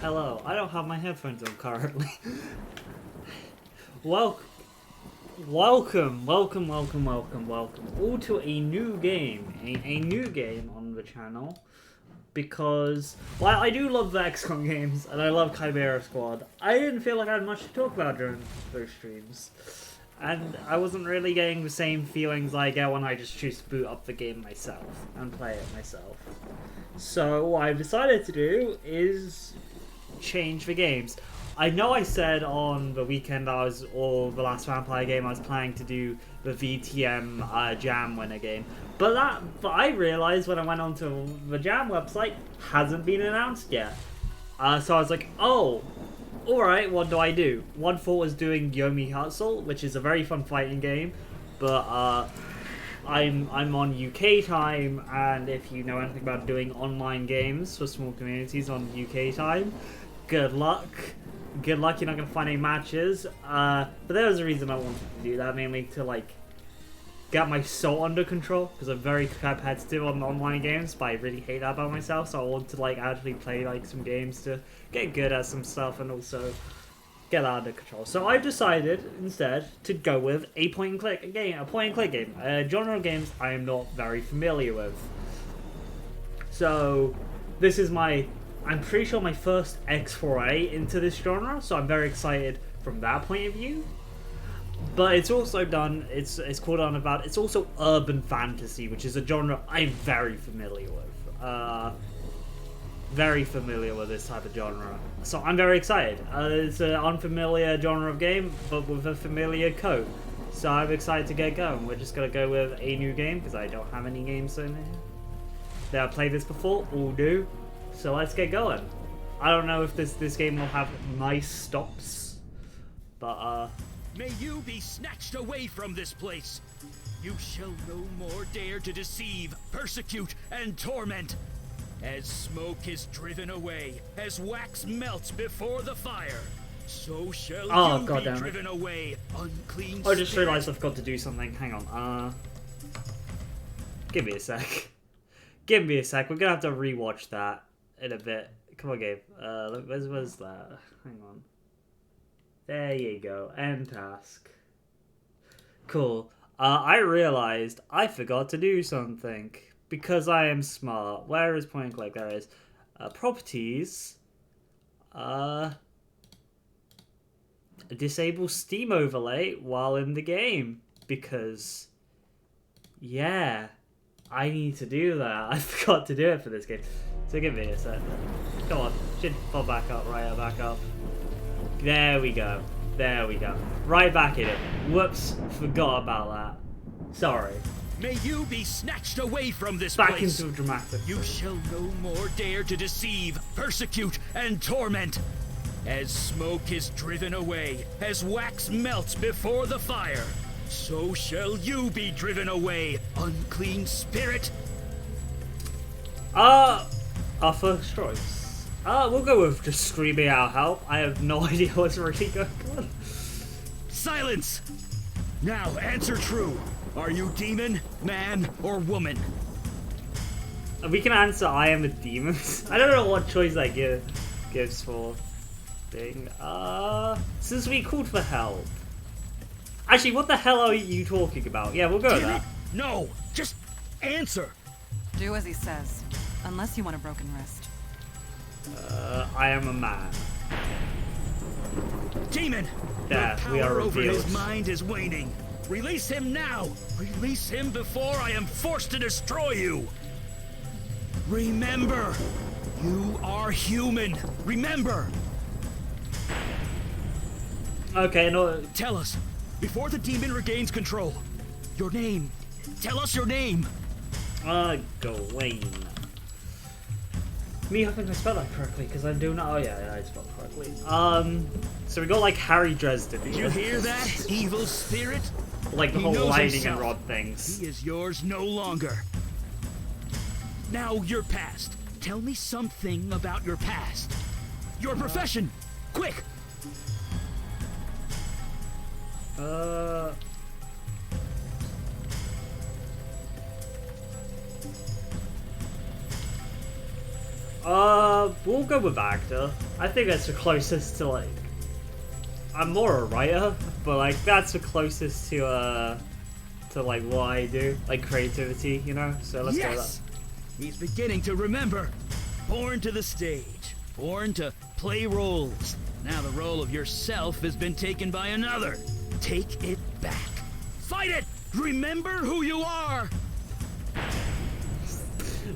Hello, I don't have my headphones on currently. Welcome, welcome all to a new game, a new game on the channel. Because, while I do love the XCOM games, and I love Chimera Squad, I didn't feel like I had much to talk about during those streams. And I wasn't really getting the same feelings I get when I just choose to boot up the game myself and play it myself. So what I've decided to do is change the games. I know I said on the weekend or the last Vampire game I was planning to do the VTM Jam winner game, but I realized when I went onto the Jam website hasn't been announced yet. So I was like, oh, alright, what do I do? One thought was doing Yomi Hustle, which is a very fun fighting game, but I'm on UK time, and if you know anything about doing online games for small communities on UK time, good luck. Good luck, you're not going to find any matches. But there was a reason I wanted to do that, mainly to, like, get my soul under control, because I'm very competitive on online games, but I really hate that about myself, so I want to, like, actually play, like, some games to get good at some stuff and also get that under control. So I've decided, instead, to go with a point-and-click game, a genre of games I am not very familiar with. So, this is I'm pretty sure my first X4A into this genre, so I'm very excited from that point of view. But it's also it's called Unavowed. It's also urban fantasy, which is a genre I'm very familiar with. Very familiar with this type of genre. So I'm very excited. It's an unfamiliar genre of game, but with a familiar code. So I'm excited to get going. We're just going to go with a new game, because I don't have any games in here. Did I played this before? All do. So let's get going. I don't know if this game will have nice stops, but May you be snatched away from this place. You shall no more dare to deceive, persecute, and torment. As smoke is driven away, as wax melts before the fire, so shall you be driven away, unclean spirit. I just realized I forgot to do something. Hang on. Give me a sec. Give me a sec. We're gonna have to rewatch that in a bit. Come on, Gabe. Where's that? Hang on. There you go. End task. Cool. I realized I forgot to do something. Because I am smart. Where is point and click? There it is. Properties. Disable Steam overlay while in the game. Because, yeah, I need to do that. I forgot to do it for this game. So give me a sec. Come on. Should pop back up. Right back up. There we go. There we go. Right back in it. Whoops. Forgot about that. Sorry. May you be snatched away from this back place. Into dramatic. You shall no more dare to deceive, persecute, and torment. As smoke is driven away, as wax melts before the fire, so shall you be driven away, unclean spirit. Our first choice. We'll go with just screaming out help. I have no idea what's really going on. Silence! Now answer true. Are you demon, man, or woman? We can answer I am a demon. I don't know what choice I gives for thing. Since we called for help. Actually, what the hell are you talking about? Yeah, we'll go with that. No, just answer. Do as he says, unless you want a broken wrist. I am a man. Demon! Yeah, your power over his mind is waning. Release him now! Release him before I am forced to destroy you! Remember! You are human! Remember! Okay, no. Tell us, before the demon regains control, your name. Tell us your name! Gawain. Me hoping I spelled that correctly, because I do not. Oh yeah, I spelled correctly. So we got like Harry Dresden. Did you hear that, evil spirit? Like the He whole knows lightning himself. and rod things. He is yours no longer. Now your past. Tell me something about your past. Your profession. Quick. We'll go with actor. I think that's the closest to like. I'm more a writer, but like that's the closest to like what I do, like creativity, you know. So let's go with that. He's beginning to remember. Born to the stage, born to play roles. Now the role of yourself has been taken by another. Take it back. Fight it! Remember who you are!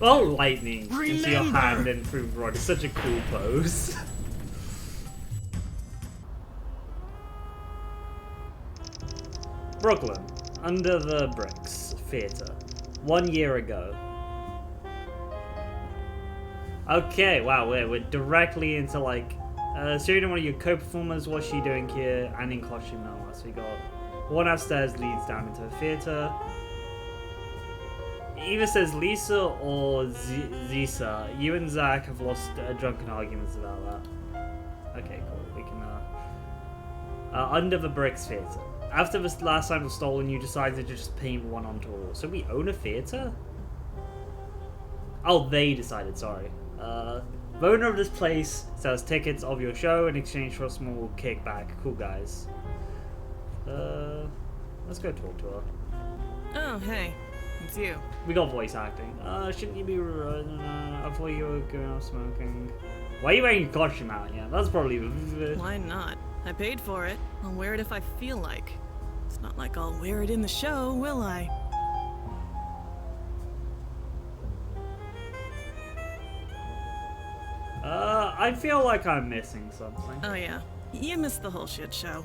Oh, lightning into your Remember. hand and through the rod. It's such a cool pose. Brooklyn, Under the Bricks Theater, 1 year ago. Okay, wow, we're directly into like, Serena, one of your co-performers, what's she doing here, and in costume now. So we got one upstairs leads down into the theater. It either says Lisa or Zisa. You and Zach have lost drunken arguments about that. Okay, cool. We can, Under the Bricks Theater. After this last time was stolen, you decided to just paint one onto a wall. So we own a theater? Oh, they decided, sorry. The owner of this place sells tickets of your show in exchange for a small kickback. Cool, guys. Let's go talk to her. Oh, hey. It's you. We got voice acting. Shouldn't you be... I thought you were going off smoking. Why are you wearing your costume out? Yeah, that's probably... Why not? I paid for it. I'll wear it if I feel like. It's not like I'll wear it in the show, will I? I feel like I'm missing something. Oh yeah, you missed the whole shit show.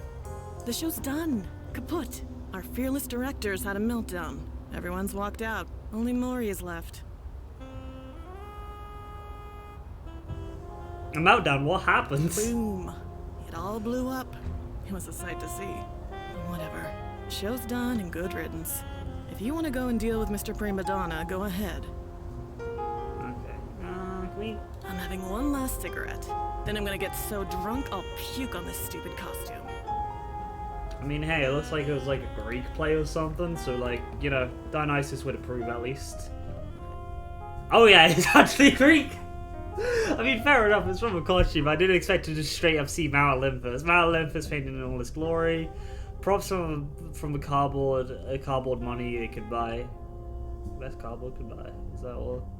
The show's done. Kaput. Our fearless directors had a meltdown. Everyone's walked out. Only Maury is left. A meltdown? What happened? Boom. It all blew up. It was a sight to see. Whatever. Show's done and good riddance. If you want to go and deal with Mr. Prima Donna, go ahead. Okay. Can we... I'm having one last cigarette. Then I'm gonna get so drunk I'll puke on this stupid costume. I mean, hey, it looks like it was like a Greek play or something, so like, you know, Dionysus would approve at least. Oh yeah, it's actually Greek! I mean, fair enough, it's from a costume. I didn't expect to just straight up see Mount Olympus. Mount Olympus painted in all its glory. Props from the cardboard money it could buy. Best cardboard could buy. Is that all?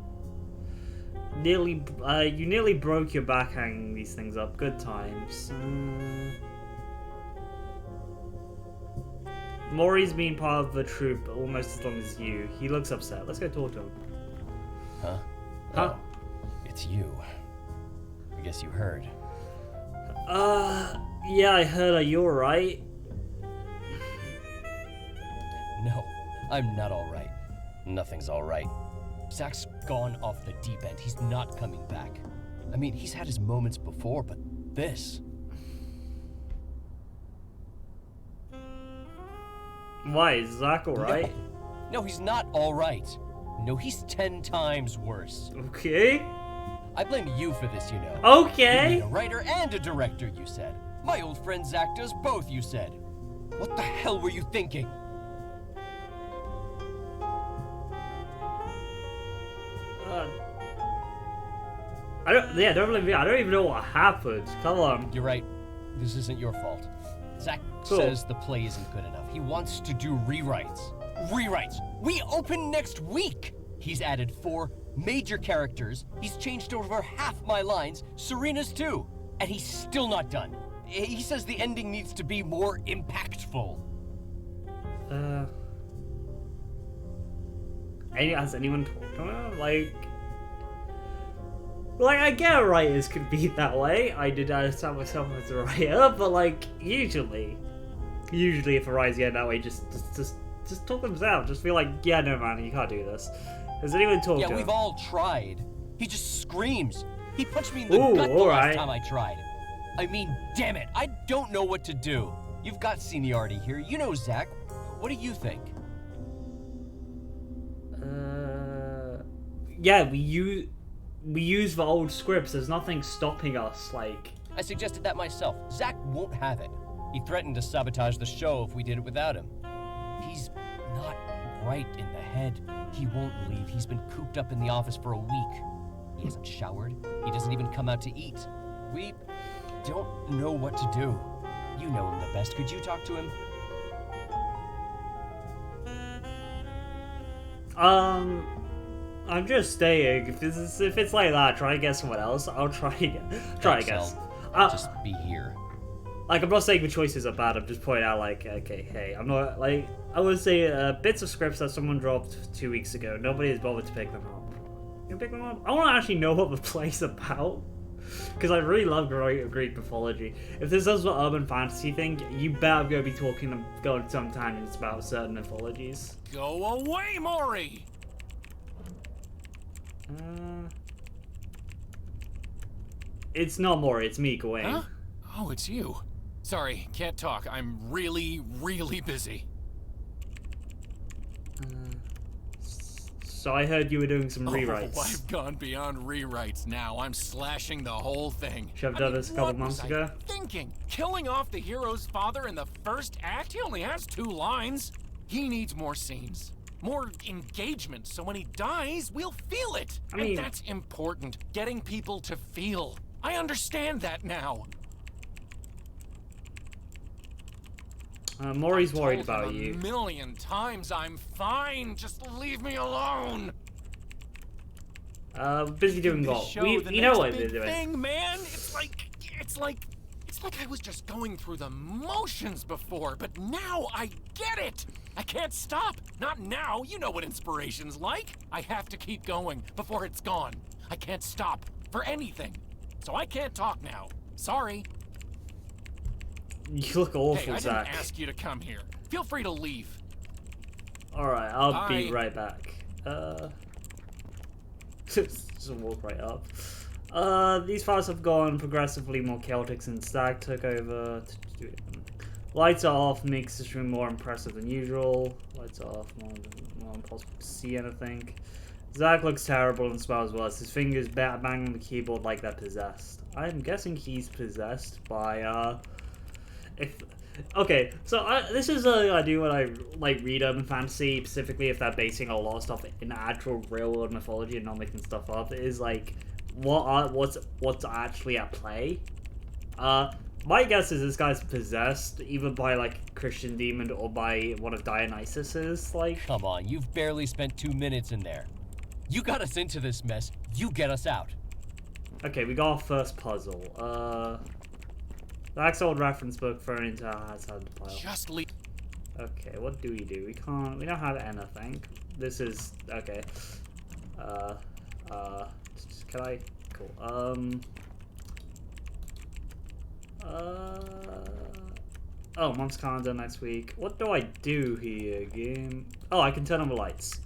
You nearly broke your back hanging these things up. Good times. Maury's been part of the troupe almost as long as you. He looks upset. Let's go talk to him. Huh? Huh? Oh, it's you. I guess you heard. Yeah, I heard. Are you alright? No, I'm not alright. Nothing's alright. Zach's gone off the deep end. He's not coming back. I mean, he's had his moments before, but this... Why? Is Zach alright? No, he's not alright. No, he's 10 times worse. Okay. I blame you for this, you know. Okay. You need a writer and a director, you said. My old friend Zach does both, you said. What the hell were you thinking? Don't blame me. I don't even know what happened. Come on. You're right. This isn't your fault. Zach Cool. says the play isn't good enough. He wants to do rewrites. Rewrites! We open next week! He's added 4 major characters. He's changed over half my lines. Serena's too. And he's still not done. He says the ending needs to be more impactful. Has anyone talked to him? Like, I get writers could be that way. I did understand myself as a writer, but like, usually if a writer's getting that way, just talk themselves. Just feel like, yeah, no man, you can't do this. Has anyone talked to him? Yeah, we've all tried. He just screams. He punched me in the gut the alright. last time I tried. I mean, damn it, I don't know what to do. You've got seniority here. You know Zach. What do you think? Yeah, we use the old scripts. There's nothing stopping us, like... I suggested that myself. Zach won't have it. He threatened to sabotage the show if we did it without him. He's not right in the head. He won't leave. He's been cooped up in the office for a week. He hasn't showered. He doesn't even come out to eat. We don't know what to do. You know him the best. Could you talk to him? I'm just saying, if it's like that, try and get someone else. I'll try again. Try again. I'll just be here. Like, I'm not saying the choices are bad, I'm just pointing out, like, okay, hey, I'm not, like, I would say bits of scripts that someone dropped 2 weeks ago, nobody has bothered to pick them up. You pick them up? I want to actually know what the play's about, because I really love Greek mythology. If this is an urban fantasy thing, you better go be going some tangents about certain mythologies. Go away, Mori! It's not Mori, it's me, Gawain. Huh? Oh, it's you. Sorry, can't talk. I'm really, really busy. So I heard you were doing some rewrites. Oh, I've gone beyond rewrites now. I'm slashing the whole thing. Should have done this a couple months ago. Thinking, killing off the hero's father in the first act? He only has 2 lines. He needs more scenes. More engagement, so when he dies, we'll feel it. And that's important. Getting people to feel. I understand that now. Mori's worried about you. A million times I'm fine. Just leave me alone. Busy doing what? You know what they're doing. Thing, man. It's like I was just going through the motions before, but now I get it. I can't stop. Not now. You know what inspiration's like. I have to keep going before it's gone. I can't stop for anything. So I can't talk now. Sorry. You look awful, hey, I Zach. didn't ask you to come here. Feel free to leave. Alright, I'll be right back. Just walk right up. These files have gone progressively more chaotic since Stag took over. Lights are off, makes this room more impressive than usual. Lights are off, more impossible to see anything. Zach looks terrible and smells worse. His fingers bang on the keyboard like they're possessed. I'm guessing he's possessed by, Okay, so this is I do when I like read urban fantasy, specifically if they're basing a lot of stuff in actual real world mythology and not making stuff up, is like what's actually at play. My guess is this guy's possessed either by like a Christian demon or by one of Dionysus's like. Come on, you've barely spent 2 minutes in there. You got us into this mess, you get us out. Okay, we got our first puzzle. Zach's old reference book thrown into our hazard pile. Just leave. Okay, what do? We don't have anything. This is okay. Can I? Cool. Oh, month's calendar next week. What do I do here, game? Oh, I can turn on the lights.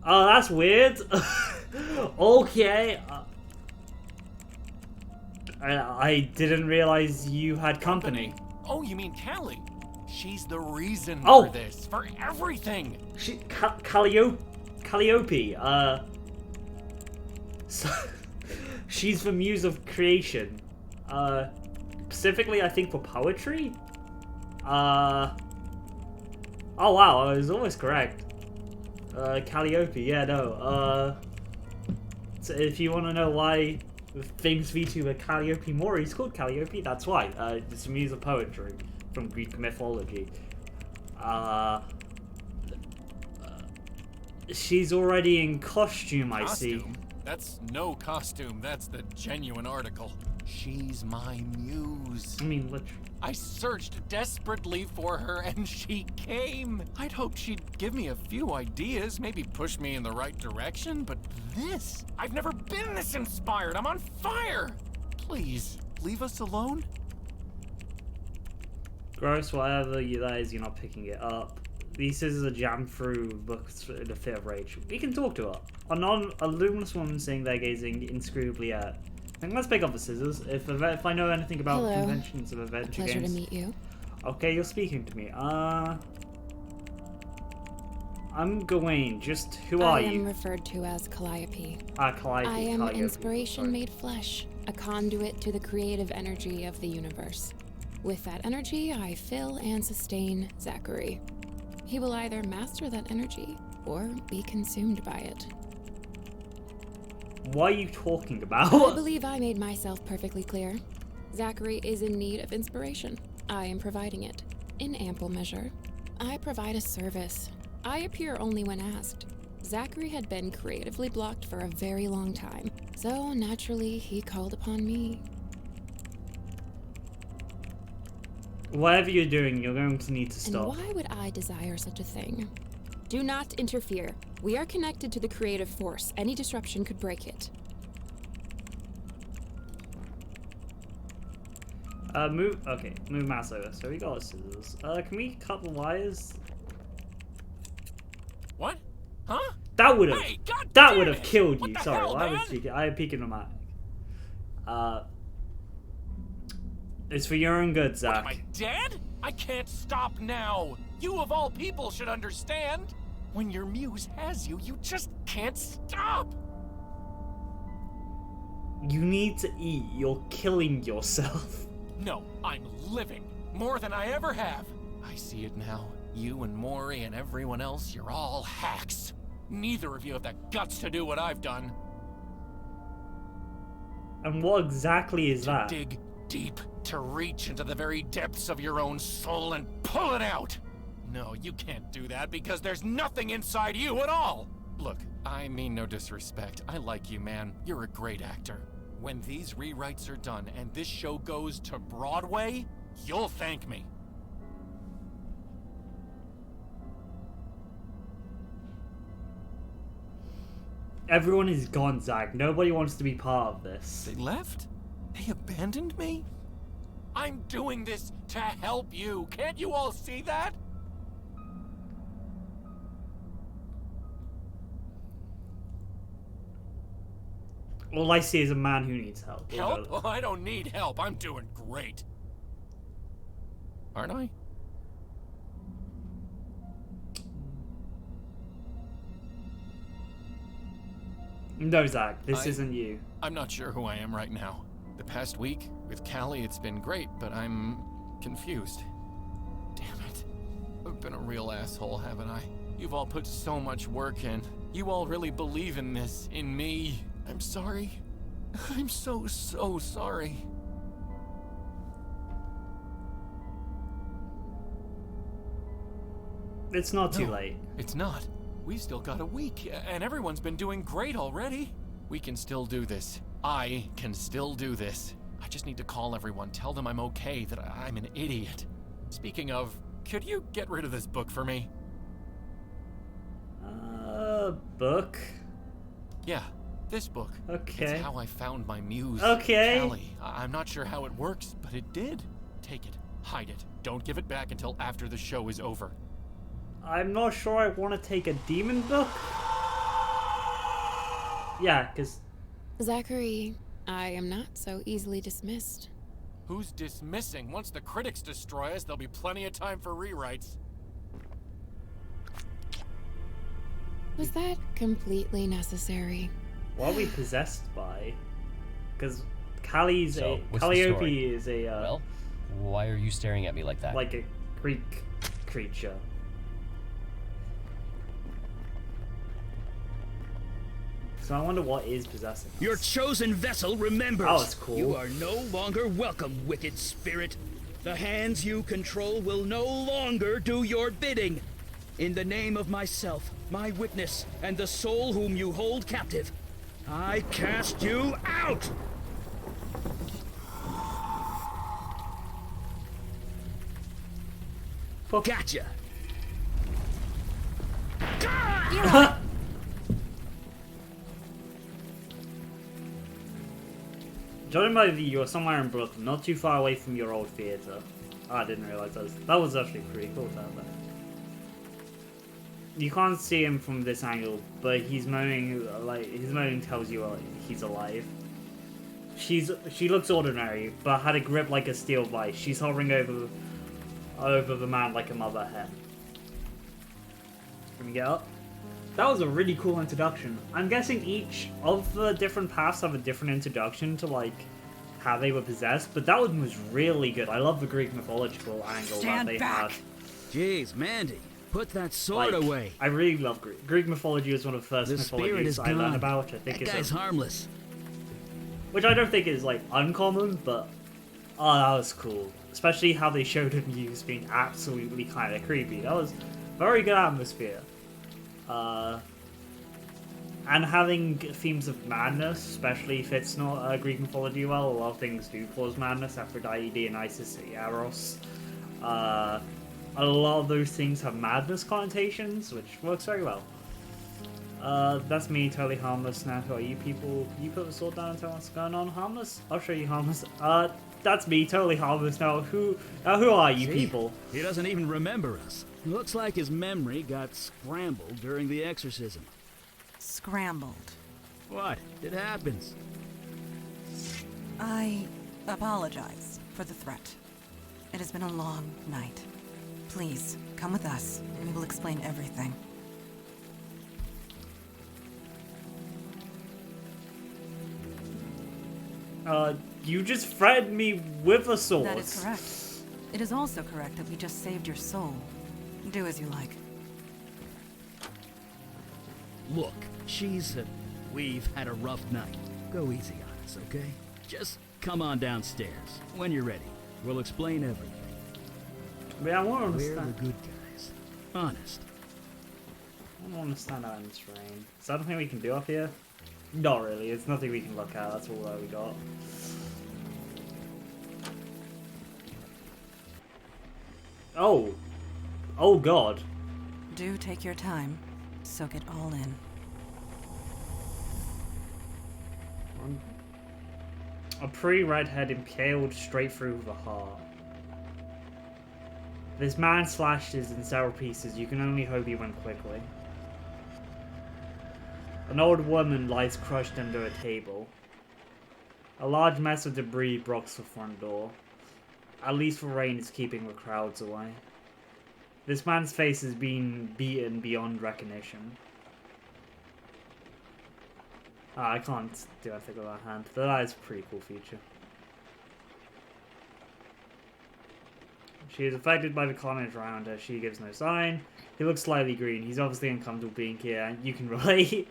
Oh, that's weird. Okay. I didn't realize you had company. Oh, you mean Callie? She's the reason for this, for everything. Calliope. So, she's the muse of creation. Specifically, I think for poetry. Oh wow, I was almost correct. Calliope, yeah, no. So if you want to know why the famous Vtuber Calliope Mori is called Calliope, that's why. It's a muse of poetry from Greek mythology. She's already in costume, I see. That's no costume, that's the genuine article. She's my muse. I mean, literally. I searched desperately for her and she came. I'd hoped she'd give me a few ideas, maybe push me in the right direction, but this, I've never been this inspired. I'm on fire. Please, leave us alone. Gross, whatever that is, you're not picking it up. These scissors are jammed through books in a fit of rage. We can talk to her. A luminous woman sitting there gazing inscrutably at. Let's pick up the scissors. If I know anything about conventions of adventure games. Pleasure to meet you. Okay, you're speaking to me. I'm Gawain. Just who are you? I am referred to as Calliope. Calliope. I am Calliope. inspiration made flesh, a conduit to the creative energy of the universe. With that energy, I fill and sustain Zachary. He will either master that energy or be consumed by it. What are you talking I about? believe I made myself perfectly clear. Zachary is in need of inspiration. I am providing it, in ample measure. I provide a service. I appear only when asked. Zachary had been creatively blocked for a very long time, so naturally he called upon me. Whatever you're doing, you're going to need to And stop. why would I desire such a thing? Do not interfere. We are connected to the creative force. Any disruption could break it. Move mouse over. So we got scissors. Can we cut the wires? What? Huh? That would have, Hey, God that damn would have it! killed What you. the Sorry, hell, I man? was peeking on my. It's for your own good, What, Zach. am I dead? I can't stop now. You of all people should understand. When your muse has you, you just can't stop. You need to eat. You're killing yourself. No, I'm living. More than I ever have. I see it now. You and Maury and everyone else, you're all hacks. Neither of you have the guts to do what I've done. And what exactly is that? Dig deep, to reach into the very depths of your own soul and pull it out. No, you can't do that because there's nothing inside you at all. Look, I mean no disrespect. I like you, man. You're a great actor. When these rewrites are done and this show goes to Broadway, you'll thank me. Everyone is gone, Zach. Nobody wants to be part of this. They left? They abandoned me? I'm doing this to help you. Can't you all see that? All I see is a man who needs help. Help? Well, I don't need help. I'm doing great. Aren't I? No, Zach, this isn't you. I'm not sure who I am right now. The past week, with Callie, it's been great, but I'm confused. Damn it. I've been a real asshole, haven't I? You've all put so much work in. You all really believe in this, in me. I'm sorry. I'm so sorry. It's not too No, late. It's not. We've still got a week, and everyone's been doing great already. We can still do this. I can still do this. I just need to call everyone, tell them I'm okay, that I'm an idiot. Speaking of, could you get rid of this book for me? Book? Yeah, this book. Okay. It's how I found my muse, Okay. Callie. I'm not sure how it works, but it did. Take it. Hide it. Don't give it back until after the show is over. I'm not sure I want to take a demon book. Yeah, because... Zachary, I am not so easily dismissed. Who's dismissing? Once the critics destroy us, there'll be plenty of time for rewrites. Was that completely necessary? What are we possessed by? Because Callie's So, what's the Calliope story? is a, Well, why are you staring at me like that? like a Greek creature. So I wonder what is possessing us. Your chosen vessel remembers. Oh, it's cool. You are no longer welcome, wicked spirit. The hands you control will no longer do your bidding. In the name of myself, my witness, and the soul whom you hold captive, I cast you out! Gotcha! Judging by the view, you're somewhere in Brooklyn, not too far away from your old theater. Oh, I didn't realize that was actually pretty cool to have that. You can't see him from this angle, but he's moaning, like, his moaning tells you he's alive. She looks ordinary, but had a grip like a steel vice. She's hovering over the man like a mother hen. Can we get up? That was a really cool introduction. I'm guessing each of the different paths have a different introduction to, like, how they were possessed, but that one was really good. I love the Greek mythological angle that they had. Jeez, Mandy. Put that sword Like, away. I really love Greek. Greek mythology is one of the first The spirit mythologies is I learned gone. about, which I think That guy's is harmless. which I don't think is like uncommon, but oh, that was cool. Especially how they showed him use being absolutely kind of creepy. That was very good atmosphere. And having themes of madness, especially fits not Greek mythology well. A lot of things do cause madness. Aphrodite, Dionysus, Eros. A lot of those things have madness connotations, which works very well. That's me, totally harmless now. Who are you people? You put the sword down and tell what's going on. Harmless? I'll show you harmless. That's me, totally harmless now. Who are you See? people? He doesn't even remember us. Looks like his memory got scrambled during the exorcism. Scrambled. What? It happens. I apologize for the threat. It has been a long night. Please, come with us, and we will explain everything. You just threatened me with a sword. That is correct. It is also correct that we just saved your soul. Do as you like. Look, we've had a rough night. Go easy on us, okay? Just come on downstairs. When you're ready, we'll explain everything. Yeah, I want to We're understand. the good guys. Honest. I want to stand out in this rain. Is that anything we can do up here? Not really. It's nothing we can look at. That's all that we got. Oh. Oh God. Do take your time. Soak it all in. A pretty redhead impaled straight through the heart. This man slashed is in several pieces. You can only hope he went quickly. An old woman lies crushed under a table. A large mess of debris blocks the front door. At least the rain is keeping the crowds away. This man's face is being beaten beyond recognition. I can't do anything with that hand. That is a pretty cool feature. She is affected by the carnage around her. She gives no sign. He looks slightly green. He's obviously uncomfortable being here, and you can relate.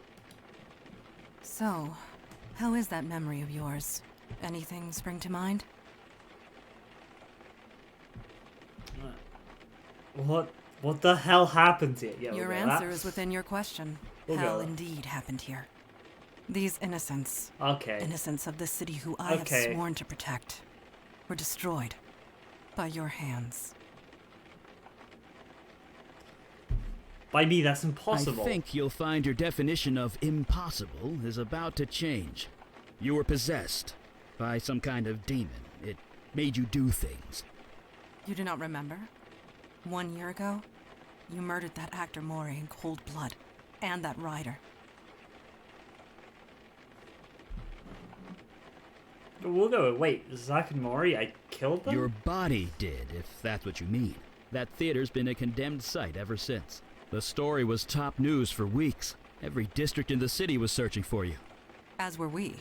So, how is that memory of yours? Anything spring to mind? What the hell happened here? Yeah, Your we'll go answer that. is within your question. We'll Hell go that. indeed happened here. These innocents, Okay. innocents of this city who I have sworn to protect, were destroyed by your hands. By me, that's impossible. I think you'll find your definition of impossible is about to change. You were possessed by some kind of demon. It made you do things. You do not remember? 1 year ago, you murdered that actor Mori in cold blood, and that rider. We'll go. Wait, Zack and Mori, I killed them? Your body did, if that's what you mean. That theater's been a condemned site ever since. The story was top news for weeks. Every district in the city was searching for you. As were we.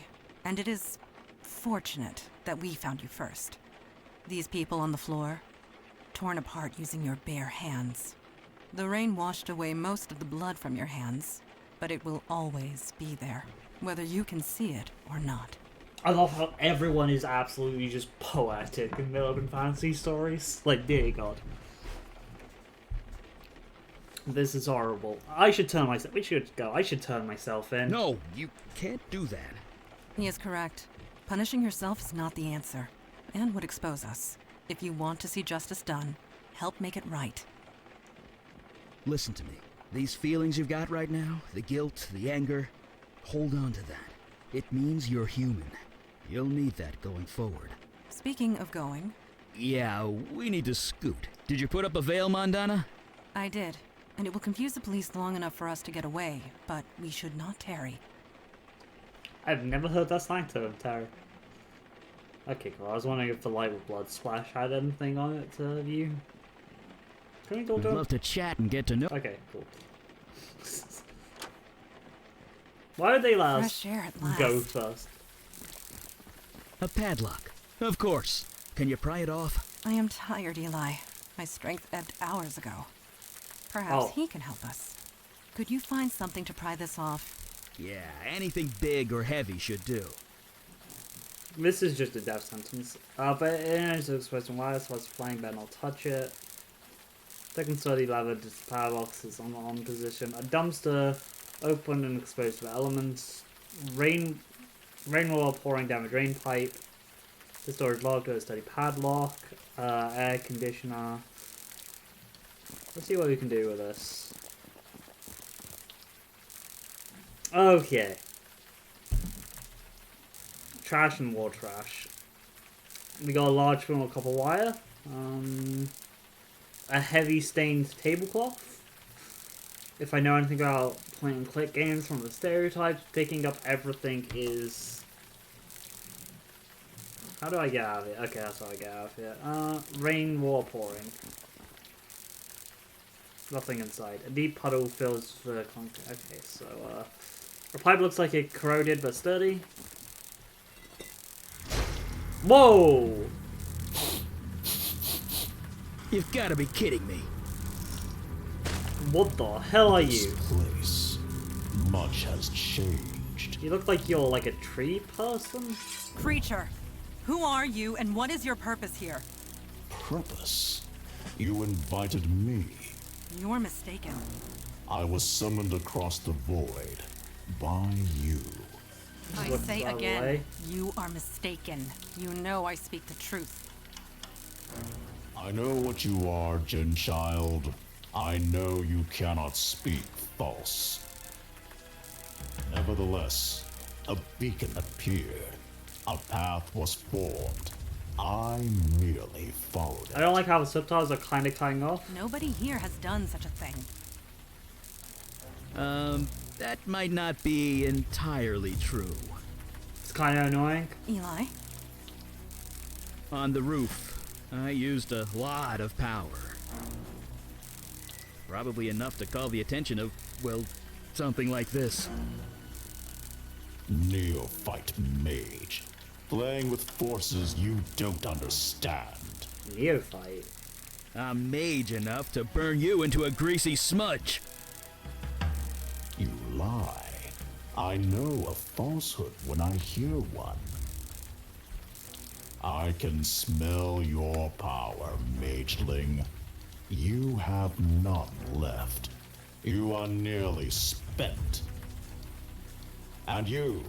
And it is fortunate that we found you first. These people on the floor, torn apart using your bare hands. The rain washed away most of the blood from your hands, but it will always be there, whether you can see it or not. I love how everyone is absolutely just poetic in Melbourne fantasy stories. Like, dear God. This is horrible. I should turn myself... We should go. I should turn myself in. No, you can't do that. He is correct. Punishing yourself is not the answer, and would expose us. If you want to see justice done, help make it right. Listen to me. These feelings you've got right now, the guilt, the anger, hold on to that. It means you're human. You'll need that going forward. Speaking of going, Yeah, we need to scoot. Did you put up a veil, Mondana? I did, and it will confuse the police long enough for us to get away, but we should not tarry. I've never heard that slang term, Terry. Okay, cool. I was wondering if the light with blood splash had anything on it to view. Can we talk We'd to him? love to chat and get to know. Okay, cool. Why would they let us Fresh air at last. go first? A padlock. Of course. Can you pry it off? I am tired, Eli. My strength ebbed hours ago. Perhaps Oh. he can help us. Could you find something to pry this off? Yeah, anything big or heavy should do. This is just a death sentence. But it is exposed to wires, so it's flying, better not touch it. Second study lever, just power box is on position. A dumpster, open and exposed to elements. Rainwater pouring down a drain pipe. The storage locked with a study padlock. Air conditioner. Let's see what we can do with this. Okay. Trash and more trash. We got a large spool of copper wire. A heavy stained tablecloth. If I know anything about point and click games from the stereotypes, picking up everything is... How do I get out of it? Okay, that's how I get out of here. Rainwater pouring. Nothing inside. A deep puddle fills the concrete. Okay, so, the pipe looks like it corroded but sturdy. Whoa! You've got to be kidding me. What the hell are This you? place, much has changed. You look like you're like a tree person? Creature! Who are you and what is your purpose here? Purpose? You invited me. You're mistaken. I was summoned across the void by you. I Look say that again, way. you are mistaken. You know I speak the truth. I know what you are, Jin child. I know you cannot speak false. Nevertheless, a beacon appeared. A path was formed. I merely followed it. I don't like how the subtitles are kind of cutting off. Nobody here has done such a thing. That might not be entirely true. It's kind of annoying. Eli? On the roof, I used a lot of power. Probably enough to call the attention of, well, something like this. Neophyte mage. Playing with forces you don't understand. Neophyte. I'm mage enough to burn you into a greasy smudge. You lie. I know a falsehood when I hear one. I can smell your power, mageling. You have none left. You are nearly spent. And you,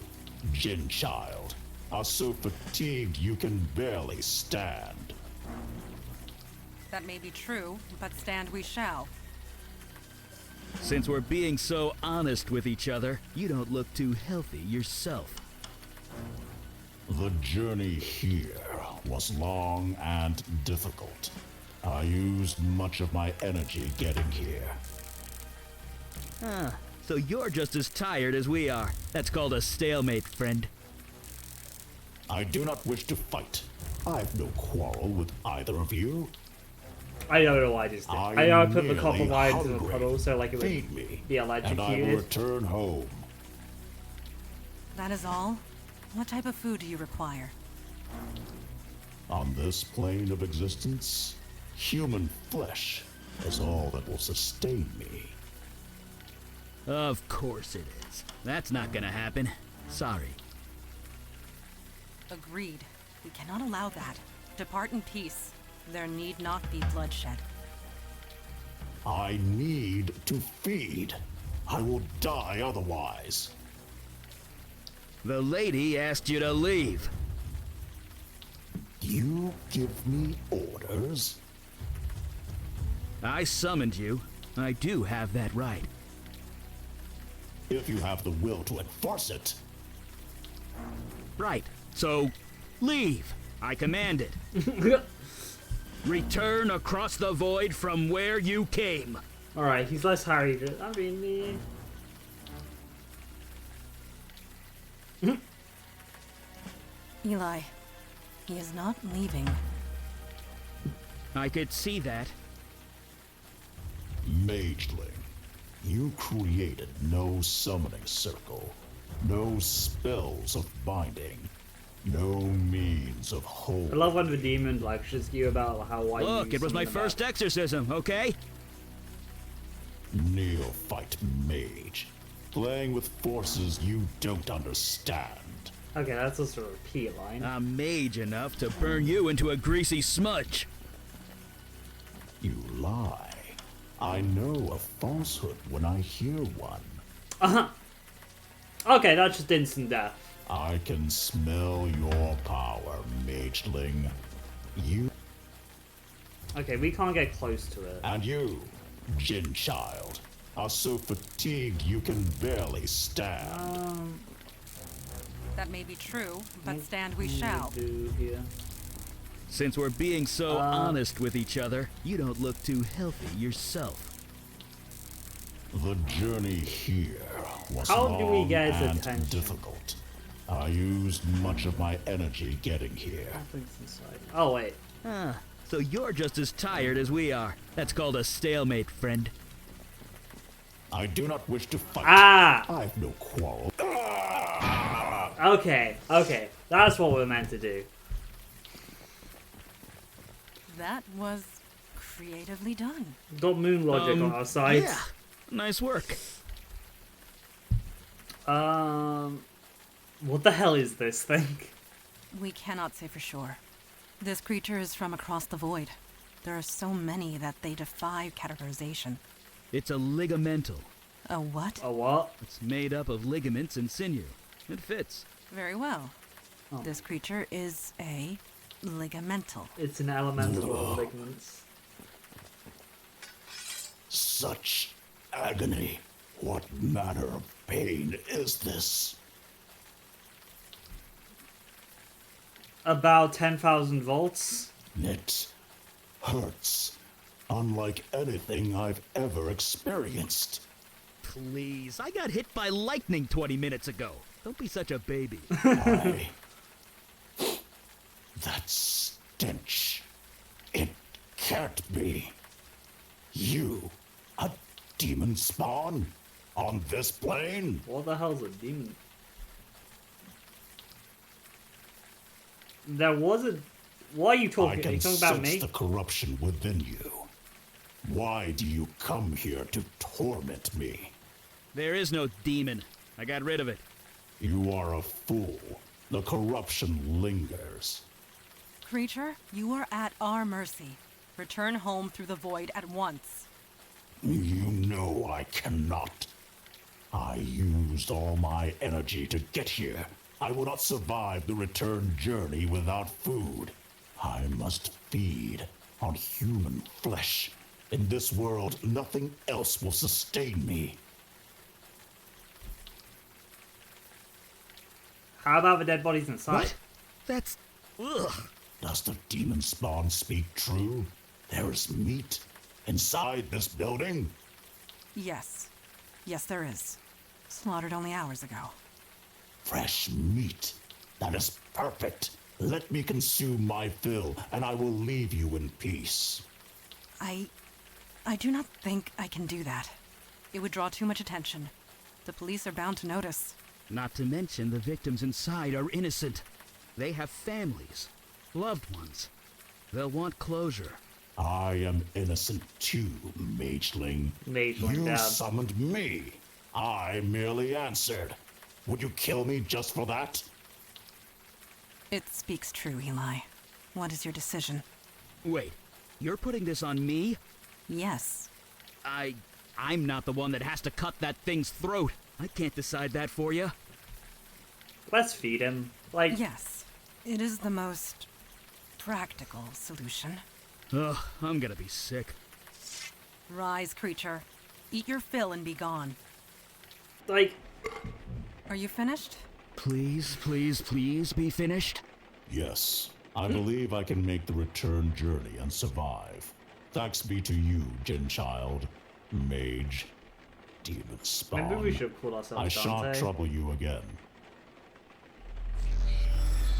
Jin child, are so fatigued you can barely stand. That may be true, but stand we shall. Since we're being so honest with each other, you don't look too healthy yourself. The journey here was long and difficult. I used much of my energy getting here. Ah, so you're just as tired as we are. That's called a stalemate, friend. I do not wish to fight. I have no quarrel with either of you. I don't know why I just did. I I know I put the merely copper wire into the hungry. puddle so like it Feed would me, be and I will electrocuted. return home. That is all? What type of food do you require? On this plane of existence, human flesh is all that will sustain me. Of course it is. That's not gonna happen. Sorry. Agreed. We cannot allow that. Depart in peace. There need not be bloodshed. I need to feed. I will die otherwise. The lady asked you to leave. You give me orders? I summoned you. I do have that right. If you have the will to enforce it. Right. So, leave. I command it. Return across the void from where you came. Alright, he's less harried. I mean, Eli, he is not leaving. I could see that. Mageling, you created no summoning circle, no spells of binding, no means of I holding. love when the demon lectures you about how why Look, you it was my summon them first back. exorcism, okay? neophyte mage, playing with forces you don't understand. Okay, that's just a repeat line. I'm mage enough to burn you into a greasy smudge. You lie. I know a falsehood when I hear one. Uh-huh. Okay, that's just instant death. I can smell your power, mageling. You Okay, we can't get close to it. and you, Jin child, are so fatigued you can barely stand. That may be true, but stand we shall. Do here. Since we're being so honest with each other, you don't look too healthy yourself. The journey here was How do we long get his and attention? difficult. I used much of my energy getting here. Nothing's inside. Oh wait. Ah, so you're just as tired as we are. That's called a stalemate, friend. I do not wish to fight. Ah! I've no quarrel. Okay, okay. That's what we're meant to do. That was creatively done. Got moon logic on our side. Yeah, nice work. What the hell is this thing? We cannot say for sure. This creature is from across the void. There are so many that they defy categorization. It's a ligamental. A what? A what? It's made up of ligaments and sinew. It fits. Very well. Oh. This creature is a ligamental. It's an elemental of ligaments. Such agony. What manner of pain is this? About 10,000 volts. It hurts. Unlike anything I've ever experienced. Please, I got hit by lightning 20 minutes ago. Don't be such a baby. I... That stench. It can't be. You, a demon spawn? On this plane? What the hell's a demon? There was a... Why are you I talking? Are can you talking about sense me? the corruption within you. Why do you come here to torment me? There is no demon. I got rid of it. You are a fool. The corruption lingers. Creature, you are at our mercy. Return home through the void at once. You know I cannot. I used all my energy to get here. I will not survive the return journey without food. I must feed on human flesh. In this world, nothing else will sustain me. How about the dead bodies inside? What? That's... Ugh. Does the demon spawn speak true? There is meat inside this building? Yes. Yes, there is. Slaughtered only hours ago. Fresh meat. That is perfect. Let me consume my fill, and I will leave you in peace. I do not think I can do that. It would draw too much attention. The police are bound to notice. Not to mention the victims inside are innocent. They have families, loved ones. They'll want closure. I am innocent too, mageling. Mageling, You Dad. summoned me. I merely answered. Would you kill me just for that? It speaks true, Eli. What is your decision? Wait, you're putting this on me? Yes. I'm not the one that has to cut that thing's throat. I can't decide that for you. Let's feed him. Like, Yes. It is the most practical solution. Ugh, I'm gonna be sick. Rise, creature. Eat your fill and be gone. like, Are you finished? Please, please, please be finished. Yes. I believe I can make the return journey and survive. Thanks be to you, Jin child, mage, demon spawn. maybe we should call I ourselves shan't Dante. trouble you again.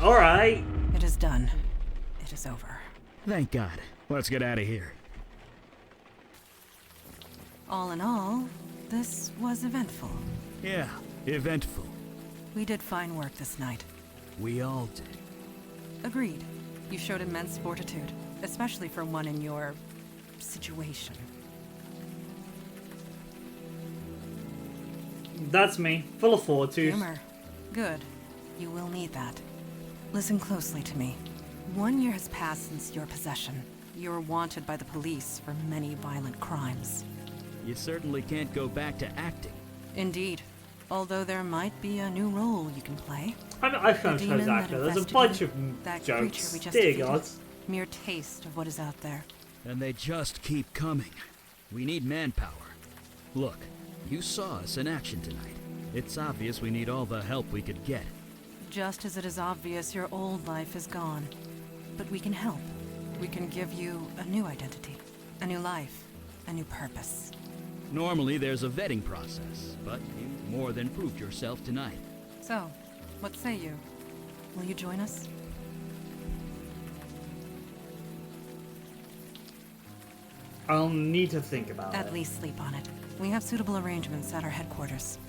Alright. It is done. It is over. Thank God. Let's get out of here. All in all, this was eventful. Yeah, eventful. We did fine work this night. We all did. Agreed. You showed immense fortitude, especially for one in your situation. That's me, full of fortitude. Humor. Good. You will need that. Listen closely to me. 1 year has passed since your possession. You're wanted by the police for many violent crimes. You certainly can't go back to acting. Indeed. Although there might be a new role you can play. I found The those demon that actor. There's a infested bunch you, of that creature jokes. we just Dear defeated. God. Mere taste of what is out there. And they just keep coming. We need manpower. Look, you saw us in action tonight. It's obvious we need all the help we could get. Just as it is obvious your old life is gone. But we can help. We can give you a new identity, a new life, a new purpose. Normally there's a vetting process, but you more than proved yourself tonight. So, what say you? Will you join us? I'll need to think about it. At least sleep on it. We have suitable arrangements at our headquarters.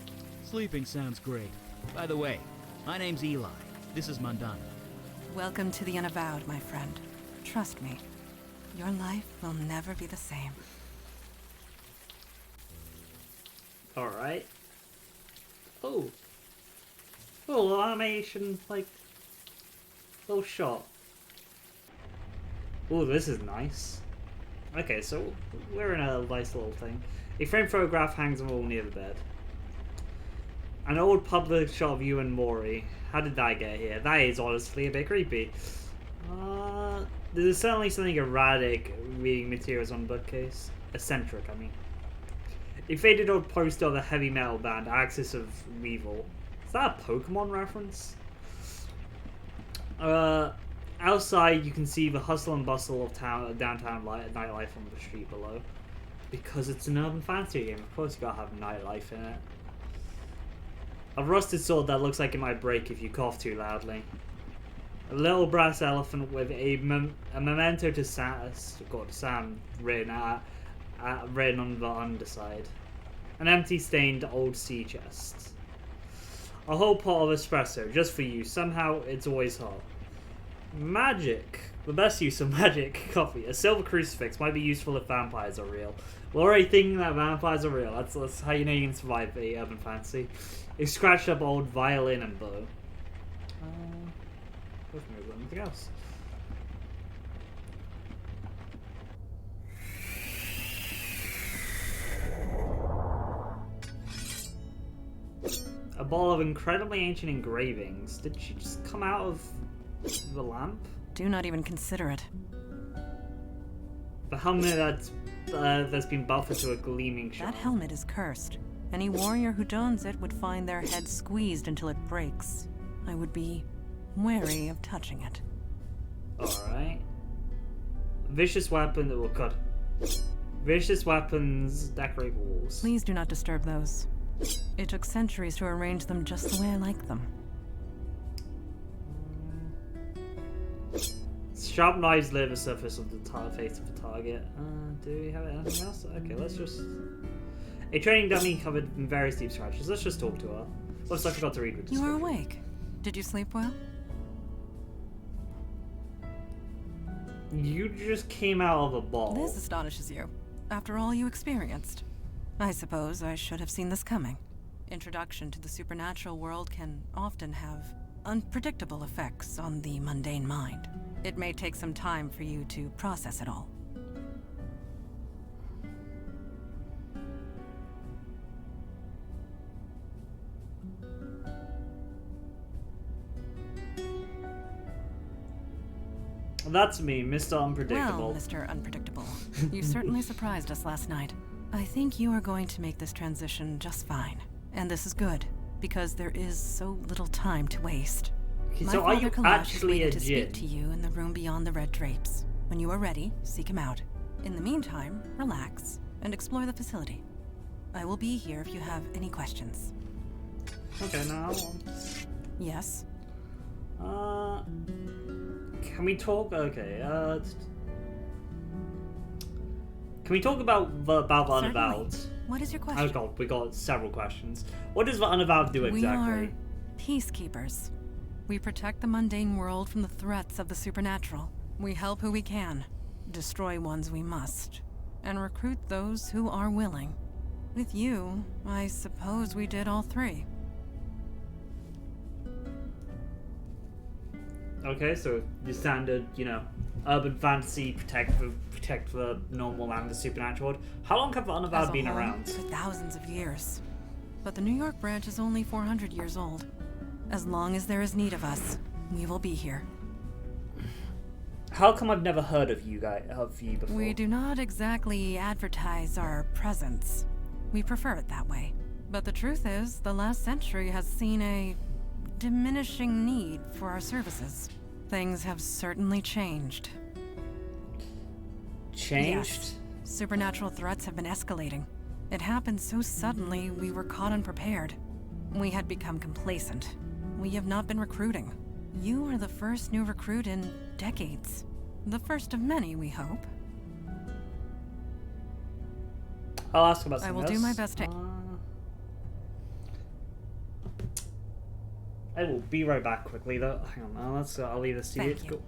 Sleeping sounds great. By the way, my name's Eli. This is Mandana. Welcome to the Unavowed, my friend. Trust me, your life will never be the same. Alright. Oh. Oh, little animation, like, little shot. Oh, this is nice. Okay, so we're in a nice little thing. A framed photograph hangs on the wall near the bed. An old public shot of you and Maury. How did that get here? That is honestly a bit creepy. There's certainly something erratic reading materials on the bookcase. Eccentric, I mean. A faded old poster of a heavy metal band, Axis of Weevil. Is that a Pokemon reference? Outside, you can see the hustle and bustle of downtown nightlife on the street below. Because it's an urban fantasy game, of course you gotta have nightlife in it. A rusted sword that looks like it might break if you cough too loudly. A little brass elephant with a memento to Sam written on the underside. An empty, stained old sea chest. A whole pot of espresso, just for you. Somehow, it's always hot. Magic. The best use of magic coffee. A silver crucifix might be useful if vampires are real. We're already thinking that vampires are real. That's how you know you can survive the urban fantasy. A scratched up old violin and bow. Let's move on. Anything else? A ball of incredibly ancient engravings. Did she just come out of the lamp? Do not even consider it. The helmet that's been buffeted to a gleaming shine. That helmet is cursed. Any warrior who dons it would find their head squeezed until it breaks. I would be wary of touching it. Alright. Vicious weapon that will cut. Vicious weapons decorate walls. Please do not disturb those. It took centuries to arrange them just the way I like them. Sharp knives lay the surface of the face of the target. Do we have anything else? Okay, let's just... A training dummy covered in various deep scratches. Let's just talk to her. Looks like I forgot to read the You description. are awake. Did you sleep well? You just came out of a ball. This astonishes you. After all you experienced. I suppose I should have seen this coming. Introduction to the supernatural world can often have unpredictable effects on the mundane mind. It may take some time for you to process it all. That's me, Mr. Unpredictable. Well, Mr. Unpredictable, you certainly surprised us last night. I think you are going to make this transition just fine. And this is good, because there is so little time to waste. Okay, My so are father you Kalash actually a is waiting to djinn? speak to you in the room beyond the red drapes. When you are ready, seek him out. In the meantime, relax and explore the facility. I will be here if you have any questions. Okay, now. Yes? Can we talk? Okay, can we talk about the Certainly. Unavowed? What is your Oh question? god, we got several questions. What does the Unavowed do exactly? We are peacekeepers. We protect the mundane world from the threats of the supernatural. We help who we can, destroy ones we must, and recruit those who are willing. With you, I suppose we did all three. Okay, so the standard, you know, urban fantasy, protect the normal and the supernatural world. How long have Unavowed been around? For thousands of years. But the New York branch is only 400 years old. As long as there is need of us, we will be here. How come I've never heard of you before? We do not exactly advertise our presence. We prefer it that way. But the truth is, the last century has seen a diminishing need for our services. Things have certainly changed. Changed? Yes. Supernatural threats have been escalating. It happened so suddenly, we were caught unprepared. We had become complacent. We have not been recruiting. You are the first new recruit in decades. The first of many, we hope. I'll ask about I something will else. do my best to... I will be right back quickly though. Hang on, I'll leave this to you. Thank you.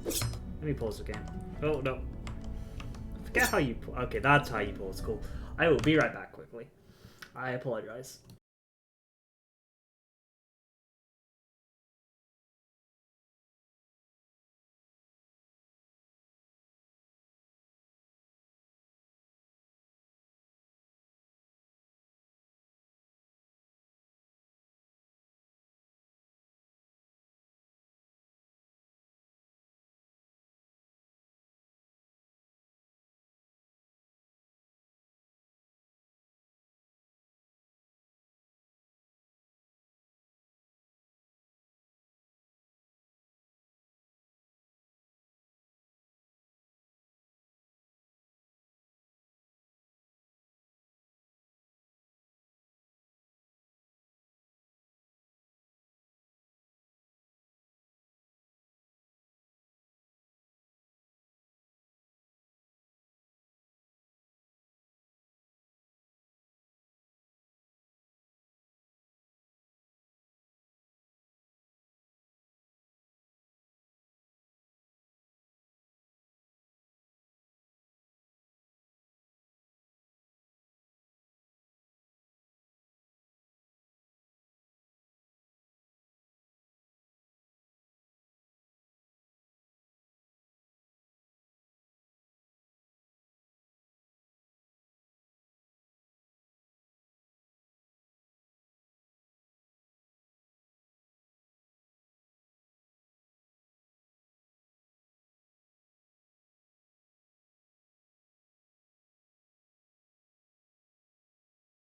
Let me pause the game. Oh no. Forget how you okay, that's how you pause, cool. I will be right back quickly. I apologize.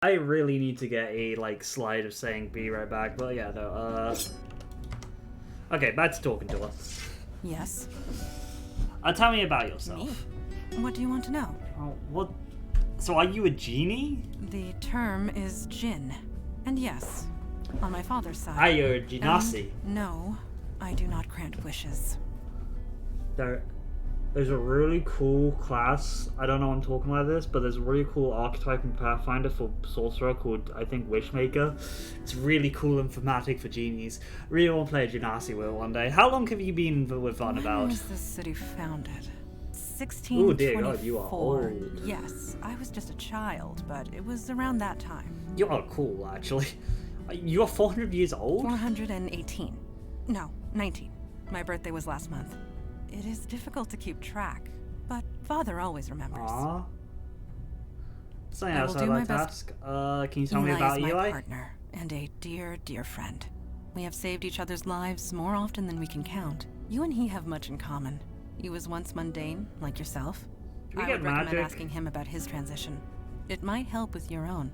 I really need to get a slide of saying be right back, but yeah, no, okay, back to talking to her. Yes? Tell me about yourself. Me? What do you want to know? What? So are you a genie? The term is Jinn. And yes, on my father's side. Are you a genasi? No, I do not grant wishes. There's a really cool class, I don't know why I'm talking about this, but there's a really cool archetype in Pathfinder for Sorcerer called, I think, Wishmaker. It's really cool and thematic for genies. Really want to play a Genasi with it one day. How long have you been with Unavowed? When was this city founded? 1624. Oh dear God, you are old. Yes, I was just a child, but it was around that time. You are cool, actually. You are 400 years old? 418. No, 19. My birthday was last month. It is difficult to keep track, but Father always remembers. Aww. Something I else will I'd do like to my ask. Can you tell me Eli about is my Eli? partner and a dear, dear friend. We have saved each other's lives more often than we can count. You and he have much in common. He was once mundane, like yourself. we I get would recommend magic? asking him about his transition. It might help with your own.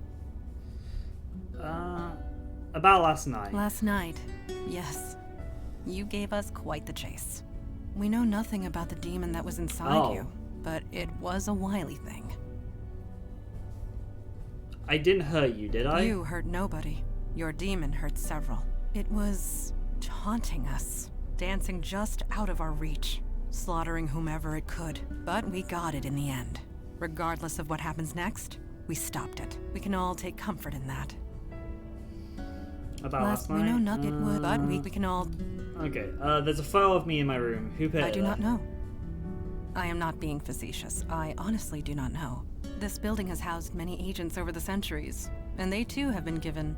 About last night. Last night, yes. You gave us quite the chase. We know nothing about the demon that was inside you, but it was a wily thing. I didn't hurt you, did I? You hurt nobody. Your demon hurt several. It was taunting us, dancing just out of our reach, slaughtering whomever it could. But we got it in the end. Regardless of what happens next, we stopped it. We can all take comfort in that. About last night? We know nothing it would, but we can all... Okay, there's a photo of me in my room. Who put it I do there? not know. I am not being facetious. I honestly do not know. This building has housed many agents over the centuries, and they too have been given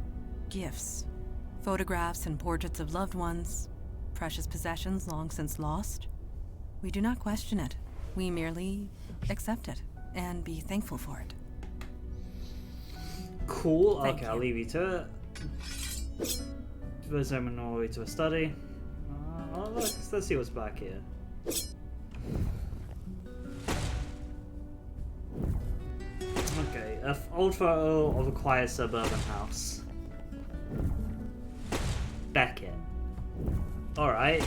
gifts. Photographs and portraits of loved ones, precious possessions long since lost. We do not question it. We merely accept it and be thankful for it. Cool. Thank Okay, you. I'll leave you to it. First, I'm on my way to a study. Let's see what's back here. Okay, an old photo of a quiet suburban house. Beckett. Alright.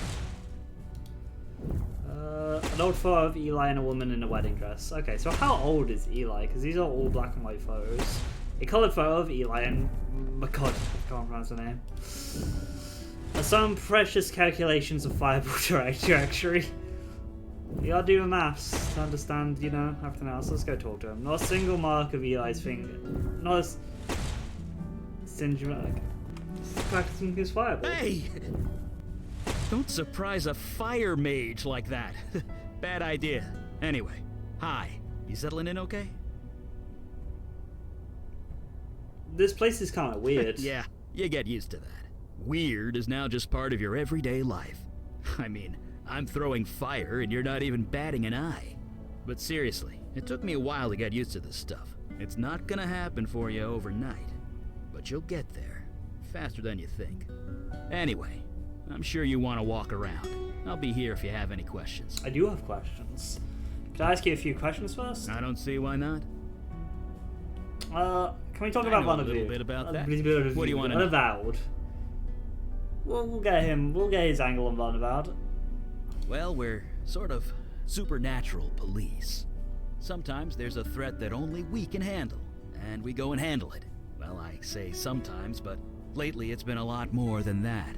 An old photo of Eli and a woman in a wedding dress. Okay, so how old is Eli? Because these are all black and white photos. A coloured photo of Eli and... my god, I can't pronounce her name. Some precious calculations of fireball trajectory. You gotta do the maths to understand, you know, everything else. Let's go talk to him. Not a single mark of Eli's finger. Not a... Sinjin... He's practicing his fireball. Hey! Don't surprise a fire mage like that. Bad idea. Anyway, hi. You settling in okay? This place is kind of weird. Yeah, you get used to that. Weird is now just part of your everyday life. I mean, I'm throwing fire and you're not even batting an eye. But seriously, it took me a while to get used to this stuff. It's not gonna happen for you overnight. But you'll get there. Faster than you think. Anyway, I'm sure you want to walk around. I'll be here if you have any questions. I do have questions. Can I ask you a few questions first? I don't see why not. Can we talk I about know one a of little you? bit about A that. little bit of What do you want to know? Unavowed. We'll get him. We'll get his angle on Unavowed. Well, we're sort of supernatural police. Sometimes there's a threat that only we can handle, and we go and handle it. Well, I say sometimes, but lately it's been a lot more than that.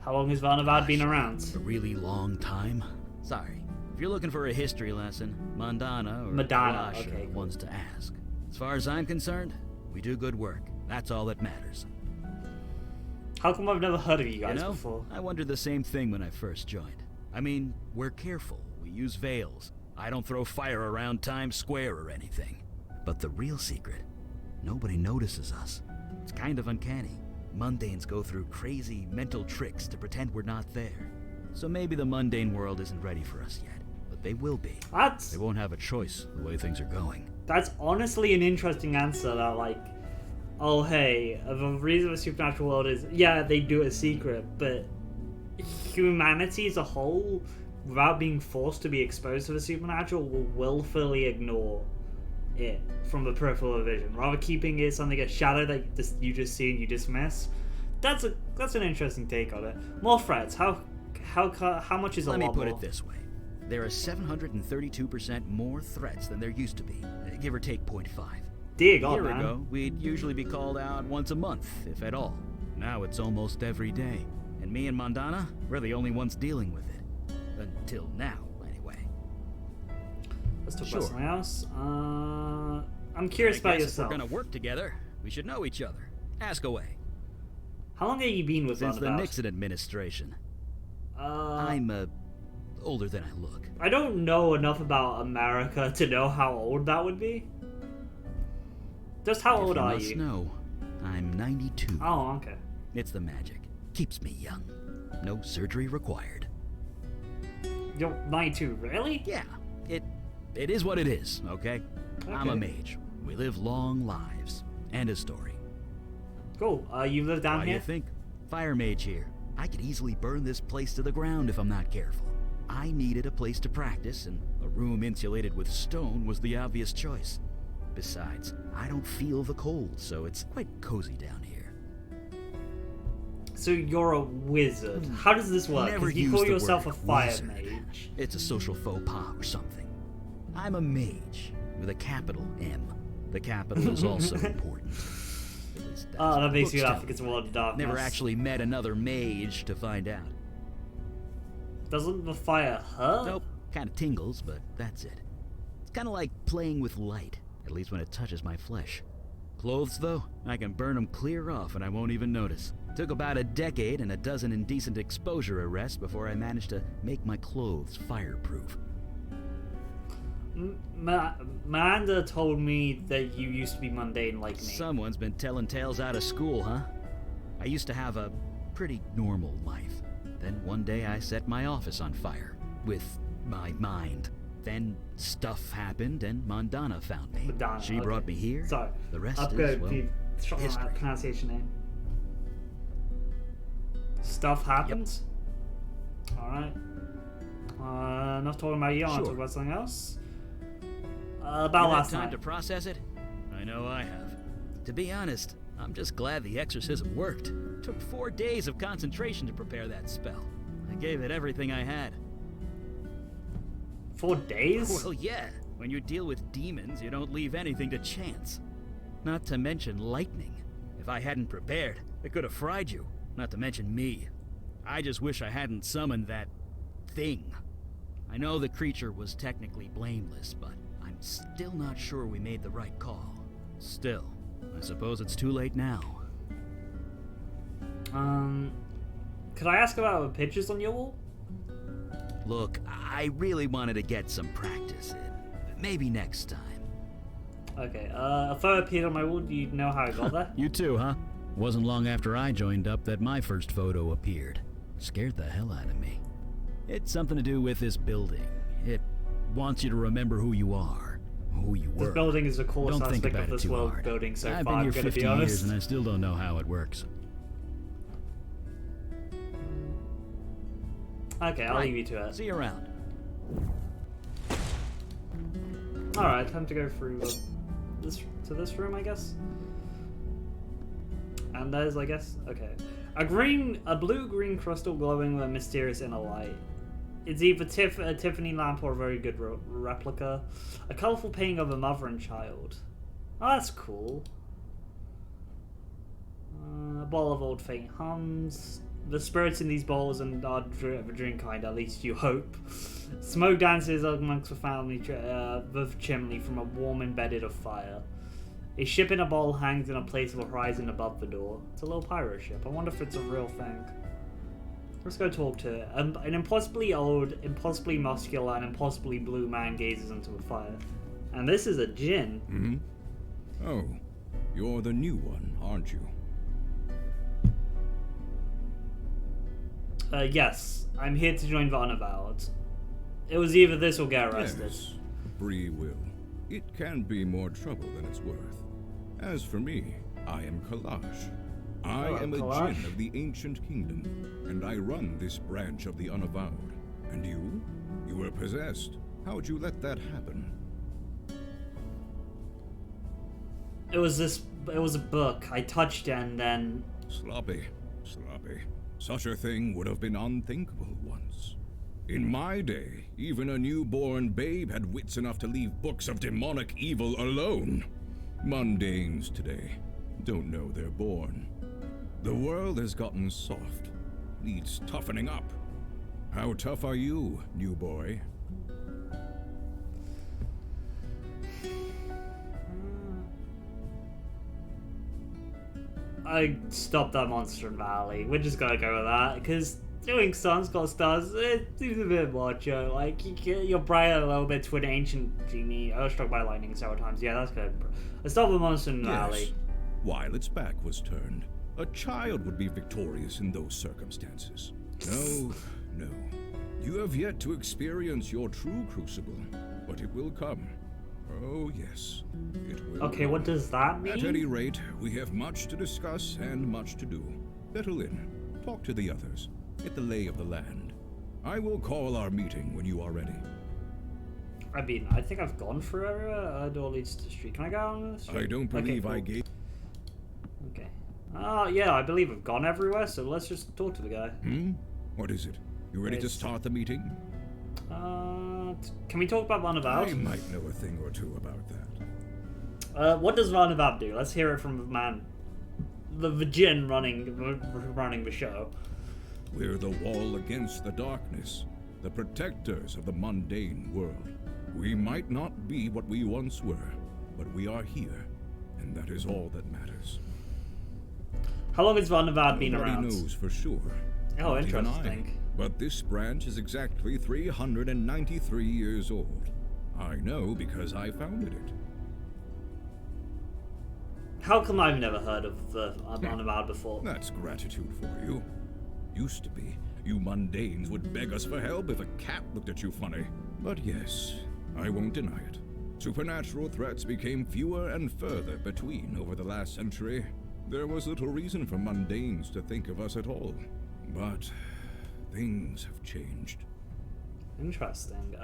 How long has Unavowed been around? A really long time. Sorry. If you're looking for a history lesson, Mandana or Madonna, Kalash okay, are the cool. ones to ask. As far as I'm concerned, we do good work. That's all that matters. How come I've never heard of you guys You know, before? I wondered the same thing when I first joined. I mean, we're careful. We use veils. I don't throw fire around Times Square or anything. But the real secret, nobody notices us. It's kind of uncanny. Mundanes go through crazy mental tricks to pretend we're not there. So maybe the mundane world isn't ready for us yet, but they will be. They won't have a choice the way things are going. That's honestly an interesting answer. That like, oh hey, the reason the supernatural world is they do it a secret, but humanity as a whole, without being forced to be exposed to the supernatural, will willfully ignore it from the peripheral vision, rather keeping it something a shadow that you just see and you dismiss. That's an interesting take on it. More threats. How much is a lot Let me put more? it this way. There are 732% more threats than there used to be, give or take 0.5. Dear A God, year man. ago, we'd usually be called out once a month, if at all. Now it's almost every day. And me and Mandana, we're the only ones dealing with it. Until now, anyway. Let's talk Sure. about something else. I'm curious about I guess yourself. If we're gonna work together, we should know each other. Ask away. How long have you been with Since the Unavowed? Nixon administration. I'm older than I look. I don't know enough about America to know how old that would be. Just how If old you are must you? know, I'm 92. Oh, okay. It's the magic. Keeps me young. No surgery required. You're 92, really? Yeah, it is what it is, okay? I'm a Okay. mage. We live long lives. And a story. Cool. You live down Why do here? you think? Fire mage here. I could easily burn this place to the ground if I'm not careful. I needed a place to practice, and a room insulated with stone was the obvious choice. Besides, I don't feel the cold, so it's quite cozy down here. So you're a wizard. How does this work? Never 'Cause you use call the yourself a word fire wizard. mage. It's a social faux pas or something. I'm a mage with a capital M. The capital is also important. At least that's Oh, what that makes books me tell laugh because me. of World of Darkness. Never actually met another mage to find out. Doesn't the fire hurt? Nope, kind of tingles, but that's it. It's kind of like playing with light, at least when it touches my flesh. Clothes, though, I can burn them clear off and I won't even notice. Took about a decade and a dozen indecent exposure arrests before I managed to make my clothes fireproof. Miranda told me that you used to be mundane like me. Someone's been telling tales out of school, huh? I used to have a pretty normal life. Then one day I set my office on fire. With my mind. Then stuff happened and Mandana found me. Madonna, She okay. brought me here. Sorry. The rest I've is, got well, the history. pronunciation name. Stuff happened? Alright. Enough talking about you. I want to talk about something else. About You had last time night. to process it? I know I have. To be honest, I'm just glad the exorcism worked. Took 4 days of concentration to prepare that spell. I gave it everything I had. 4 days? Well, yeah. When you deal with demons, you don't leave anything to chance. Not to mention lightning. If I hadn't prepared, it could have fried you. Not to mention me. I just wish I hadn't summoned that thing. I know the creature was technically blameless, but I'm still not sure we made the right call. Still, I suppose it's too late now. Could I ask about the pictures on your wall? Look, I really wanted to get some practice in. Maybe next time. Okay, a photo appeared on my wall. Do you know how I got there? You too, huh? Wasn't long after I joined up that my first photo appeared. Scared the hell out of me. It's something to do with this building. It wants you to remember who you are, who you were. This building is the coolest Don't think aspect about of it this too world hard. building so I've far, been I'm here gonna 50 be honest. years and I still don't know how it works. Okay, I'll Right. leave you to it. See you around. Alright, time to go through this room, I guess. And there's, I guess, okay. A blue-green crystal glowing with a mysterious inner light. It's either a Tiffany lamp or a very good replica. A colourful painting of a mother and child. Oh, that's cool. A bottle of old faint hums. The spirits in these bowls and are of a drink kind, at least you hope. Smoke dances amongst the family the chimney from a warm embedded of fire. A ship in a bowl hangs in a place of a horizon above the door. It's a little pirate ship. I wonder if it's a real thing. Let's go talk to it. An impossibly old, impossibly muscular, and impossibly blue man gazes into the fire. And this is a djinn. Mm-hmm. Oh, you're the new one, aren't you? Yes. I'm here to join the Unavowed. It was either this or get arrested. Yes, free will. It can be more trouble than it's worth. As for me, I am Kalash. I Hello, am a Kalash. djinn of the ancient kingdom, and I run this branch of the Unavowed. And you? You were possessed. How'd you let that happen? It was a book. I touched it and then... Sloppy. Such a thing would have been unthinkable once. In my day, even a newborn babe had wits enough to leave books of demonic evil alone. Mundanes today don't know they're born. The world has gotten soft. Needs toughening up. How tough are you, new boy? I stopped that monster in Valley. We're just gonna go with that, because doing Sun's got stars, it seems a bit macho. Like, you're bright a little bit to an ancient genie. I was struck by lightning several times. Yeah, that's good. Let's stop the monster in Valley. While its back was turned, a child would be victorious in those circumstances. No. You have yet to experience your true crucible, but it will come. Oh, yes. It will Okay, come. what does that mean? At any rate, we have much to discuss and much to do. Settle in. Talk to the others. Get the lay of the land. I will call our meeting when you are ready. I mean, I think I've gone through everywhere. Door leads to the street. Can I go on the street? I don't believe okay, I cool. gave... Okay. Yeah, I believe I've gone everywhere, so let's just talk to the guy. What is it? You ready to It's- start the meeting? Can we talk about Unavowed? I might know a thing or two about that. What does Unavowed do? Let's hear it from the man. The djinn running the show. We're the wall against the darkness, the protectors of the mundane world. We might not be what we once were, but we are here, and that is all that matters. How long has Unavowed been Nobody around? knows for sure. Oh, Not even interesting. I. But this branch is exactly 393 years old. I know because I founded it. How come I've never heard of the Unavowed before? That's gratitude for you. Used to be, you mundanes would beg us for help if a cat looked at you funny. But yes, I won't deny it. Supernatural threats became fewer and further between over the last century. There was little reason for mundanes to think of us at all. But things have changed. Interesting.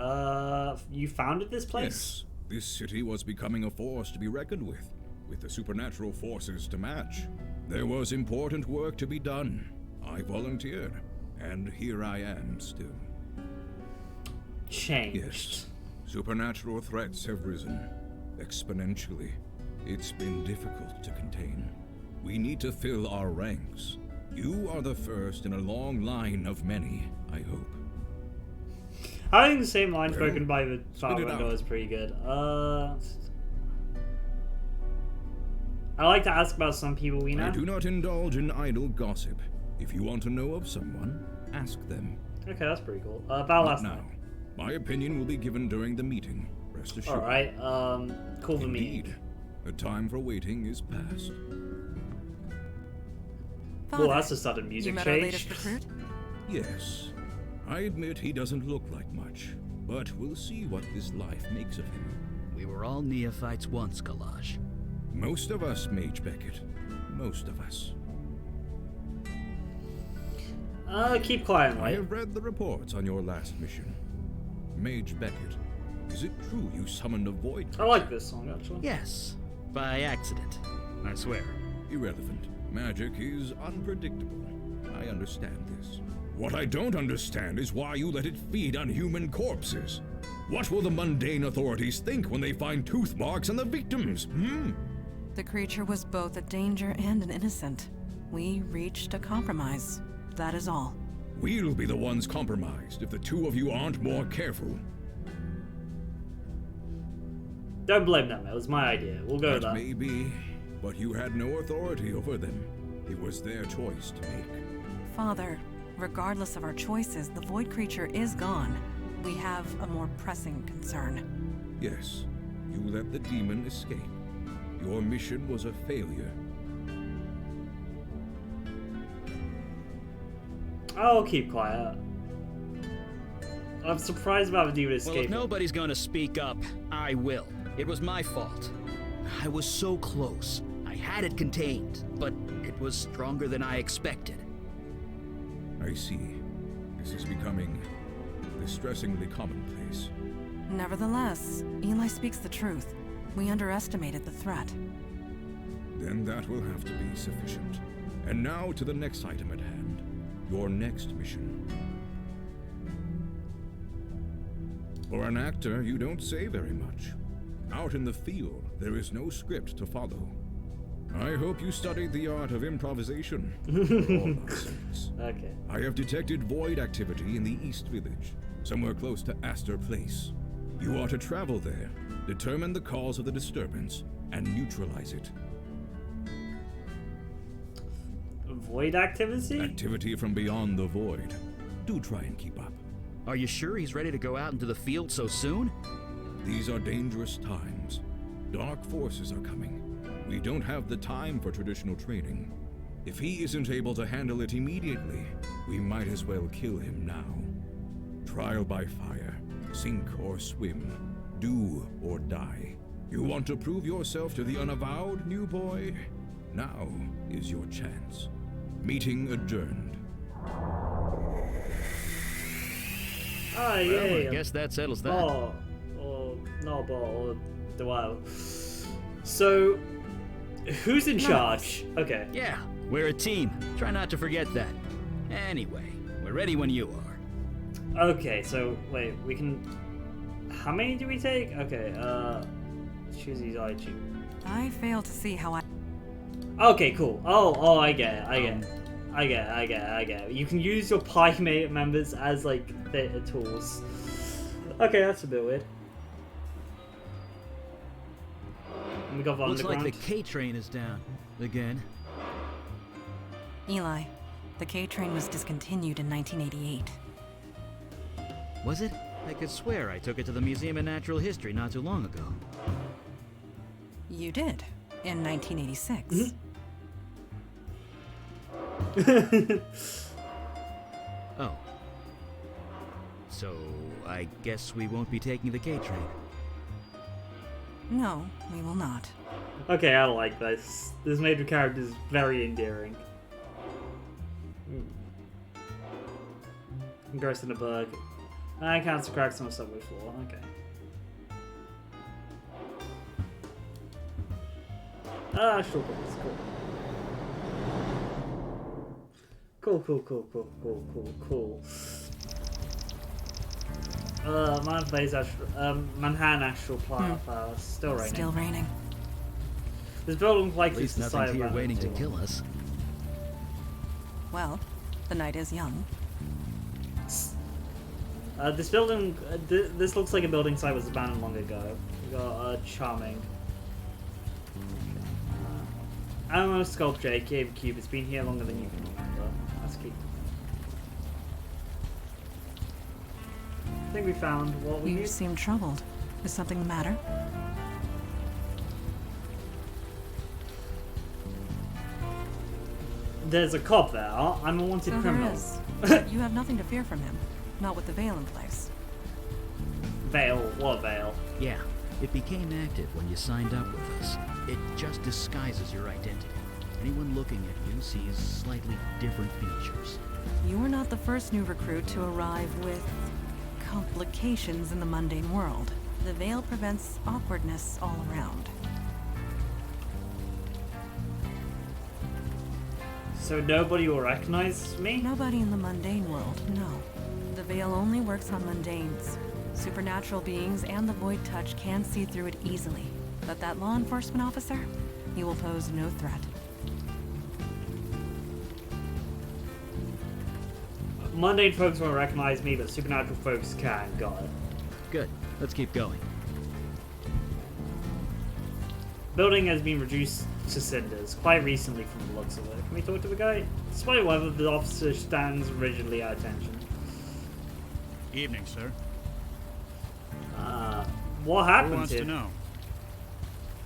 You founded this place? Yes, this city was becoming a force to be reckoned with the supernatural forces to match. There was important work to be done. I volunteered, and here I am still. Changed. Yes, supernatural threats have risen exponentially. It's been difficult to contain. We need to fill our ranks. You are the first in a long line of many, I hope. Having the same line Well, spoken by the spit it Farmer out. is pretty good. I like to ask about some people we know. I do not indulge in idle gossip. If you want to know of someone, ask them. Okay, that's pretty cool. About Not last now. night. My opinion will be given during the meeting. Rest assured. Alright, cool the Indeed. meeting. The time for waiting is past. Father, Well, that's a sudden music you met our change. latest recruit? Yes. I admit he doesn't look like much, but we'll see what this life makes of him. We were all neophytes once, Kalaj. Most of us, Mage Beckett. Most of us. Keep quiet, I right? have read the reports on your last mission. Mage Beckett, is it true you summoned a void? I like this song, actually. Yes, by accident. I swear. Irrelevant. Magic is unpredictable. I understand this. What I don't understand is why you let it feed on human corpses. What will the mundane authorities think when they find tooth marks on the victims? The creature was both a danger and an innocent. We reached a compromise. That is all. We'll be the ones compromised if the two of you aren't more careful. Don't blame them, it was my idea. We'll go with That that. may be, but you had no authority over them. It was their choice to make. Father, regardless of our choices, the void creature is gone. We have a more pressing concern. Yes, you let the demon escape. Your mission was a failure. I'll keep quiet. I'm surprised about the demon Well, if escaping. nobody's gonna speak up, I will. It was my fault. I was so close. I had it contained, but it was stronger than I expected. I see. This is becoming distressingly commonplace. Nevertheless, Eli speaks the truth. We underestimated the threat. Then that will have to be sufficient. And now to the next item at hand. Your next mission. For an actor, you don't say very much. Out in the field, there is no script to follow. I hope you studied the art of improvisation. For all our sakes. Okay. I have detected void activity in the East Village, somewhere close to Astor Place. You are to travel there, determine the cause of the disturbance, and neutralize it. Void activity? Activity from beyond the void. Do try and keep up. Are you sure he's ready to go out into the field so soon? These are dangerous times. Dark forces are coming. We don't have the time for traditional training. If he isn't able to handle it immediately, we might as well kill him now. Trial by fire, sink or swim, do or die. You want to prove yourself to the Unavowed, new boy? Now is your chance. Meeting adjourned. Ah, Well, yeah. I guess that settles that. Wow. So, who's in charge? Okay. Yeah, we're a team. Try not to forget that. Anyway, we're ready when you are. Okay, so, wait, we can... How many do we take? Okay, choose these IG. I fail to see how I... Okay, cool. Oh, I get it. I get it. You can use your Pi members as, like, theater tools. Okay, that's a bit weird. And we got the Looks like underground. the K train is down. Again. Eli, the K train was discontinued in 1988. Was it? I could swear I took it to the Museum of Natural History not too long ago. You did, in 1986. Oh. So, I guess we won't be taking the K train. No, we will not. Okay, I like this. This major character is very endearing. Engrossed in a bug. I can't see cracks on the subway floor. Okay. Ah, sure, it's cool. Cool. Manhattan Astral Plaza. Still raining. Still raining. This building At likely least to nothing decide here about waiting it to too kill long. us. Well, the night is young. This building, this looks like a building site was abandoned long ago. We got charming. Avalon sculpture, aka the cube. It's been here longer than you can remember. Let's keep. I think we found what we You need. seem troubled. Is something the matter? There's a cop there. I'm a wanted So criminal. there is. But you have nothing to fear from him. Not with the veil in place. Veil? What veil? Yeah, it became active when you signed up with us. It just disguises your identity. Anyone looking at you sees slightly different features. You are not the first new recruit to arrive with complications in the mundane world. The veil prevents awkwardness all around. So nobody will recognize me? Nobody in the mundane world, no. The veil only works on mundanes. Supernatural beings and the void touch can see through it easily. But that law enforcement officer, he will pose no threat. Mundane folks won't recognize me, but supernatural folks can. Got it. Good, let's keep going. Building has been reduced to cinders quite recently from the looks of it. Can we talk to the guy? Despite whether the officer stands rigidly at attention. Evening, sir. What Who happened wants here? to know?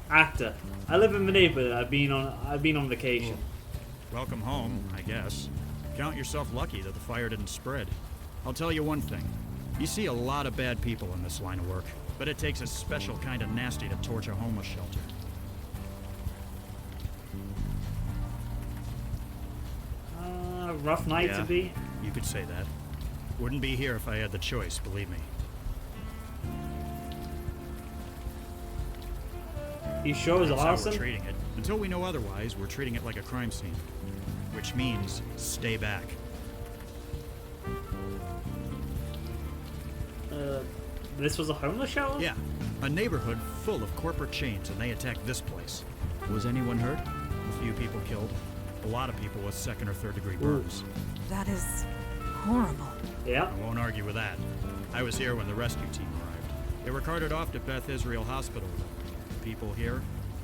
Actor. I live in the neighborhood. I've been on vacation. Welcome home, I guess. Count yourself lucky that the fire didn't spread. I'll tell you one thing. You see a lot of bad people in this line of work, but it takes a special kind of nasty to torch a homeless shelter. Rough night to Yeah, be. you could say that. Wouldn't be here if I had the choice, believe me. You sure is That's how awesome. we're treating it. Until we know otherwise, we're treating it like a crime scene. Which means, stay back. This was a homeless shelter? Yeah, a neighborhood full of corporate chains, and they attacked this place. Was anyone hurt? A few people killed. A lot of people with second or third degree burns. That is horrible. Yeah. I won't argue with that. I was here when the rescue team arrived. They were carted off to Beth Israel Hospital. The people here,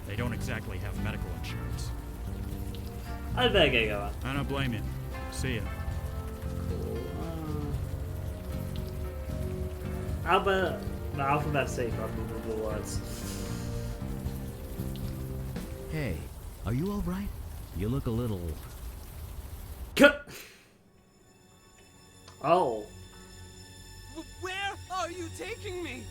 they don't exactly have medical insurance. I'd better get going. I don't blame you. See ya. The alphabet safe, I'll move the words. Hey, are you alright? You look a little... Cut! Oh. Where are you taking me?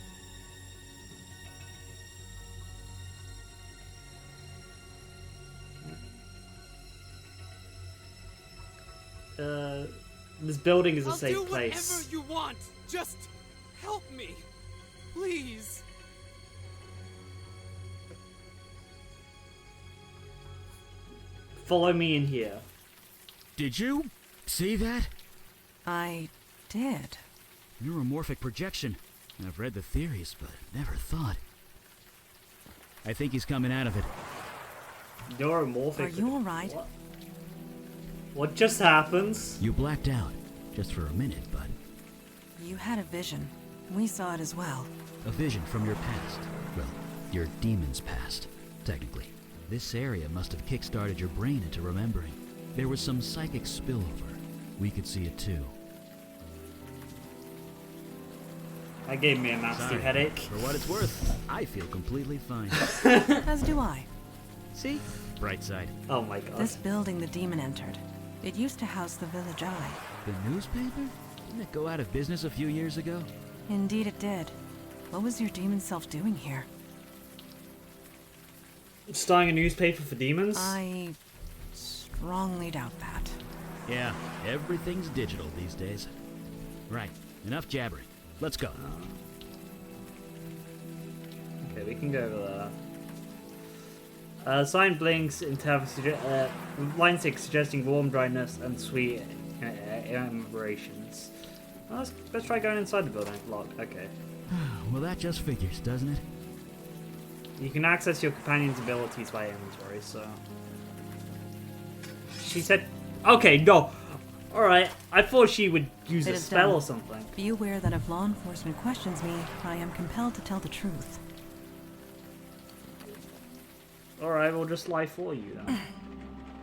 This building is a I'll safe do place. whatever you want. Just help me, please. Follow me in here. Did you see that? I did. Neuromorphic projection. I've read the theories, but never thought. I think he's coming out of it. Neuromorphic. Are you alright? What just happened? You blacked out, just for a minute, but You had a vision. We saw it as well. a vision from your past. Well, your demon's past, technically. This area must have kick-started your brain into remembering. There was some psychic spillover. We could see it too. That gave me a nasty Sorry. headache. For what it's worth, I feel completely fine. As do I. See? Bright side. Oh my god. This building the demon entered. It used to house the village eye. The newspaper? Didn't it go out of business a few years ago? Indeed it did. What was your demon self doing here? Starting a newspaper for demons? I strongly doubt that. Yeah, everything's digital these days. Right, enough jabbering. Let's go. Okay, we can go over there. Sign blinks in line 6 suggesting warm dryness and sweet aberrations. Let's try going inside the building. Locked. Okay. Well, that just figures, doesn't it? You can access your companion's abilities by inventory, so... She said... Okay, no! Alright, I thought she would use It a is spell done. or something. Be aware that if law enforcement questions me, I am compelled to tell the truth. Alright, we'll just lie for you then.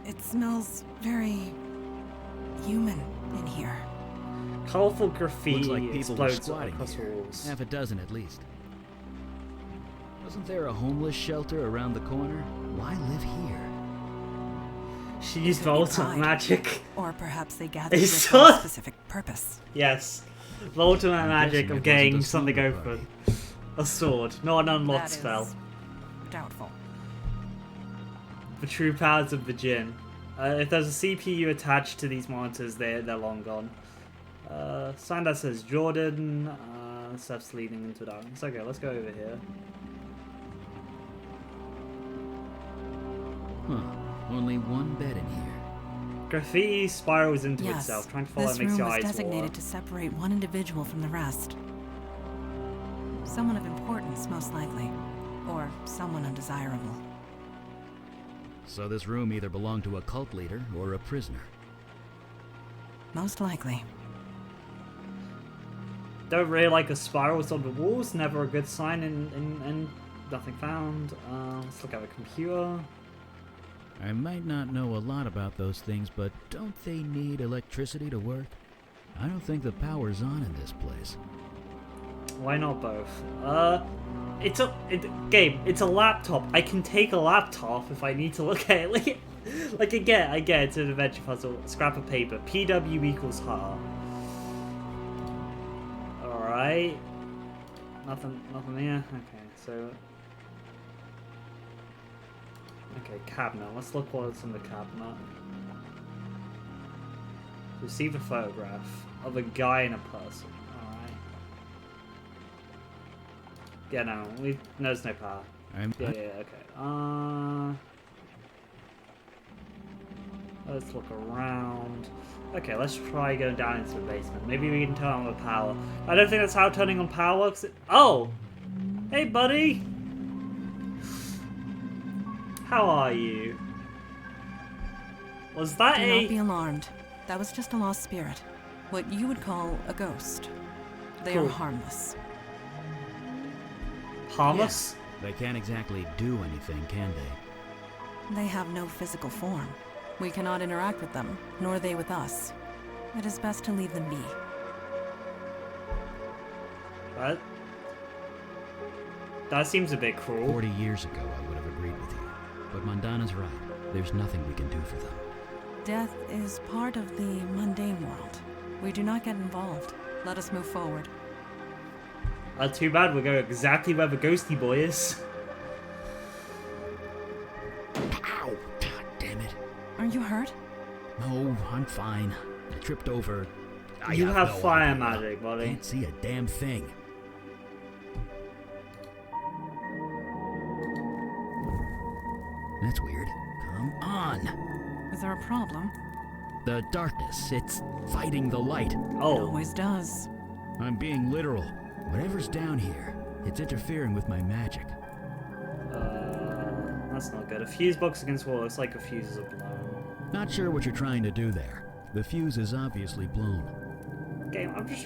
It smells very human in here. Colourful graffiti Looks like people were explodes squatting across here. walls. Half a dozen at least. Wasn't there a homeless shelter around the corner? Why live here? She used Could be Volta pride. magic. Or perhaps they gathered It's here for a so- specific purpose. Yes. Volta magic guessing of it getting wasn't a something slumber over. party. A sword, not an unlocked That is spell. doubtful. The true powers of the Jinn. If there's a CPU attached to these monitors, they're long gone. Sign that says Jordan. Steps leading into darkness. Okay, let's go over here. Huh. Only one bed in here. Graffiti spirals into Yes, itself. Trying to follow this it makes room your was eyes designated water. to separate one individual from the rest. Someone of importance, most likely. Or someone undesirable. So this room either belonged to a cult leader or a prisoner. Most likely. Don't really like the spirals on the walls. Never a good sign and nothing found. Let's look at the computer. I might not know a lot about those things, but don't they need electricity to work? I don't think the power's on in this place. Why not both? Gabe, it's a laptop. I can take a laptop if I need to look at it. Like I get it's an adventure puzzle. Scrap of paper. PW equals heart. Alright. Nothing here? Okay, so... Okay, cabinet. Let's look what's in the cabinet. Receive a photograph of a guy and a person. Alright. Yeah, no, there's no power. Yeah, okay. Let's look around. Okay, let's try going down into the basement. Maybe we can turn on the power. I don't think that's how turning on power works. Oh! Hey, buddy! How are you? Was that Do not be alarmed. That was just a lost spirit. What you would call a ghost. They Cool. are harmless. harmless? They can't exactly do anything, can they? They have no physical form. We cannot interact with them, nor they with us. It is best to leave them be. What? That seems a bit cruel. 40 years ago, I would have agreed with you. But Mondana's right. There's nothing we can do for them. Death is part of the mundane world. We do not get involved. Let us move forward. Too bad we're going exactly where the ghosty boy is. Ow! God damn it. Are you hurt? No, I'm fine. I tripped over. You have no fire idea. magic, buddy. Can't see a damn thing. That's weird. Come on. Is there a problem? The darkness, it's fighting the light. It Oh, always does. I'm being literal. Whatever's down here, it's interfering with my magic. that's not good. A fuse box against wall. Looks like the fuses are blown. Not sure what you're trying to do there. The fuse is obviously blown. Game, I'm just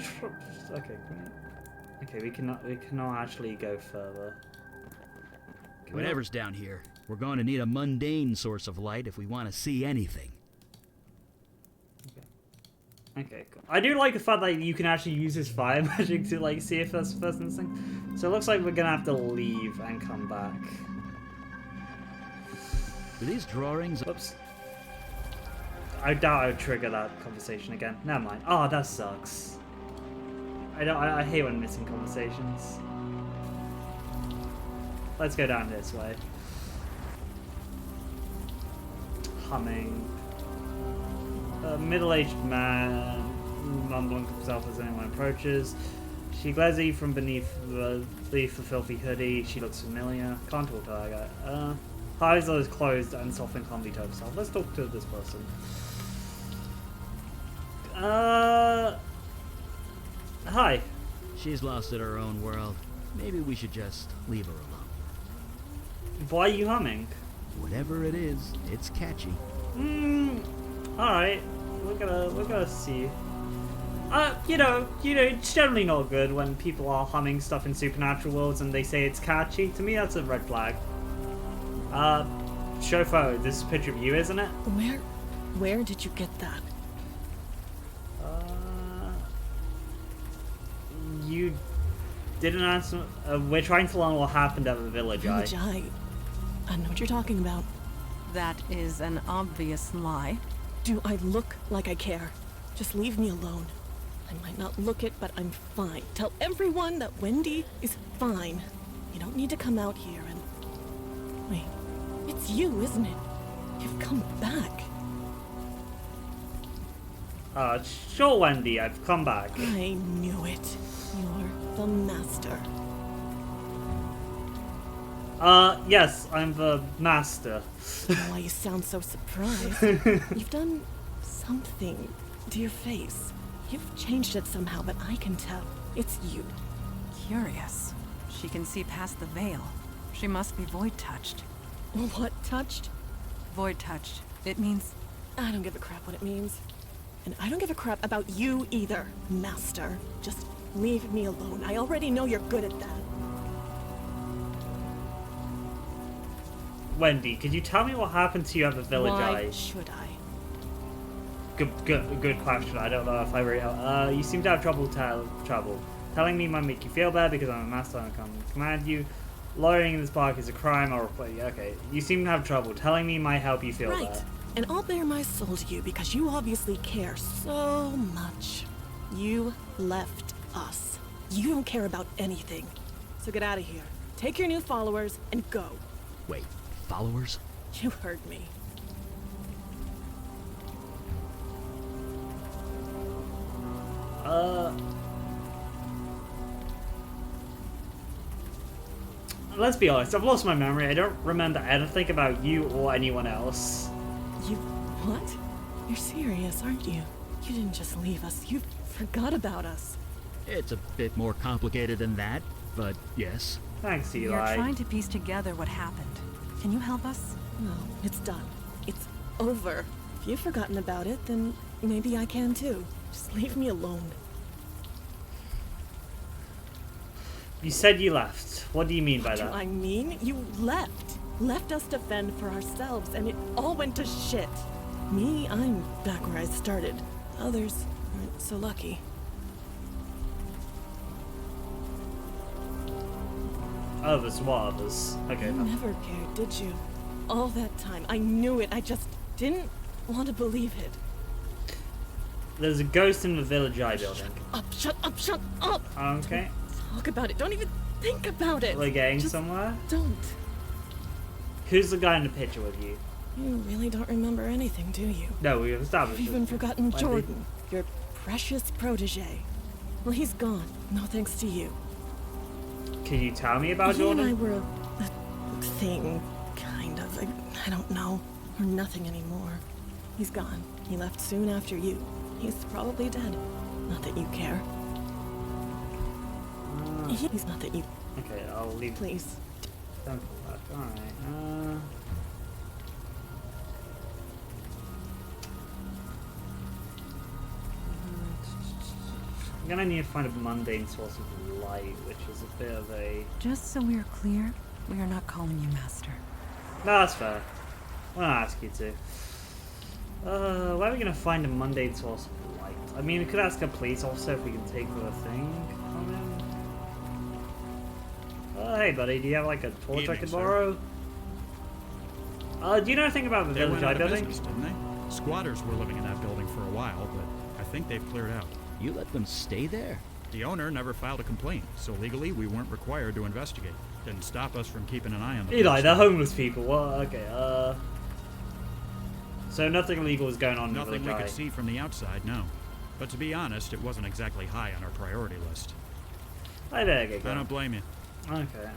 okay. Okay, we cannot actually go further. Can we not- Whatever's down here, we're going to need a mundane source of light if we want to see anything. Okay, cool. I do like the fact that you can actually use his fire magic to like see if that's first instinct. So it looks like we're gonna have to leave and come back. These drawings. Whoops. I doubt I would trigger that conversation again. Never mind. Oh, that sucks. I hate when missing conversations. Let's go down this way. Humming. A middle-aged man mumbling to himself as anyone approaches. She glares at you from beneath the filthy hoodie. She looks familiar. Can't talk to that guy. Her eyes are closed and soften calmly to herself. Let's talk to this person. Hi. She's lost in her own world. Maybe we should just leave her alone. Why are you humming? Whatever it is, it's catchy. Alright. We're gonna see. You know, it's generally not good when people are humming stuff in supernatural worlds and they say it's catchy. To me, that's a red flag. Show photo. This is a picture of you, isn't it? Where did you get that? You didn't answer. We're trying to learn what happened at the Village Eye. Village Eye? I know what you're talking about. That is an obvious lie. Do I look like I care? Just leave me alone. I might not look it, but I'm fine. Tell everyone that Wendy is fine. You don't need to come out here and... Wait, it's you, isn't it? You've come back. Sure, Wendy, I've come back. I knew it. You're the master. Yes, I'm the master. I don't know why you sound so surprised. You've done something to your face. You've changed it somehow, but I can tell. It's you. Curious. She can see past the veil. She must be void-touched. What touched? Void-touched. It means... I don't give a crap what it means. And I don't give a crap about you either, master. Just leave me alone. I already know you're good at that. Wendy, could you tell me what happened to you at the Village Eye? Why should I? Good question. I don't know if I really... you seem to have trouble. Telling me might make you feel bad because I'm a master and I can command you. Lawyering in this park is a crime. Okay, you seem to have trouble. Telling me might help you feel Right. bad. And I'll bare my soul to you because you obviously care so much. You left us. You don't care about anything. So get out of here. Take your new followers and go. Wait, followers? You heard me. Let's be honest, I've lost my memory. I don't remember anything about you or anyone else. You... what? You're serious, aren't you? You didn't just leave us. You forgot about us. It's a bit more complicated than that, but yes. Thanks, Eli. You're trying to piece together what happened. Can you help us? No, it's done. It's over. If you've forgotten about it, then maybe I can too. Just leave me alone. You said you left. What do you mean by What that? do I mean? You left. Left us to fend for ourselves, and it all went to shit. Me, I'm back where I started. Others aren't so lucky. Others, what others? Okay. You never cared, did you? All that time. I knew it. I just didn't want to believe it. There's a ghost in the Village Eye building. Shut up, shut up! Okay. Don't talk about it. Don't even think about it. We're getting Just somewhere? Don't. Who's the guy in the picture with you? You really don't remember anything, do you? No, we've established You've even it. forgotten Wendy. Jordan, your precious protege. Well, he's gone. No thanks to you. Can you tell me about He Jordan? and I were a thing, kind of. I don't know. We're nothing anymore. He's gone. He left soon after you. He's probably dead. Not that you care. He's not that you... Okay, I'll leave. Please. Don't come back. Alright, I'm gonna need to find a mundane source of light, which is a bit of a... Just so we're clear, we are not calling you master. No, that's fair. I won't ask you to. Where are we gonna find a mundane source of light? I mean, we could ask a police officer if we can take the thing from him. Hey, buddy, do you have like a torch I could borrow? Do you know anything about the They went village I out of building? business, didn't they? Squatters were living in that building for a while, but I think they've cleared out. You let them stay there? The owner never filed a complaint, so legally we weren't required to investigate. Didn't stop us from keeping an eye on the Eli, place. they're homeless people. Well, okay, so nothing illegal is going on in the Nothing village, we could see from the outside, no. But to be honest, it wasn't exactly high on our priority list. I better get I going. don't blame you. Okay,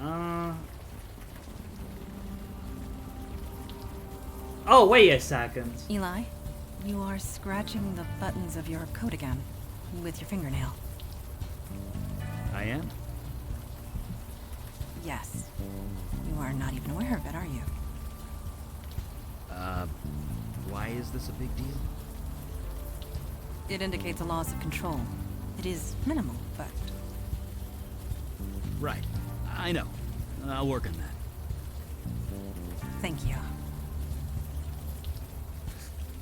oh, wait a second. Eli, you are scratching the buttons of your coat again with your fingernail. I am? Yes. You are not even aware of it, are you? Why is this a big deal? It indicates a loss of control. It is minimal, but... Right. I know. I'll work on that. Thank you.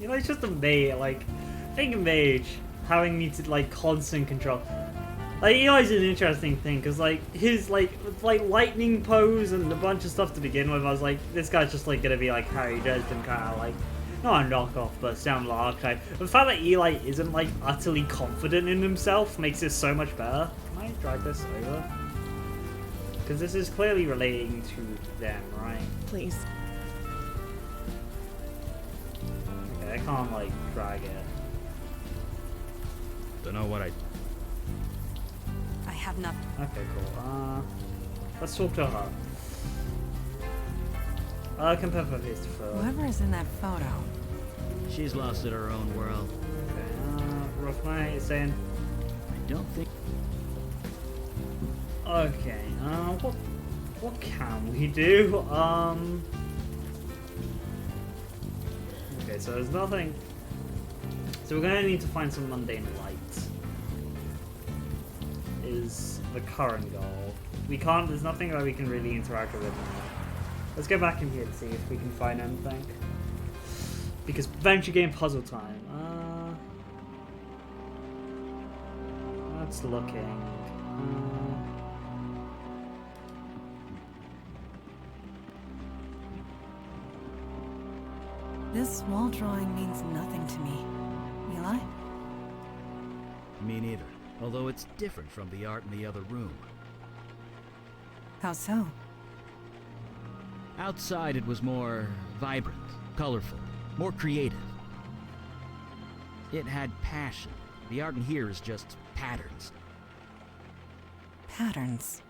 You know, it's just a mage, like, I think a mage having me to, like, constant control. Like, Eli's an interesting thing, because, like, his, like lightning pose and a bunch of stuff to begin with, I was like, this guy's just, like, gonna be, like, Harry Dresden kind of, like, not a knockoff, but similar archetype. The fact that Eli isn't, like, utterly confident in himself makes this so much better. Can I drag this over? Because this is clearly relating to them, right? Please. Okay, I can't, like, drag it. Don't know what I... I have nothing. Okay, cool. Let's talk to her. Compare her face to photo. Whoever is in that photo. She's lost in her own world. Okay, rough night, you're saying? I don't think... Okay, what can we do? Okay, so there's nothing. So we're gonna need to find some mundane light. Is the current goal. We can't, there's nothing that we can really interact with. Let's go back in here and see if we can find anything. Because adventure game puzzle time. That's looking. This wall drawing means nothing to me. Eli? Me neither. Although it's different from the art in the other room. How so? Outside it was more vibrant, colorful, more creative. It had passion. The art in here is just patterns. Patterns.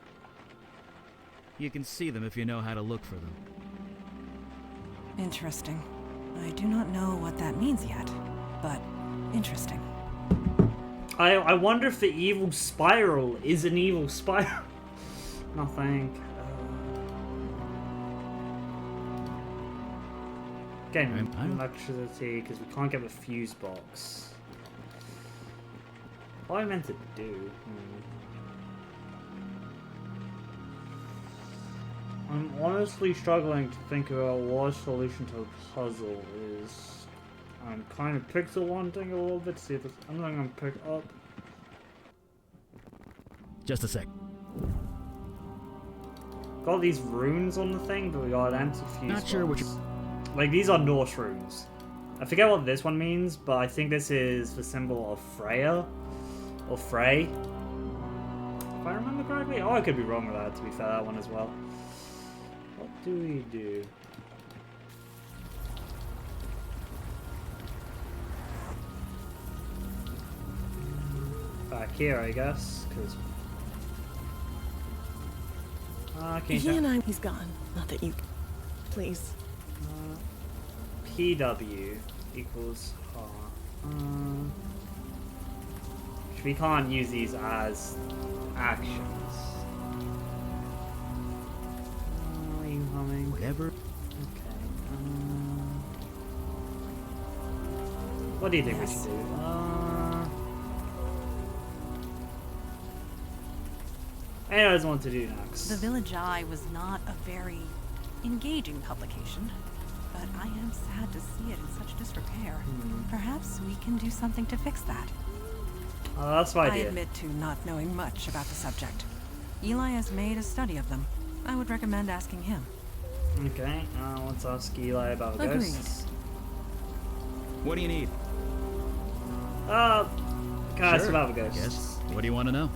You can see them if you know how to look for them. Interesting. I do not know what that means yet, but interesting. I wonder if the evil spiral is an evil spiral. Nothing. Again, electricity, because we can't get the fuse box. What am I meant to do? I'm honestly struggling to think about what a solution to a puzzle is. I'm kind of pixel wanting a little bit to see if there's anything I'm gonna pick up. Just a sec. Got these runes on the thing, but we got an empty fuse Not sure box. which. Like, these are Norse runes. I forget what this one means, but I think this is the symbol of Freya. Or Frey. If I remember correctly. Oh, I could be wrong with that, to be fair, that one as well. What do we do? Back here, I guess, because... He and I, he's gone. Not that you... Please. PW equals we can't use these as actions. Incoming. Whatever. Okay. What do you think we should do? I know what to do next. The Village Eye was not a very engaging publication, but I am sad to see it in such disrepair. Perhaps we can do something to fix that. Oh, that's my I idea. admit to not knowing much about the subject. Eli has made a study of them. I would recommend asking him. Okay, let's ask Eli about Agreed. ghosts. What do you need? Can I ask Sure, about ghosts? Yes. What do you want to know?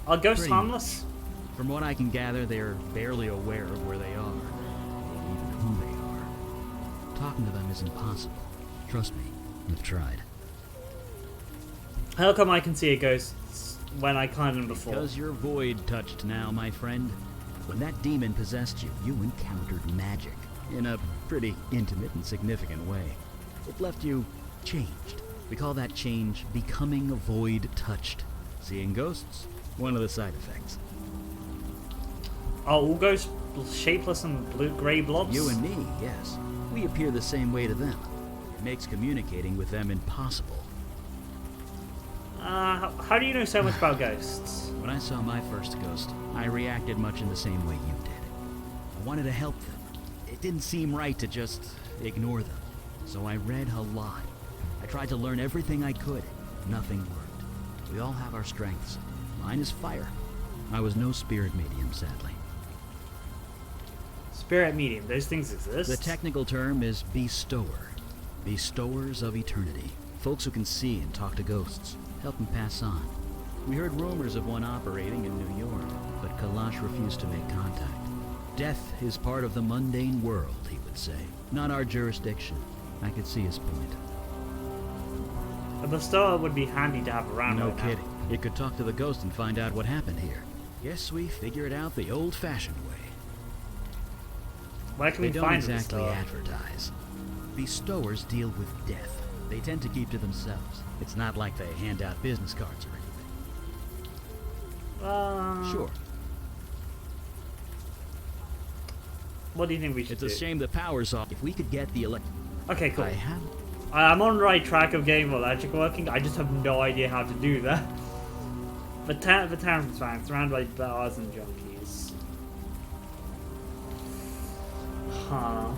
Are ghosts Pretty harmless? From what I can gather, they're barely aware of where they are, maybe even who they are. Talking to them is impossible. Trust me, I've tried. How come I can see a ghost when I can't them before? Because you're void touched now, my friend. When that demon possessed you, you encountered magic in a pretty intimate and significant way. It left you changed. We call that change becoming void touched. Seeing ghosts, one of the side effects. Are all ghosts shapeless and blue-gray blobs? You and me, yes. We appear the same way to them. It makes communicating with them impossible. How do you know so much about ghosts? When I saw my first ghost, I reacted much in the same way you did. I wanted to help them. It didn't seem right to just ignore them. So I read a lot. I tried to learn everything I could. Nothing worked. We all have our strengths. Mine is fire. I was no spirit medium, sadly. Spirit medium, those things exist? The technical term is bestower. Bestowers of eternity. Folks who can see and talk to ghosts. Help them pass on. We heard rumors of one operating in New York, but Kalash refused to make contact. Death is part of the mundane world, he would say. Not our jurisdiction. I could see his point. A bestower would be handy to have around No right kidding. now. It could talk to the ghost and find out what happened here. Guess we figured out the old-fashioned way. Where can They we don't find exactly a bestower? advertise. Bestowers deal with death. They tend to keep to themselves. It's not like they hand out business cards or anything. Sure. What do you think we should It's do? a shame the power's off. If we could get the Okay, cool. I have... I'm on the right track of getting the logic working. I just have no idea how to do that. The town is fine. Surrounded by bars and junkies. Huh.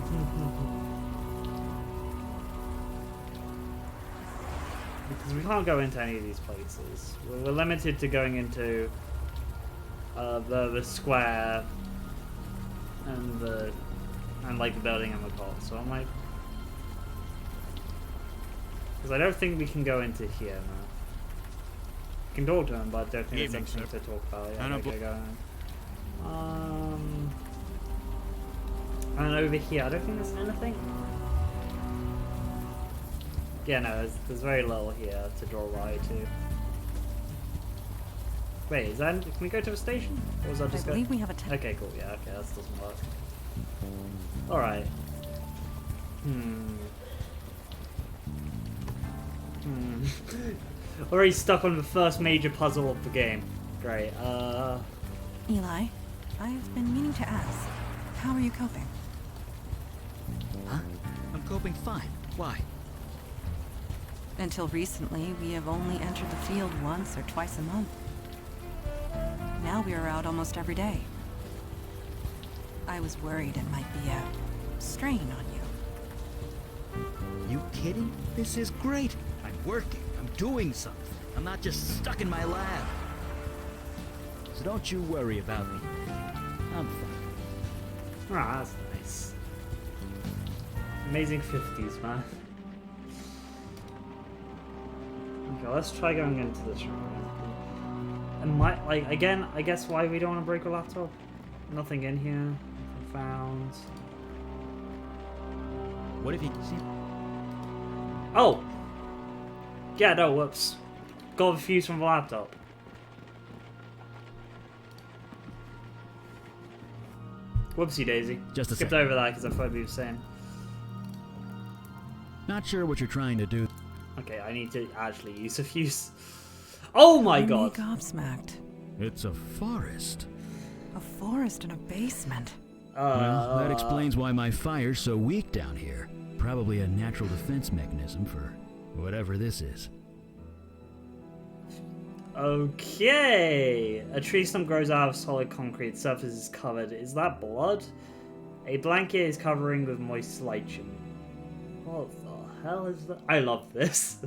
Because we can't go into any of these places. We're limited to going into the square and like the building and the cult. So I'm like, because I don't think we can go into here now. We can talk to him, but I don't think there's Evening, anything sir. to talk about. Yeah, I don't okay, go on. And over here, I don't think there's anything. Yeah, no, there's very little here to draw a eye to. Wait, is that? Can we go to the station? Or was that I just believe we have a Okay, cool. Yeah, okay, that doesn't work. All right. Already stuck on the first major puzzle of the game. Great. Eli, I've been meaning to ask, how are you coping? Huh? I'm coping fine. Why? Until recently, we have only entered the field once or twice a month. Now we are out almost every day. I was worried it might be a strain on you. You kidding? This is great. I'm working. I'm doing something. I'm not just stuck in my lab. So don't you worry about me. I'm fine. Ah, that's nice. Amazing 50s, man. Okay, let's try going into this room. And again, I guess why we don't want to break a laptop? Nothing in here. Nothing found. What if you see? Oh! Yeah, no, whoops. Got the fuse from the laptop. Whoopsie daisy. Just a Skipped second. over that because I thought we were saying. Not sure what you're trying to do. Okay, I need to actually use a fuse. Oh my god! Gobsmacked. It's a forest. A forest in a basement. Well, that explains why my fire's so weak down here. Probably a natural defense mechanism for whatever this is. Okay. A tree stump grows out of solid concrete. Surface is covered. Is that blood? A blanket is covering with moist lichen. What the hell is that? I love this.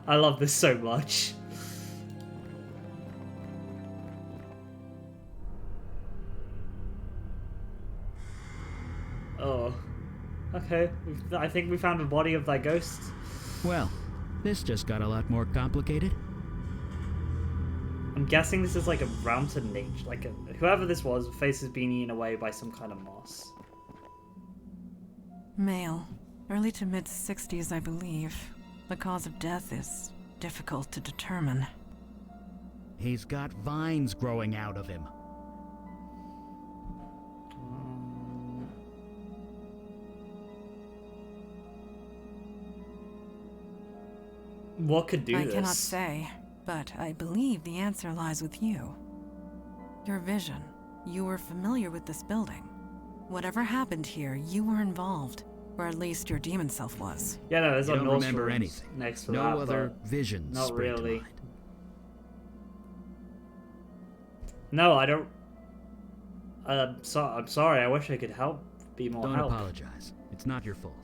I love this so much. Oh. Okay, I think we found the body of that ghost. Well, this just got a lot more complicated. I'm guessing this is like a realm to nature. Like, whoever this was, face has been eaten away by some kind of moss. Male. Early to mid-60s, I believe. The cause of death is difficult to determine. He's got vines growing out of him. What could do this? I cannot say, but I believe the answer lies with you. Your vision. You were familiar with this building. Whatever happened here, you were involved. Or at least your demon self was. Yeah, no, there's I a don't Norse remember runes anything. next to no that, other but visions. not spring to really. mind. No, I don't. I'm sorry. I wish I could help. Be more Don't help. apologize. It's not your fault.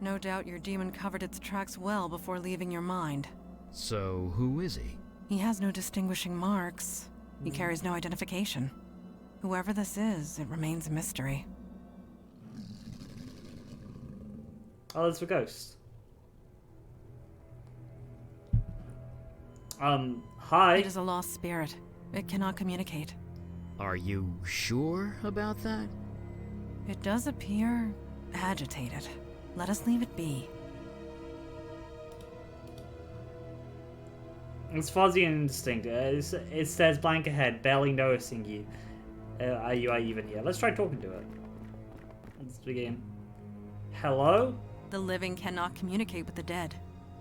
No doubt your demon covered its tracks well before leaving your mind. So, who is he? He has no distinguishing marks. He carries no identification. Whoever this is, it remains a mystery. Oh, there's a ghost. Hi. It is a lost spirit. It cannot communicate. Are you sure about that? It does appear agitated. Let us leave it be. It's fuzzy and indistinct. It says blank ahead, barely noticing you. Are you even here? Let's try talking to it. Let's begin. Hello? The living cannot communicate with the dead.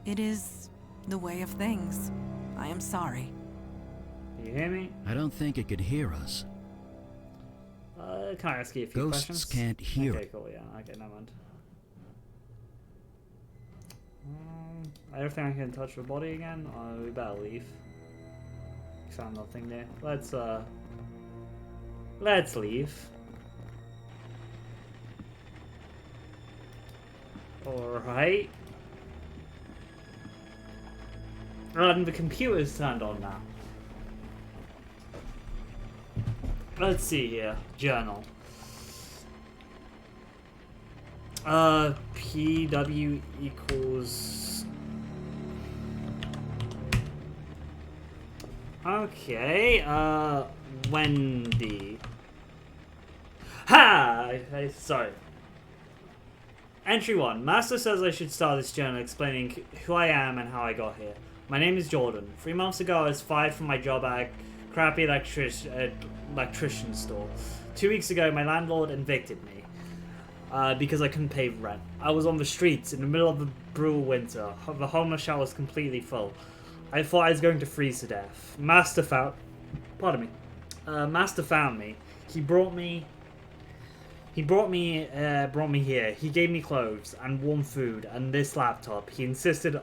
It is the way of things. I am sorry. Can you hear me? I don't think it could hear us. Can I ask you a few Ghosts questions? can't hear. Okay, cool, yeah. Okay, never mind. I don't think I can touch the body again. We better leave. Found nothing there. Let's leave. Alright. And the computer's turned on now. Let's see here. Journal. PW equals... Okay, Wendy. Ha! Sorry. Entry 1. Master says I should start this journal explaining who I am and how I got here. My name is Jordan. 3 months ago, I was fired from my job at a crappy electrician store. 2 weeks ago, my landlord evicted me because I couldn't pay rent. I was on the streets in the middle of the brutal winter. The homeless shelter was completely full. I thought I was going to freeze to death. Master found me. He brought me here. He gave me clothes and warm food and this laptop. He insisted,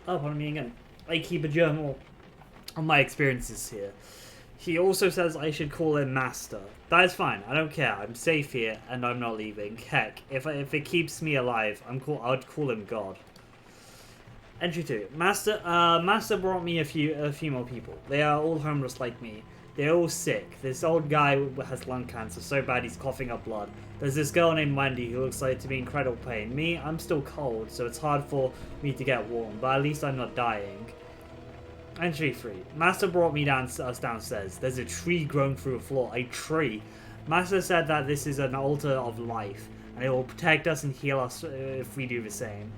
I keep a journal on my experiences here. He also says I should call him Master. That is fine. I don't care. I'm safe here and I'm not leaving. Heck, if it keeps me alive, I'd call him God. Entry 2. Master brought me a few more people. They are all homeless like me. They're all sick. This old guy has lung cancer so bad he's coughing up blood. There's this girl named Wendy who looks like to be in incredible pain. Me, I'm still cold, so it's hard for me to get warm, but at least I'm not dying. Entry 3. Master brought me downstairs. There's a tree growing through the floor. A tree. Master said that this is an altar of life, and it will protect us and heal us if we do the same.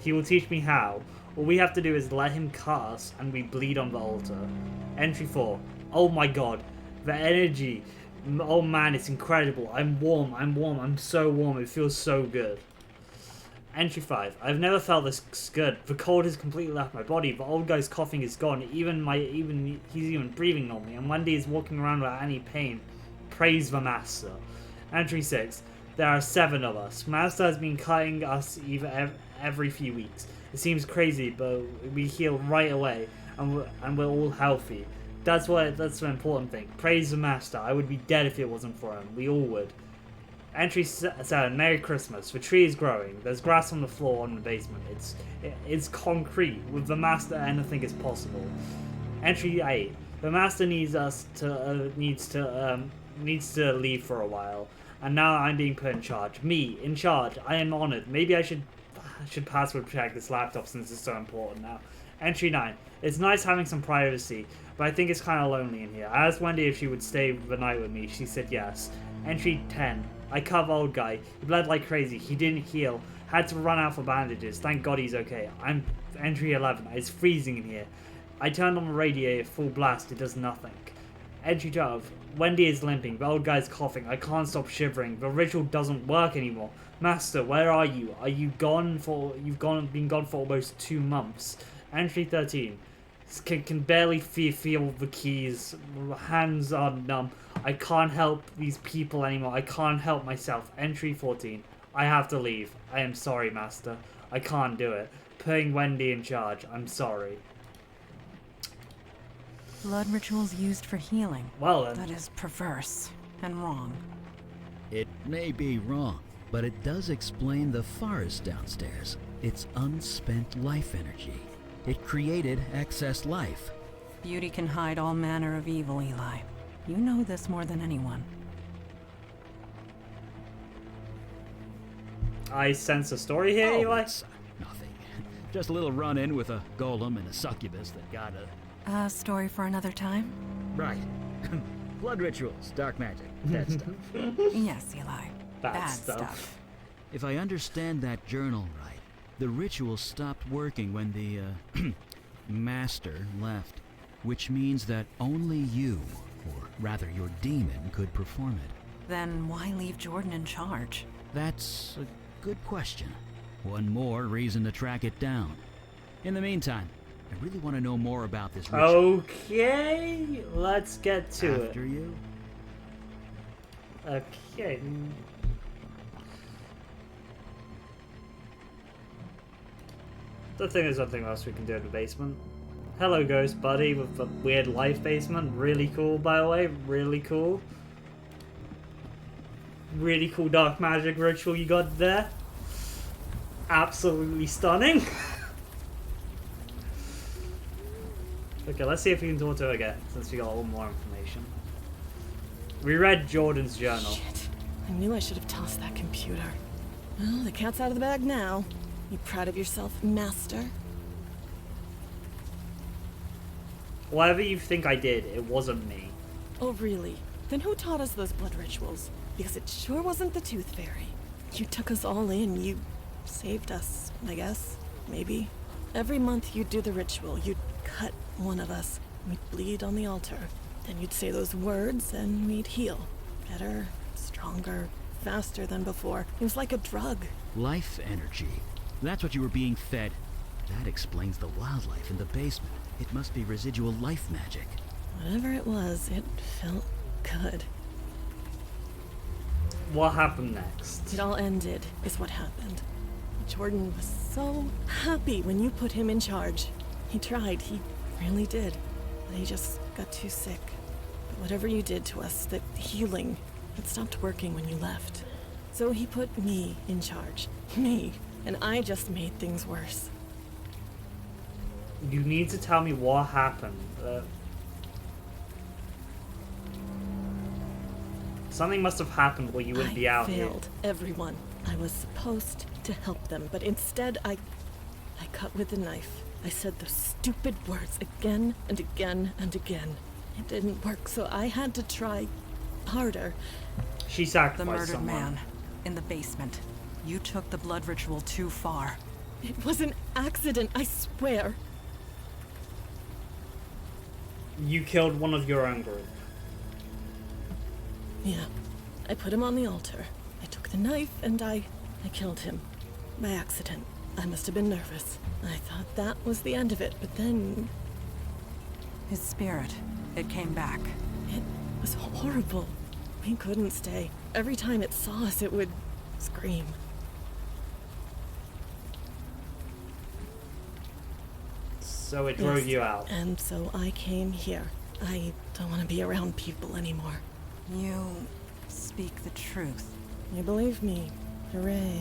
He will teach me how. All we have to do is let him cut us, and we bleed on the altar. Entry 4. Oh my god. The energy. Oh man, it's incredible. I'm warm. I'm so warm. It feels so good. Entry 5. I've never felt this good. The cold has completely left my body. The old guy's coughing is gone. He's even breathing on me. And Wendy is walking around without any pain. Praise the Master. Entry 6. There are 7 of us. Master has been cutting us every few weeks. It seems crazy, but we heal right away, and we're all healthy. That's the important thing. Praise the Master. I would be dead if it wasn't for him. We all would. Entry 7, Merry Christmas. The tree is growing. There's grass on the floor in the basement. It's concrete. With the master, anything is possible. Entry 8, the master needs to leave for a while, and now I'm being put in charge. Me, in charge. I am honored. Maybe I should password protect this laptop since it's so important now. Entry 9, it's nice having some privacy, but I think it's kind of lonely in here. I asked Wendy if she would stay the night with me. She said yes. Entry 10, I cut old guy. He bled like crazy. He didn't heal. Had to run out for bandages. Thank God he's okay. I'm Entry 11. It's freezing in here. I turned on the radiator full blast. It does nothing. Entry 12. Wendy is limping. The old guy's coughing. I can't stop shivering. The ritual doesn't work anymore. Master, where are you? Are you gone for? Been gone for almost 2 months. Entry 13. Can barely feel the keys. Hands are numb. I can't help these people anymore. I can't help myself. Entry 14. I have to leave. I am sorry, Master. I can't do it. Putting Wendy in charge. I'm sorry. Blood rituals used for healing. Well then. That is perverse and wrong. It may be wrong, but it does explain the forest downstairs. It's unspent life energy. It created excess life. Beauty can hide all manner of evil, Eli. You know this more than anyone. I sense a story here, Eli? It's nothing. Just a little run-in with a golem and a succubus that got a... A story for another time? Right. Blood rituals, dark magic, that stuff. Yes, Eli. Bad stuff. If I understand that journal right, the ritual stopped working when the, master left, which means that only you, or rather your demon, could perform it. Then why leave Jordan in charge? That's a good question. One more reason to track it down. In the meantime, I really want to know more about this ritual. Okay, let's get to it. After you? Okay. Don't think there's nothing else we can do in the basement. Hello, ghost buddy, with the weird life basement. Really cool, by the way. Really cool. Really cool dark magic ritual you got there. Absolutely stunning. Okay, let's see if we can talk to her again, since we got a little more information. We read Jordan's journal. Shit. I knew I should have tossed that computer. Well, the cat's out of the bag now. You proud of yourself, Master? Whatever you think I did, it wasn't me. Oh, really? Then who taught us those blood rituals? Because it sure wasn't the Tooth Fairy. You took us all in. You saved us, I guess. Maybe. Every month you'd do the ritual. You'd cut one of us. We'd bleed on the altar. Then you'd say those words and we'd heal. Better, stronger, faster than before. It was like a drug. Life energy. That's what you were being fed. That explains the wildlife in the basement. It must be residual life magic. Whatever it was, it felt good. What happened next? It all ended, is what happened. Jordan was so happy when you put him in charge. He tried, he really did. But he just got too sick. But whatever you did to us, the healing, it stopped working when you left. So he put me in charge. Me. And I just made things worse. You need to tell me what happened. Something must have happened where you wouldn't be out here. I failed everyone. I was supposed to help them, but instead I cut with the knife. I said those stupid words again and again and again. It didn't work, so I had to try harder. She sacrificed The murdered someone. man in the basement. You took the blood ritual too far. It was an accident, I swear. You killed one of your own group. Yeah. I put him on the altar. I took the knife and I killed him. By accident. I must have been nervous. I thought that was the end of it, but then... His spirit, it came back. It was horrible. We couldn't stay. Every time it saw us, it would scream. So it drove you out. And so I came here. I don't want to be around people anymore. You speak the truth. You believe me. Hooray.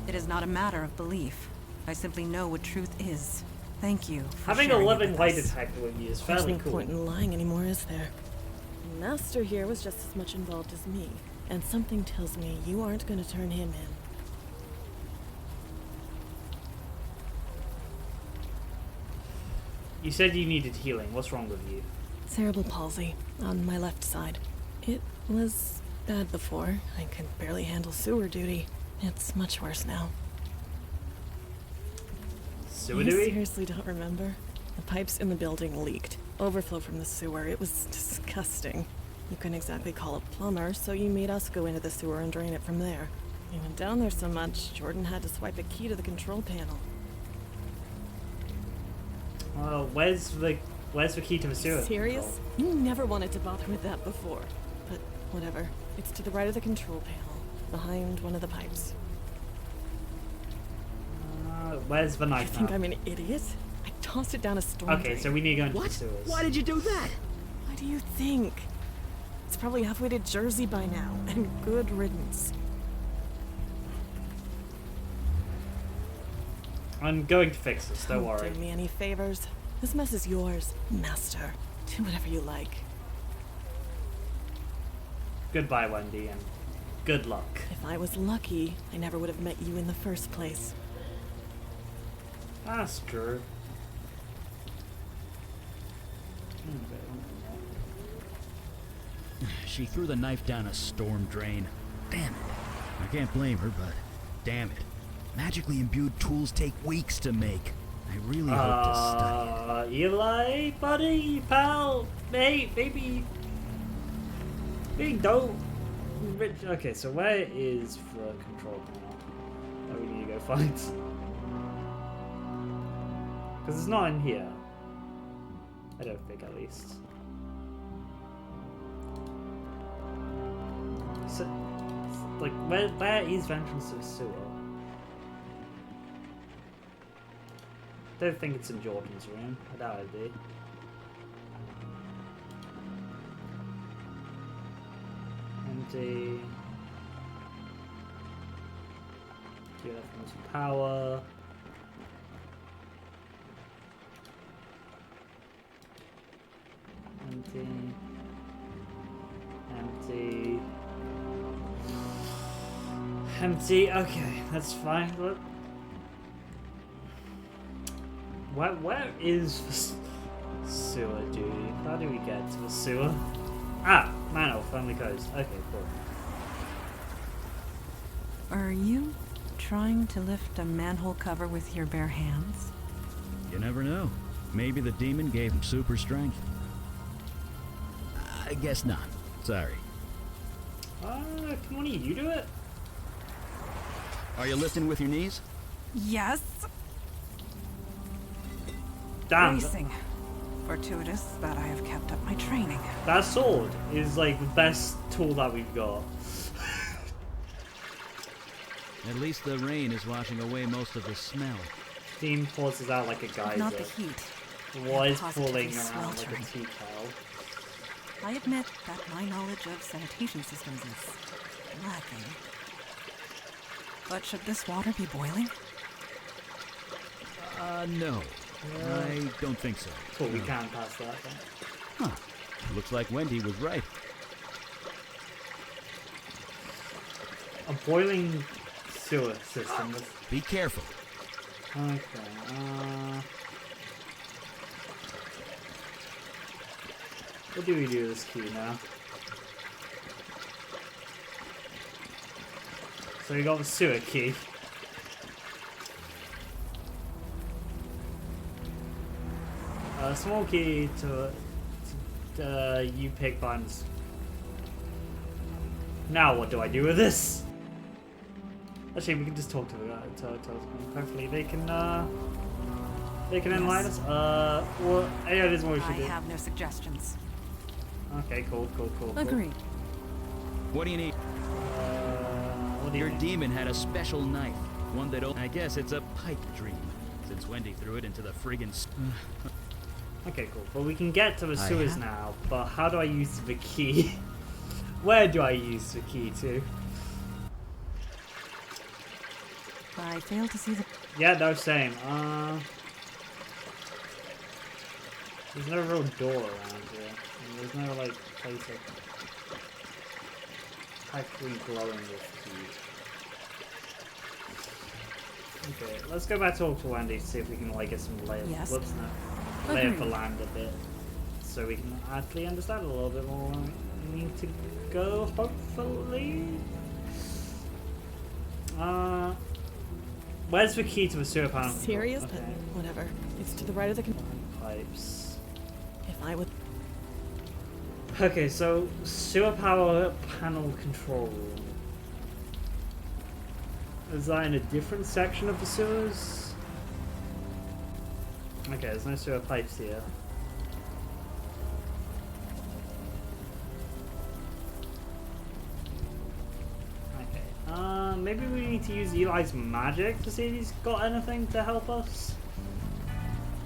It is not a matter of belief. I simply know what truth is. Thank you for Having a sharing it living with lie us. detector with you is There's fairly no cool. point in lying anymore, is there? The Master here was just as much involved as me, and something tells me you aren't going to turn him in. You said you needed healing. What's wrong with you? Cerebral palsy on my left side. It was bad before. I could barely handle sewer duty. It's much worse now. Sewer You duty? seriously don't remember? The pipes in the building leaked. Overflow from the sewer. It was disgusting. You couldn't exactly call a plumber, so you made us go into the sewer and drain it from there. We went down there so much, Jordan had to swipe a key to the control panel. Where's the key to the sewer? Serious? You never wanted to bother with that before. But whatever. It's to the right of the control panel, behind one of the pipes. Where's the knife You think now? I'm an idiot? I tossed it down a storm Okay, drain. so we need to go into the What? sewers. Why did you do that? What do you think? It's probably halfway to Jersey by now, and good riddance. I'm going to fix this, don't worry. Do me any favors. This mess is yours, Master. Do whatever you like. Goodbye, Wendy, and good luck. If I was lucky, I never would have met you in the first place. That's true. She threw the knife down a storm drain. Damn it. I can't blame her, but damn it. Magically imbued tools take weeks to make. I really hope to study it. Eli, buddy, pal, mate, maybe don't. Okay, so where is the control panel? Oh, we need to go find. Because it's not in here. I don't think, at least. So, like, where is the entrance to the sewer? Don't think it's in Jordan's room. I doubt it'd be. Empty. Give that from some power. Empty. Empty. Empty. Okay, that's fine. Look. Where is the sewer, dude? How do we get to the sewer? Ah, manhole, finally closed. Okay, cool. Are you trying to lift a manhole cover with your bare hands? You never know. Maybe the demon gave him super strength. I guess not. Sorry. Come on, you do it. Are you lifting with your knees? Yes. Damn. Bracing. Fortuitous that I have kept up my training. That sword is like the best tool that we've got. At least the rain is washing away most of the smell. Steam forces out like a geyser. Not the heat. Why is Positively pulling around like a sweltering. tea kettle? I admit that my knowledge of sanitation systems is lacking. But should this water be boiling? No. I don't think so. Cool, we can pass that then. Huh. Looks like Wendy was right. A boiling sewer system. Be careful. Okay, what do we do with this key now? So we got the sewer key. A small key to you pick buttons. Now what do I do with this? Actually, we can just talk to the guy. Hopefully they can enlighten us. Well, yeah, there's more we should I do. have no suggestions. Okay, cool. Agreed. What do you need? What do you Your need? demon had a special knife. One that I guess it's a pipe dream. Since Wendy threw it into the friggin' Okay, cool. Well, we can get to the sewers have- now, but how do I use the key? Where do I use the key to? I fail to see the... Yeah, no, same. There's no real door around here. And there's no, like, place of actually glowing with key. Okay, let's go back to talk to Wendy to see if we can, like, get some lay Yes. of, lay of the land a bit. So we can actually understand a little bit more where we need to go, hopefully. Where's the key to the sewer panel? Serious, Okay. but whatever. It's to the right of the... Pipes. If I would... Okay, so sewer power panel control room. Is that in a different section of the sewers? Okay, there's no sewer pipes here. Okay, maybe we need to use Eli's magic to see if he's got anything to help us.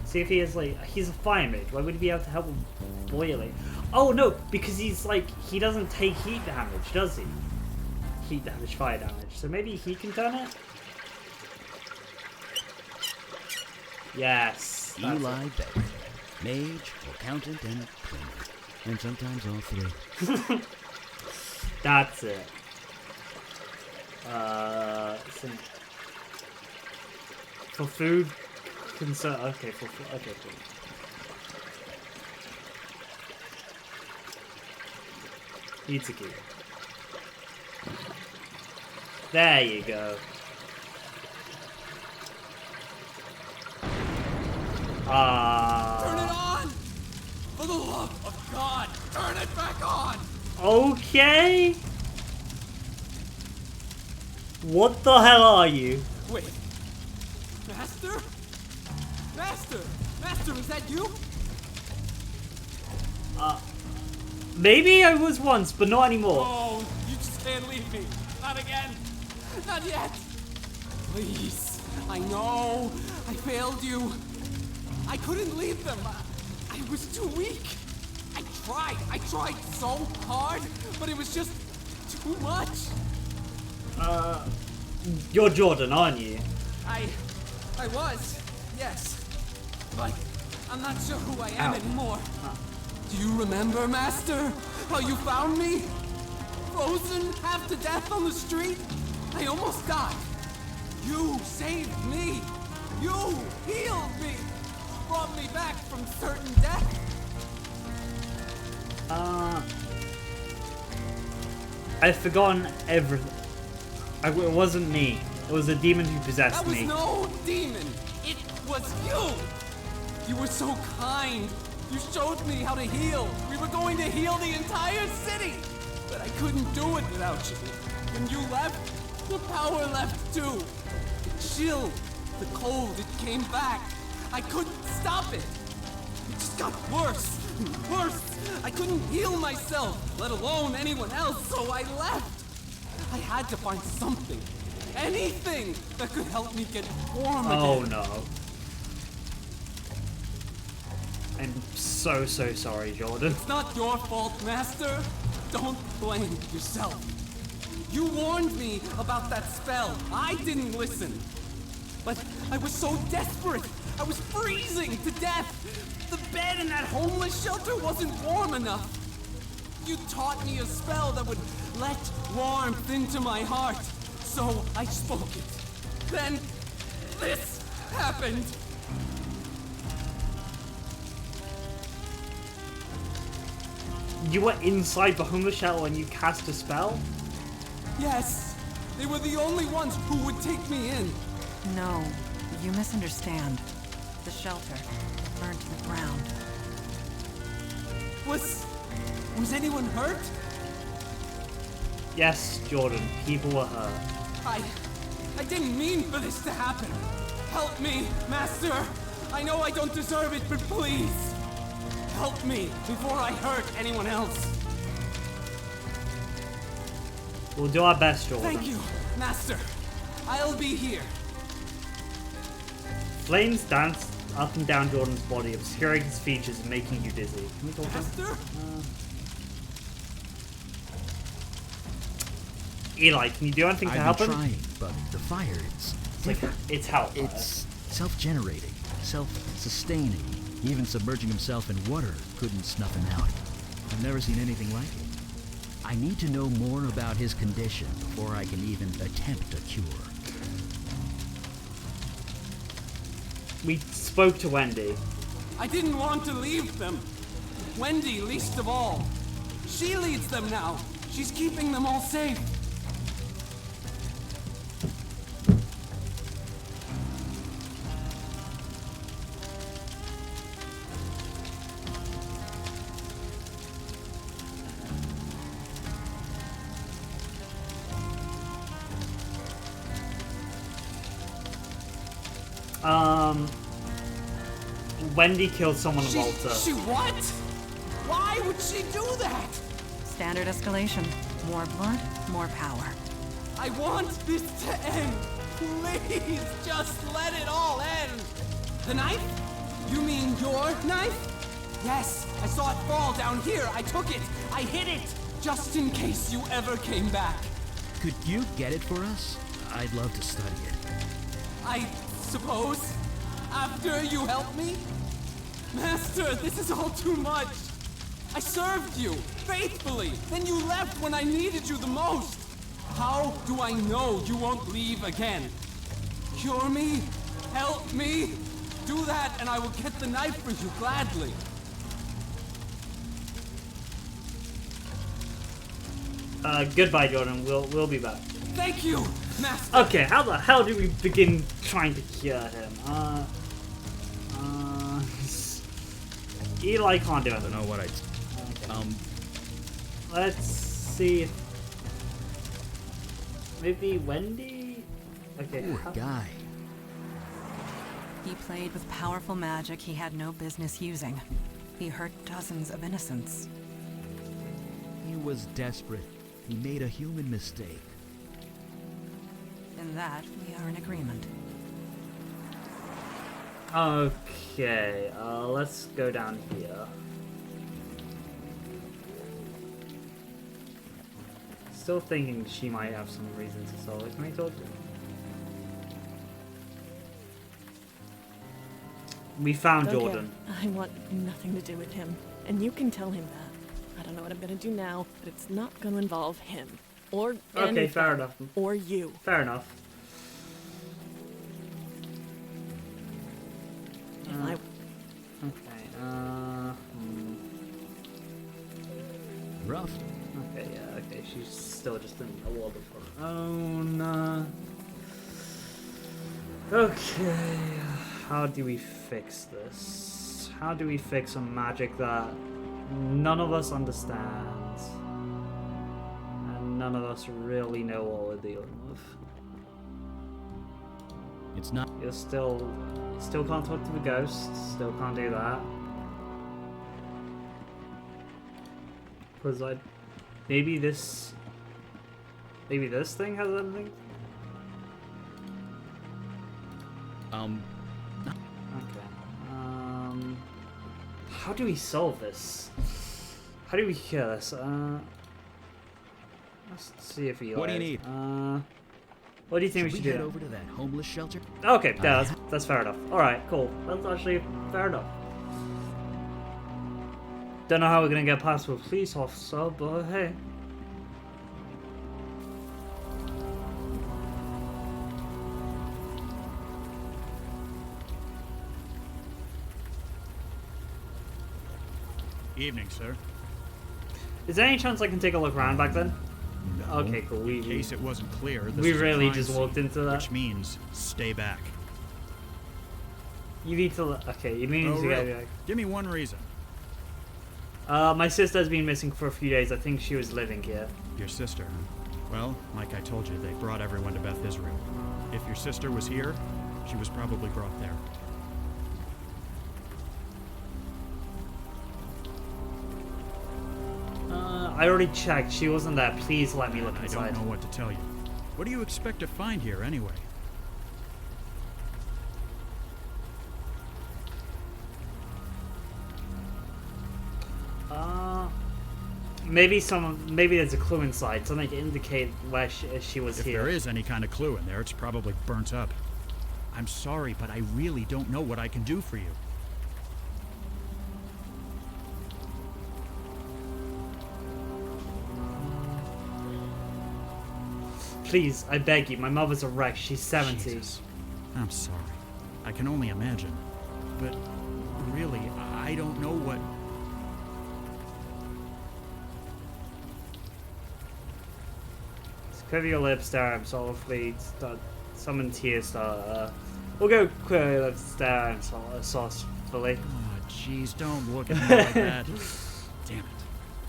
See if he is like, he's a fire mage, why would he be able to help with boiling? Oh no, because he's like, he doesn't take heat damage, does he? Heat damage, fire damage, so maybe he can turn it? Yes. Eli Beck, mage, accountant, and cleaner. And sometimes all three. That's it. For food concern, okay, okay, cool. Needs a key. There you go. Turn it on! For the love of God, turn it back on! Okay. What the hell are you? Wait. Master? Master! Master, is that you? Maybe I was once, but not anymore. Oh, you just can't leave me. Not again. Not yet. Please. I know. I failed you. I couldn't leave them. I was too weak. I tried so hard, but it was just too much. You're Jordan, aren't you? I was, yes. But I'm not sure who I am anymore. Do you remember, Master? How you found me? Frozen, half to death on the street? I almost died. You saved me. You healed me. Brought me back from certain death. I've forgotten everything. It wasn't me. It was a demon who possessed me. That was no demon. It was you. You were so kind. You showed me how to heal. We were going to heal the entire city. But I couldn't do it without you. When you left, the power left too. The chill, the cold, it came back. I couldn't stop it. It just got worse and worse. I couldn't heal myself, let alone anyone else, so I left. I had to find something, anything that could help me get warm again. Oh no. I'm so sorry, Jordan. It's not your fault, Master. Don't blame yourself. You warned me about that spell. I didn't listen. But I was so desperate. I was freezing to death. The bed in that homeless shelter wasn't warm enough. You taught me a spell that would let warmth into my heart. So I spoke it. Then this happened. You were inside the homeless shelter when you cast a spell? Yes. They were the only ones who would take me in. No, you misunderstand. The shelter burned to the ground. Was anyone hurt? Yes, Jordan. People were hurt. I didn't mean for this to happen. Help me, Master. I know I don't deserve it, but please. Help me before I hurt anyone else. We'll do our best, Jordan. Thank you, Master. I'll be here. Flames dance up and down Jordan's body, obscuring his features and making you dizzy. Can we talk to him? Master? Eli, can you do anything to help him? I've been trying, but the fire is like it's hellfire. It's self-generating, self-sustaining. Even submerging himself in water couldn't snuff him out. I've never seen anything like it. I need to know more about his condition before I can even attempt a cure. We spoke to Wendy. I didn't want to leave them. Wendy, least of all. She leads them now. She's keeping them all safe. Wendy killed someone in Malta. She what? Why would she do that? Standard escalation. More blood, more power. I want this to end. Please, just let it all end. The knife? You mean your knife? Yes, I saw it fall down here. I took it. I hid it. Just in case you ever came back. Could you get it for us? I'd love to study it. I suppose. After you help me? Master, this is all too much. I served you, faithfully. Then you left when I needed you the most. How do I know you won't leave again? Cure me? Help me? Do that and I will get the knife for you gladly. Goodbye, Jordan. We'll be back. Thank you, Master. Okay, how the hell do we begin trying to cure him? Eli can't do it. I don't know what I... Let's see if... Maybe Wendy? Okay. Poor guy. He played with powerful magic he had no business using. He hurt dozens of innocents. He was desperate. He made a human mistake. In that, we are in agreement. Okay, let's go down here. Still thinking she might have some reason to solve it. Can we talk to her? We found Okay, Jordan. I want nothing to do with him. And you can tell him that. I don't know what I'm gonna do now, but it's not gonna involve him. Or Okay, anything. fair enough. Or you. Fair enough. If I... Okay, Rough. Okay, yeah, okay, she's still just in a world of her own. Okay, how do we fix this? How do we fix some magic that none of us understands? And none of us really know what we're dealing with. It's not... You're still can't talk to the ghost, still can't do that. Because maybe this thing has anything? Okay. How do we solve this? How do we cure this? Let's see if we... What do you need? What do you think we Should should head do? over to that homeless shelter? Okay, yeah, that's fair enough. Alright, cool. That's actually fair enough. Don't know how we're gonna get past with a police officer, but hey. Evening, sir. Is there any chance I can take a look around back then? No. Okay, cool. In case it wasn't clear, this we is a really crime just walked scene, into that. which means stay back. You need to... Okay, you need Oh, to really? get back. Give me one reason. My sister's been missing for a few days. I think she was living here. Your sister. Well, like I told you, they brought everyone to Beth Israel. If your sister was here, she was probably brought there. I already checked. She wasn't there. Please let me look I inside. don't know what to tell you. What do you expect to find here, anyway? Maybe there's a clue inside, something to indicate where she was If here. there is any kind of clue in there, it's probably burnt up. I'm sorry, but I really don't know what I can do for you. Please, I beg you. My mother's a wreck. She's 70. Jesus. I'm sorry. I can only imagine. But really, I don't know what... Quiver your lips, stare softly, summon tears, we'll go quiver your lips, stare and softly. Oh, jeez, don't look at me like that. Damn it.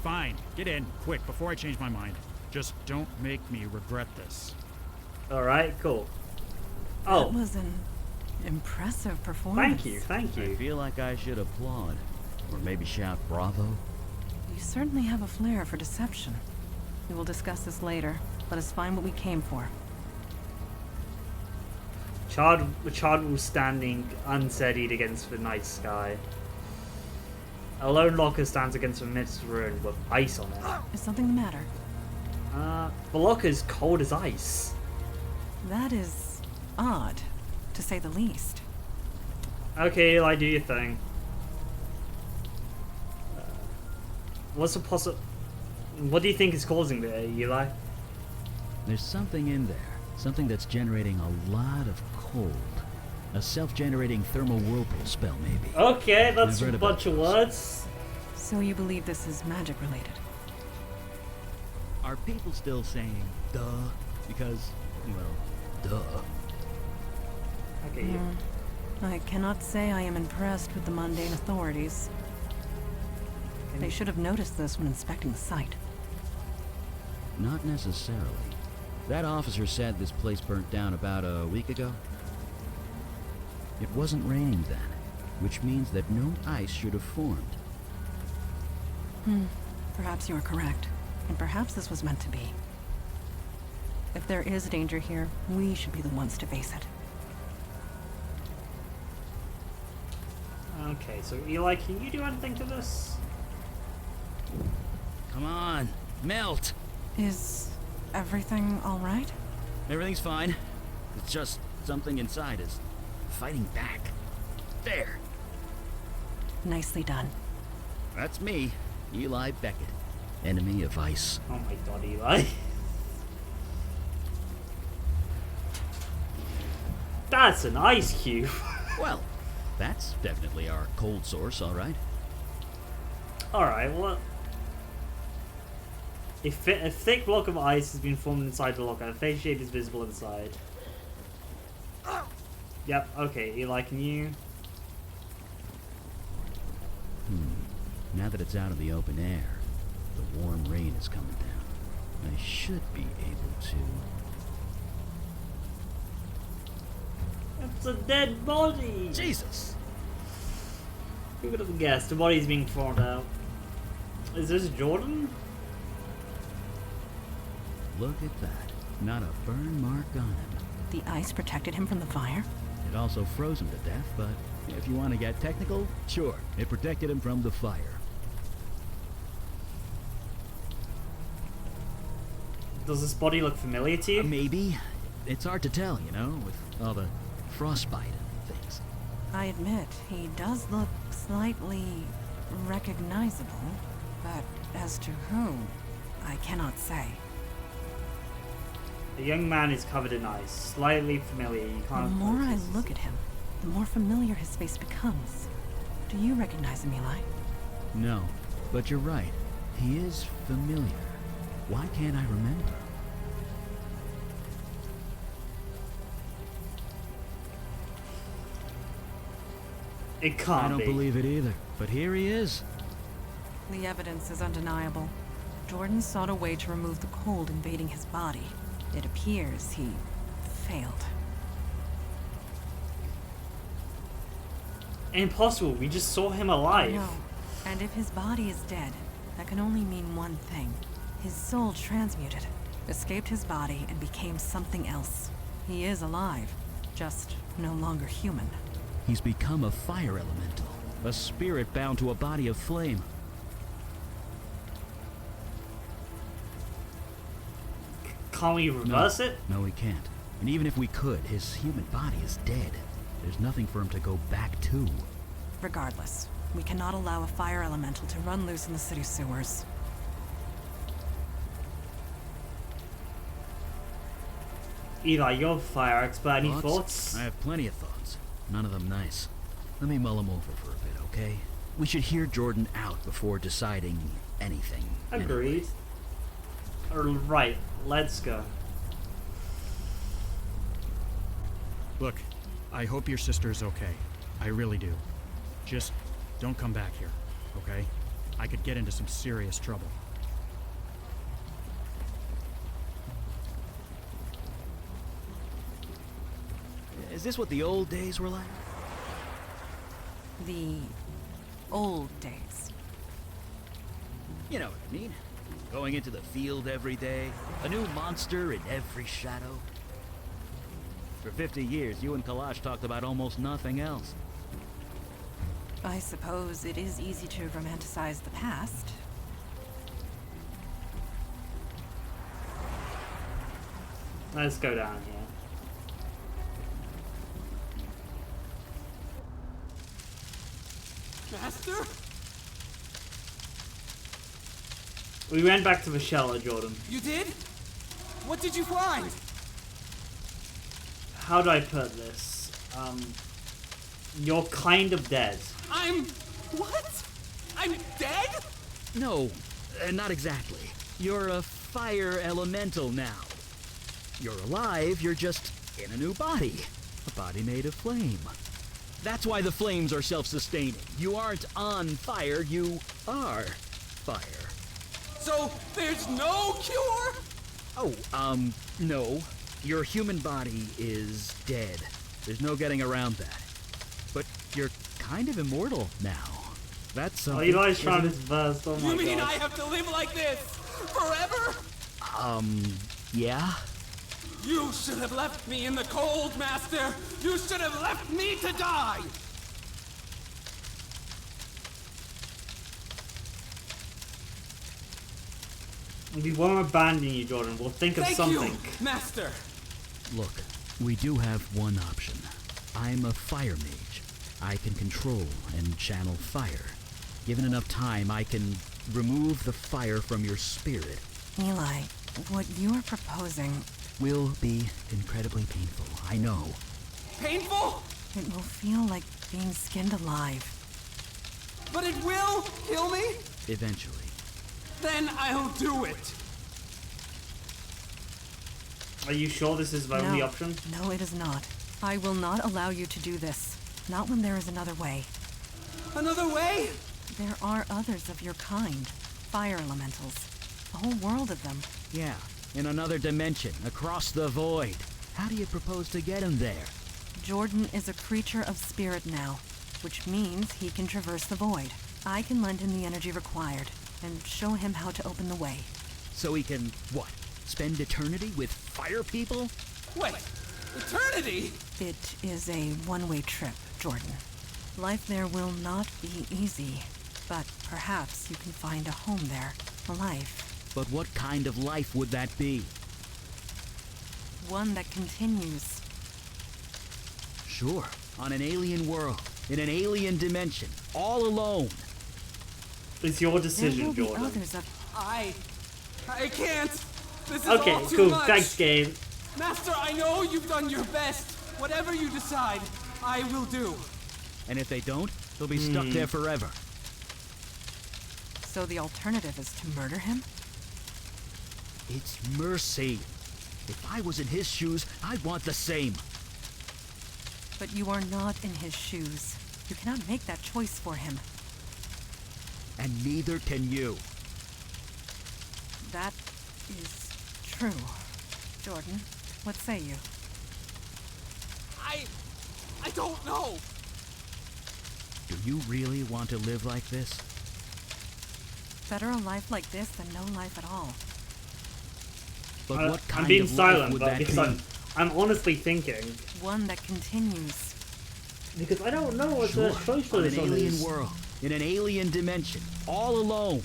Fine, get in, quick, before I change my mind. Just don't make me regret this. Alright, cool. Oh. That was an impressive performance. Thank you. I feel like I should applaud. Or maybe shout bravo. You certainly have a flair for deception. We will discuss this later. Let us find what we came for. The child was standing unsteadied against the night sky. A lone locker stands against the midst ruin with ice on it. Is something the matter? The locker's cold as ice. That is odd, to say the least. Okay, Eli, do your thing. What do you think is causing that, Eli? There's something in there. Something that's generating a lot of cold. A self-generating thermal whirlpool spell, maybe. Okay, that's I've heard a about bunch of those. words. So you believe this is magic related? Are people still saying duh? Because, well, duh. Okay. I cannot say I am impressed with the mundane authorities. They should have noticed this when inspecting the site. Not necessarily. That officer said this place burnt down about a week ago. It wasn't raining then, which means that no ice should have formed. Perhaps you are correct. And perhaps this was meant to be. If there is danger here, we should be the ones to face it. Okay, so Eli, can you do anything to this? Come on, melt! Is everything all right? Everything's fine. It's just something inside is fighting back. There! Nicely done. That's me, Eli Beckett, enemy of ice. Oh my god, Eli. That's an ice cube. Well, that's definitely our cold source, all right? Alright, well... A thick block of ice has been formed inside the locker. A face shape is visible inside. Yep, okay, Eli, can you... Now that it's out of the open air, the warm rain is coming down. I should be able to... It's a dead body! Jesus! Who would have guessed? The body's being thrown out. Is this Jordan? Look at that. Not a burn mark on him. The ice protected him from the fire? It also froze him to death, but if you want to get technical, sure, it protected him from the fire. Does this body look familiar to you? Maybe. It's hard to tell, you know, with all the frostbite and things. I admit, he does look slightly recognizable, but as to whom, I cannot say. The young man is covered in ice, slightly familiar. You The can't. more I look at him, the more familiar his face becomes. Do you recognize him, Eli? No, but you're right. He is familiar. Why can't I remember? It can't I don't be. believe it either, but here he is. The evidence is undeniable. Jordan sought a way to remove the cold invading his body. It appears he failed. Impossible. We just saw him alive. No. And if his body is dead, that can only mean one thing. His soul transmuted, escaped his body, and became something else. He is alive, just no longer human. He's become a fire elemental, a spirit bound to a body of flame. Can't we reverse it? No, we can't. And even if we could, his human body is dead. There's nothing for him to go back to. Regardless, we cannot allow a fire elemental to run loose in the city sewers. Eli, you're a fire expert. Any thoughts? I have plenty of thoughts. None of them nice. Let me mull them over for a bit, okay? We should hear Jordan out before deciding anything. Agreed. Right, let's go. Look, I hope your sister's okay. I really do. Just don't come back here, okay? I could get into some serious trouble. Is this what the old days were like? The old days. You know what I mean. Going into the field every day, a new monster in every shadow. For 50 years, you and Kalash talked about almost nothing else. I suppose it is easy to romanticize the past. Let's go down here. Master? We went back to Michelle, Jordan. You did? What did you find? How do I put this? You're kind of dead. What? I'm dead? No, not exactly. You're a fire elemental now. You're alive, you're just in a new body. A body made of flame. That's why the flames are self-sustaining. You aren't on fire, you are fire. So, there's no cure? Oh, no. Your human body is dead. There's no getting around that. But you're kind of immortal now. That's something. Oh, Eli's trying his best. Oh my You mean God. I have to live like this? Forever? Yeah? You should have left me in the cold, Master! You should have left me to die! We won't abandon you, Jordan. We'll think of something. Thank you, Master! Look, we do have one option. I'm a fire mage. I can control and channel fire. Given enough time, I can remove the fire from your spirit. Eli, what you are proposing Will be incredibly painful, I know. Painful? It will feel like being skinned alive. But it will kill me? Eventually. Then I'll do it. Are you sure this is the only No. option? No, it is not. I will not allow you to do this. Not when there is another way. Another way? There are others of your kind. Fire elementals. A whole world of them. Yeah, in another dimension, across the void. How do you propose to get him there? Jordan is a creature of spirit now, which means he can traverse the void. I can lend him the energy required, and show him how to open the way. So he can, what, spend eternity with fire people? Wait, eternity? It is a one-way trip, Jordan. Life there will not be easy, but perhaps you can find a home there, a life. But what kind of life would that be? One that continues. Sure, on an alien world, in an alien dimension, all alone. It's your decision, There will be Jordan. others of... I can't. This is Okay, all too cool. much. Thanks, Gabe. Master, I know you've done your best. Whatever you decide, I will do. And if they don't, they'll be stuck there forever. So the alternative is to murder him? It's mercy. If I was in his shoes, I'd want the same. But you are not in his shoes. You cannot make that choice for him. And neither can you. That is true. Jordan, what say you? I don't know. Do you really want to live like this? Better a life like this than no life at all. But what kind I'm being of life silent, would but that because be? I'm honestly thinking. One that continues. Because I don't know what Sure, the choice for on this an one alien is. world, in an alien dimension, all alone.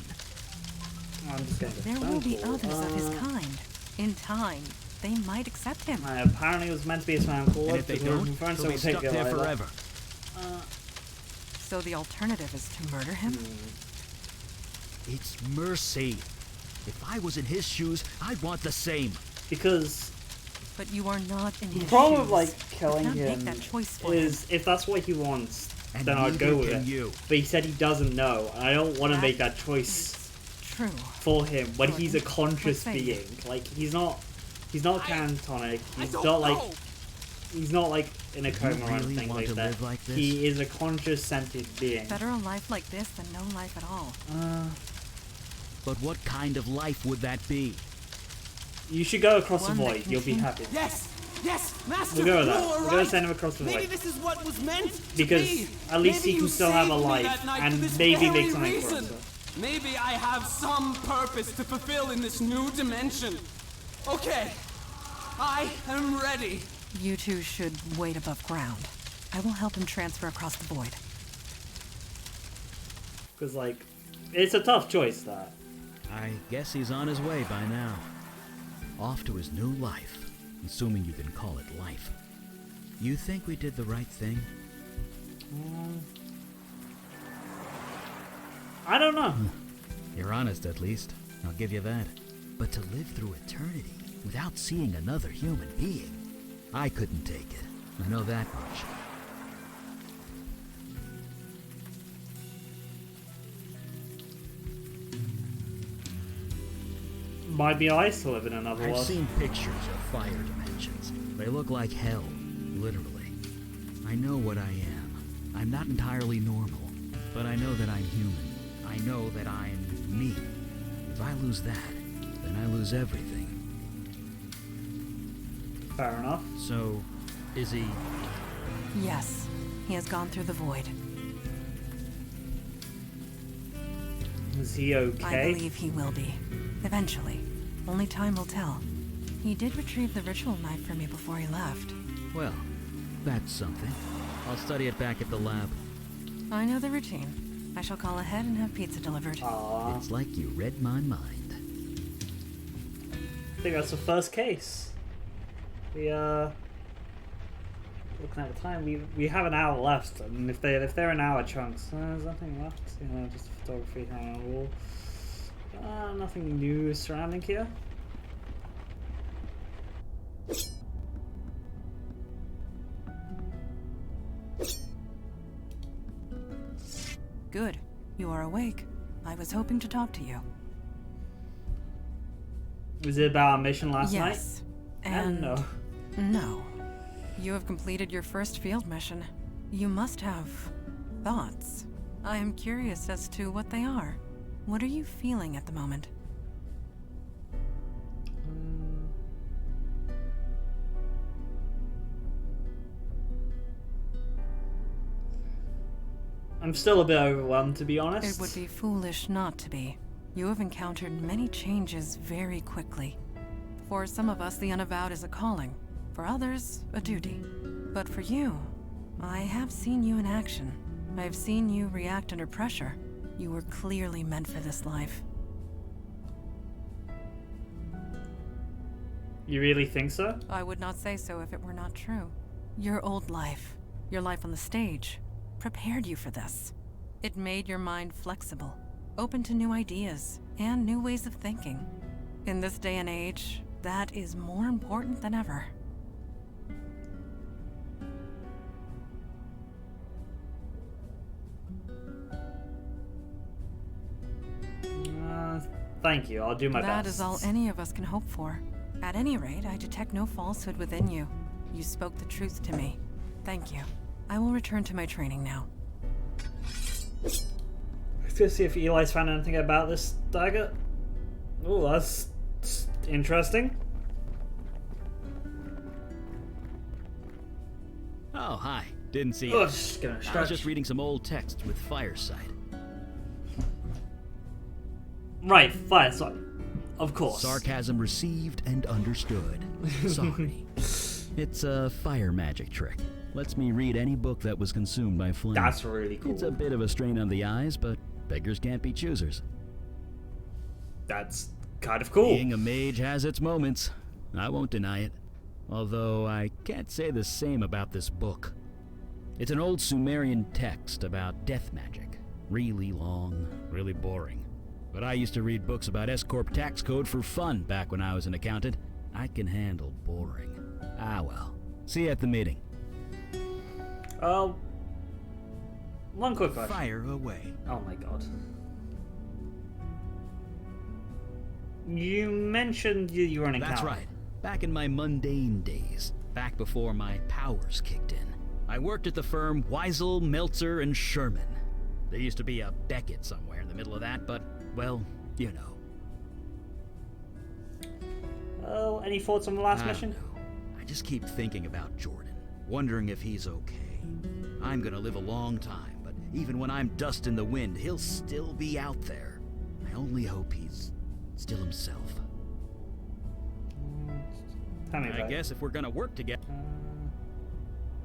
I'm just getting There will be thankful. others of his kind. In time, they might accept him. Apparently it was meant to be a spam call. And if they don't, he'll be stuck there forever. So the alternative is to murder him? It's mercy. If I was in his shoes, I'd want the same. Because... But you are not in his shoes. The problem with, like, killing you can't him make that choice for is, him. if that's what he wants, And then I'd go with it. you. But he said he doesn't know, and I don't want to make that choice True. for him when Jordan, he's a conscious what say you? being. Like, he's not catatonic. He's don't not like... know. He's not like in a coma or really anything want like to that. live like this? He is a conscious, sentient being. Better a life like this than no life at all. But what kind of life would that be? You should go across the One that void. can You'll be change- happy. Yes! Yes! Master! We'll go with you that. were We're gonna right. send him across the Maybe void. this is what was meant to Because be. at least Maybe he can you still have a saved me life that night and for this maybe very make something for reason. himself. Maybe I have some purpose to fulfill in this new dimension. Okay. I am ready. You two should wait above ground. I will help him transfer across the void. Because, like, it's a tough choice, that. I guess he's on his way by now. Off to his new life, assuming you can call it life. You think we did the right thing? I don't know. You're honest, at least. I'll give you that. But to live through eternity without seeing another human being, I couldn't take it. I know that much. Might be nice to live in another I've world. seen pictures of fire dimensions. They look like hell, literally. I know what I am. I'm not entirely normal, but I know that I'm human. I know that I'm me. If I lose that, then I lose everything. Fair enough. So, is he... Yes, he has gone through the void. Is he okay? I believe he will be. Eventually. Only time will tell. He did retrieve the ritual knife for me before he left. Well, that's something. I'll study it back at the lab. I know the routine. I shall call ahead and have pizza delivered. Aww. It's like you read my mind. I think that's the first case. We looking at the time, we have an hour left, and if they're an hour chunks, there's nothing left. You know, just photography hanging on the wall. Nothing new surrounding here. Good. You are awake. I was hoping to talk to you. Was it about our mission last night? Yes. And no. No. You have completed your first field mission. You must have thoughts. I am curious as to what they are. What are you feeling at the moment? I'm still a bit overwhelmed, to be honest. It would be foolish not to be. You have encountered many changes very quickly. For some of us, the Unavowed is a calling. For others, a duty. But for you, I have seen you in action. I have seen you react under pressure. You were clearly meant for this life. You really think so? I would not say so if it were not true. Your old life, your life on the stage, prepared you for this. It made your mind flexible, open to new ideas, and new ways of thinking. In this day and age, that is more important than ever. Thank you, I'll do my best. That is all any of us can hope for. At any rate, I detect no falsehood within you. You spoke the truth to me. Thank you. I will return to my training now. Let's go see if Eli's found anything about this dagger. Oh, that's interesting. Oh, hi. Didn't see Oh, it. just gonna I was stretch. just reading some old texts with Fireside. Right, Fireside. Of course. Sarcasm received and understood. Sorry. It's a fire magic trick. Lets me read any book that was consumed by flame. That's really cool. It's a bit of a strain on the eyes, but beggars can't be choosers. That's kind of cool. Being a mage has its moments. I won't deny it. Although I can't say the same about this book. It's an old Sumerian text about death magic. Really long, really boring. But I used to read books about S-Corp tax code for fun back when I was an accountant. I can handle boring. Ah well. See you at the meeting. One quick question. Fire away. Oh my god. You mentioned you were an accountant. That's right. Back in my mundane days, back before my powers kicked in, I worked at the firm Weisel, Meltzer, and Sherman. There used to be a Beckett somewhere in the middle of that, but, well, you know. Oh, any thoughts on the last mission? Don't know. I just keep thinking about Jordan, wondering if he's okay. I'm gonna live a long time, but even when I'm dust in the wind, he'll still be out there. I only hope he's still himself. Tell me about I guess if we're gonna work together.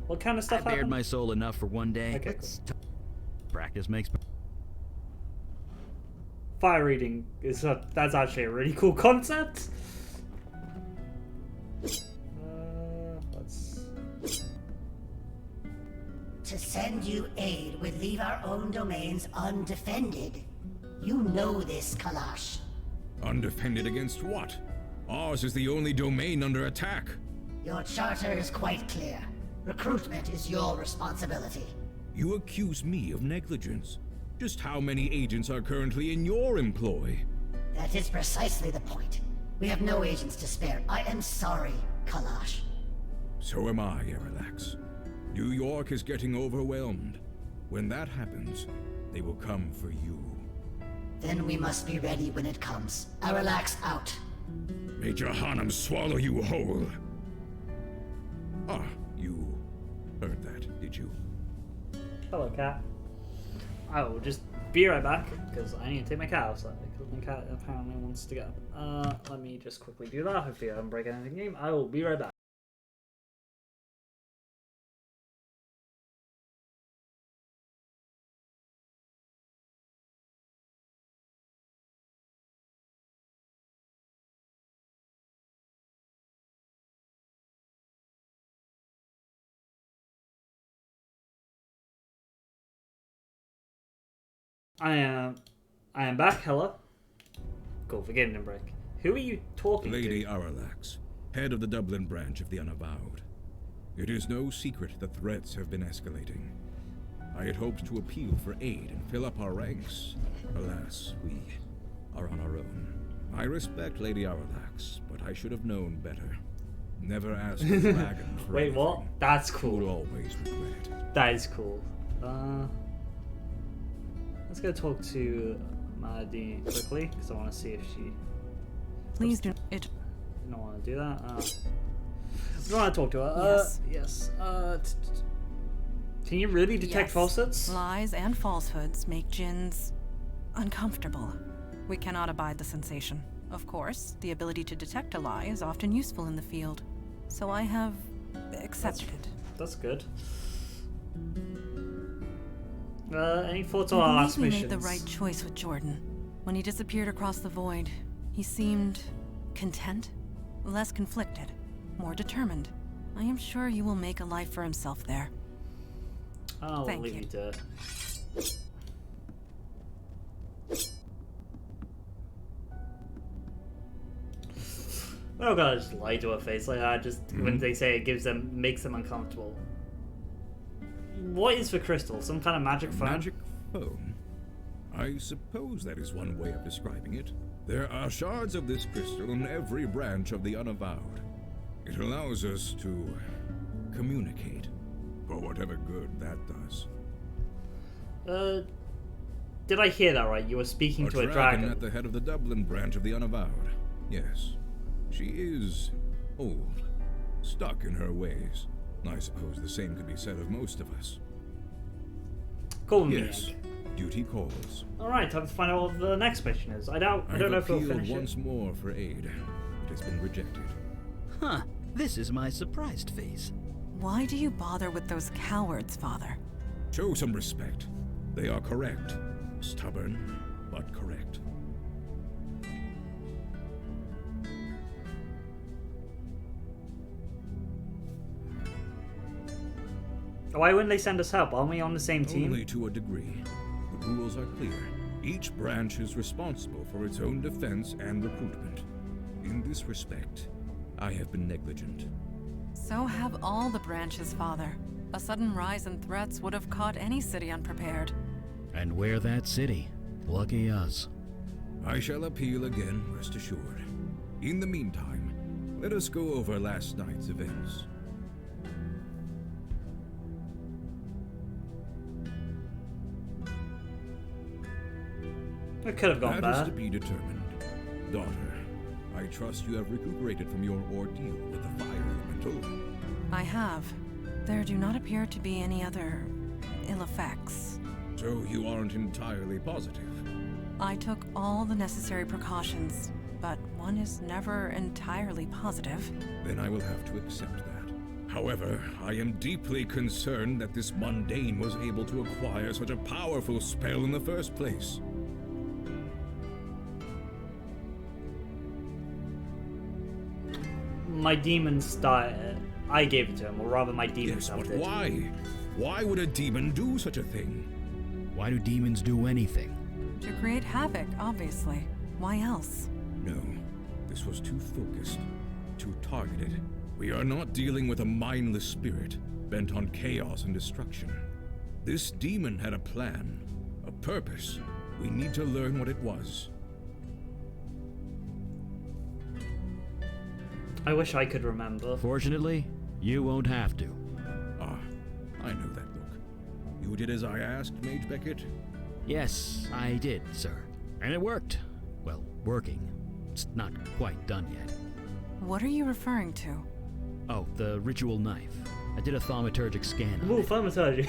What kind of stuff I bared happened? my soul enough for one day. Okay, Practice makes. Fire reading is that's actually a really cool concept. Let's. To send you aid would leave our own domains undefended. You know this, Kalash. Undefended against what? Ours is the only domain under attack. Your charter is quite clear. Recruitment is your responsibility. You accuse me of negligence. Just how many agents are currently in your employ? That is precisely the point. We have no agents to spare. I am sorry, Kalash. So am I, Aralax. New York is getting overwhelmed. When that happens, they will come for you. Then we must be ready when it comes. Aralax out. May Jahannam swallow you whole. Ah, you heard that, did you? Hello, cat. I will just be right back because I need to take my cat outside because my cat apparently wants to get up. Let me just quickly do that. Hopefully I don't break anything in the game. I will be right back. I am back. Hello. Cool. Forgive me, break. Who are you talking Lady to? Aralax, head of the Dublin branch of the Unavowed. It is no secret that threats have been escalating. I had hoped to appeal for aid and fill up our ranks. Alas, we are on our own. I respect Lady Aralax, but I should have known better. Never ask a dragon for Wait, anything. what? That's cool. You will always regret it. That is cool. Let's go talk to Mahdi quickly because I want to see if she. Please do it. I don't want to do that. I don't want to talk to her. Yes. Yes. Can you really detect Yes. falsehoods? Lies and falsehoods make jinns uncomfortable. We cannot abide the sensation. Of course, the ability to detect a lie is often useful in the field, so I have accepted it. That's good. Any thoughts on I our believe last we missions? made the right choice with Jordan. When he disappeared across the void, he seemed content, less conflicted, more determined. I am sure you will make a life for himself there. I'll Thank leave you. you to. Oh god, I just lie to her face like that. Just when they say it makes them uncomfortable. What is the crystal? Some kind of magic phone? Magic phone? I suppose that is one way of describing it. There are shards of this crystal in every branch of the Unavowed. It allows us to communicate, for whatever good that does. Did I hear that right? You were speaking to a dragon. At the head of the Dublin branch of the Unavowed. Yes. She is old, stuck in her ways. I suppose the same could be said of most of us. Call me. Yes, duty calls. Alright, time to find out what the next mission is. I don't know if we'll finish once it. more for aid. It has been rejected. Huh. This is my surprised face. Why do you bother with those cowards, Father? Show some respect. They are correct. Stubborn, but correct. Why wouldn't they send us help? Aren't we on the same team? Only to a degree. The rules are clear. Each branch is responsible for its own defense and recruitment. In this respect, I have been negligent. So have all the branches, Father. A sudden rise in threats would have caught any city unprepared. And we're that city. Lucky us. I shall appeal again, rest assured. In the meantime, let us go over last night's events. It could have gone That is bad. to be determined. Daughter, I trust you have recuperated from your ordeal with the fire elemental. I have. There do not appear to be any other ill effects. So you aren't entirely positive? I took all the necessary precautions, but one is never entirely positive. Then I will have to accept that. However, I am deeply concerned that this mundane was able to acquire such a powerful spell in the first place. My demon started. I gave it to him, or rather, my demon Yes, self but did. why? Why would a demon do such a thing? Why do demons do anything? To create havoc, obviously. Why else? No, this was too focused, too targeted. We are not dealing with a mindless spirit bent on chaos and destruction. This demon had a plan, a purpose. We need to learn what it was. I wish I could remember. Fortunately, you won't have to. Ah, I know that look. You did as I asked, Mage Beckett? Yes, I did, sir. And it worked. Well, working. It's not quite done yet. What are you referring to? Oh, the ritual knife. I did a thaumaturgic scan on Ooh, it. thaumaturgy.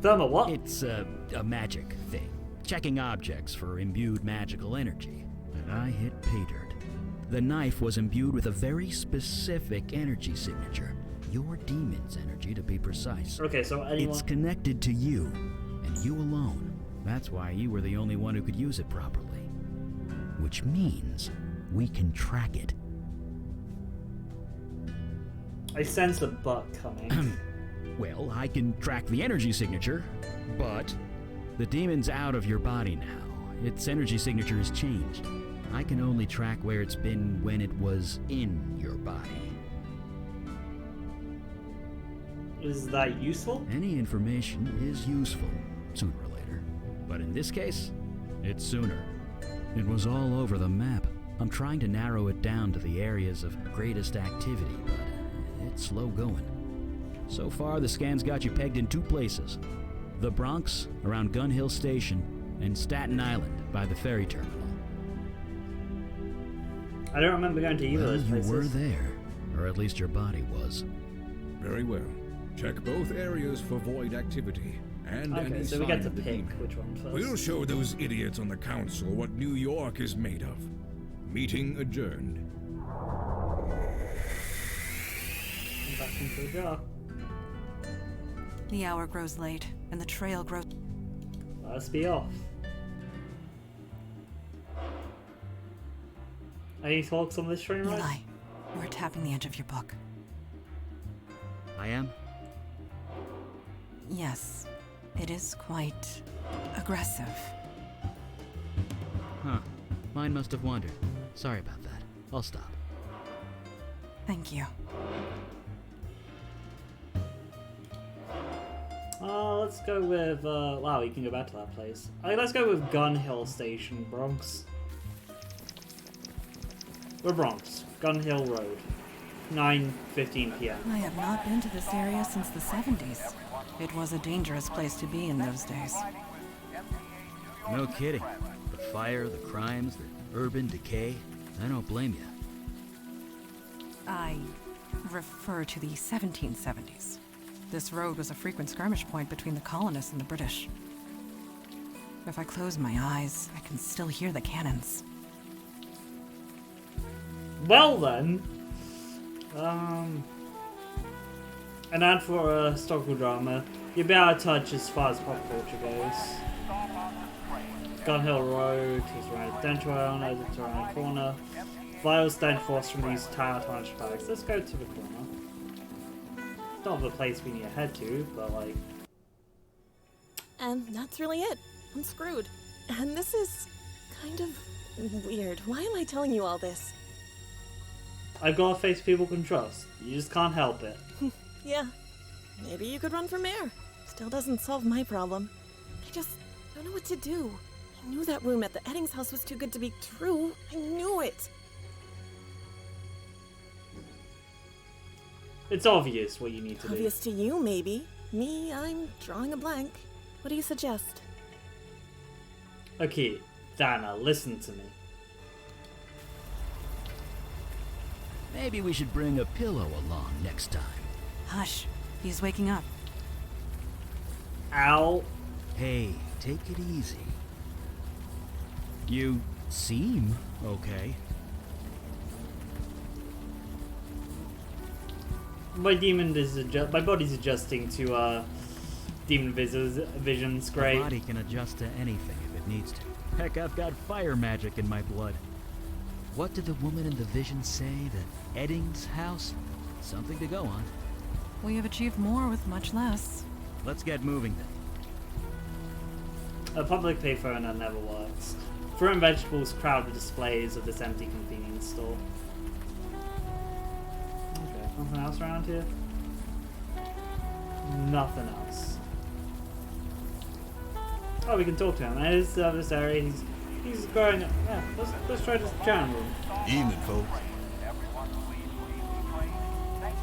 Thermo what? It's a magic thing. Checking objects for imbued magical energy. And I hit pay dirt. The knife was imbued with a very specific energy signature. Your demon's energy, to be precise. Okay, so anyone... It's connected to you, and you alone. That's why you were the only one who could use it properly. Which means we can track it. I sense a butt coming. Well, I can track the energy signature, but the demon's out of your body now. Its energy signature has changed. I can only track where it's been when it was in your body. Is that useful? Any information is useful, sooner or later. But in this case, it's sooner. It was all over the map. I'm trying to narrow it down to the areas of greatest activity, but it's slow going. So far, the scan's got you pegged in two places. The Bronx, around Gun Hill Station, and Staten Island, by the ferry terminal. I don't remember going to either of those You places. were there, or at least your body was. Very well. Check both areas for void activity, and Okay, any so we sign get to of the pick demon. which one first. We'll show those idiots on the council what New York is made of. Meeting adjourned. Come back into the jar. The hour grows late, and the trail grows... Let's be off. Any thoughts on this train ride? Eli, we're tapping the edge of your book. I am? Yes, it is quite aggressive. Huh. Mine must have wandered. Sorry about that. I'll stop. Thank you. Let's go with, wow, you can go back to that place. Let's go with Gun Hill Station, Bronx. We're Bronx. Gun Hill Road. 9:15 p.m. I have not been to this area since the 70s. It was a dangerous place to be in those days. No kidding. The fire, the crimes, the urban decay. I don't blame you. I refer to the 1770s. This road was a frequent skirmish point between the colonists and the British. If I close my eyes, I can still hear the cannons. Well then, an ad for a historical drama. You'll be out of touch as far as pop culture goes. Gun Hill Road is around Dental Island, it's around the corner. Vials stand forth from these tire transfer bags. Let's go to the corner. not the place we need to head to, but like... And that's really it. I'm screwed. And this is kind of weird. Why am I telling you all this? I've got to face people can trust. You just can't help it. Yeah. Maybe you could run for mayor. Still doesn't solve my problem. I just don't know what to do. I knew that room at the Eddings house was too good to be true. I knew it. It's obvious what you need to Obvious to you, maybe. Me, I'm drawing a blank. What do you suggest? do. Okay, Dana, listen to me. Maybe we should bring a pillow along next time. Hush. He's waking up. Ow. Hey, take it easy. You seem okay. My body's adjusting to demon visions. Great. My body can adjust to anything if it needs to. Heck, I've got fire magic in my blood. What did the woman in the vision say? The Eddings house? Something to go on. We have achieved more with much less. Let's get moving then. A public payphone never works. Fruit and vegetables crowd the displays of this empty convenience store. Okay, nothing else around here? Nothing else. Oh, we can talk to him. There's this area. He's growing up. Yeah, let's try this jam room. Evening, folks.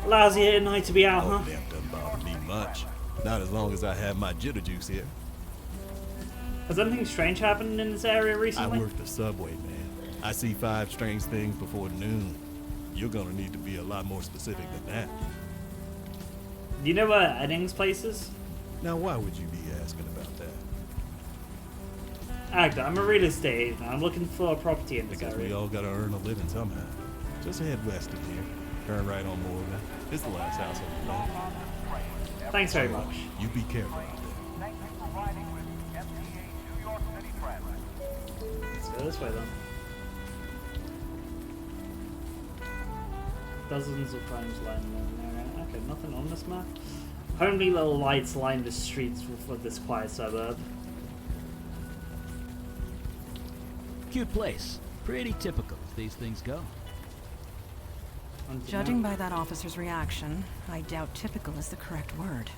Lousy at night to be out, huh? That doesn't bother me much. Not as long as I have my jitter juice here. Has anything strange happened in this area recently? I work the subway, man. I see 5 strange things before noon. You're gonna need to be a lot more specific than that. Do you know where Eddings place is? Now, why would you be asking about that? Agda, I'm a real estate agent. I'm looking for a property in this Because area. we all gotta earn a living somehow. Just head west of here. Turn right on Morgan. It's the last house on the block. Thanks very much. You be careful out there. Let's go this way then. Dozens of homes lying in the area. Okay, nothing on this map. Homely little lights line the streets of this quiet suburb. Cute place. Pretty typical as these things go. Judging by that officer's reaction, I doubt typical is the correct word.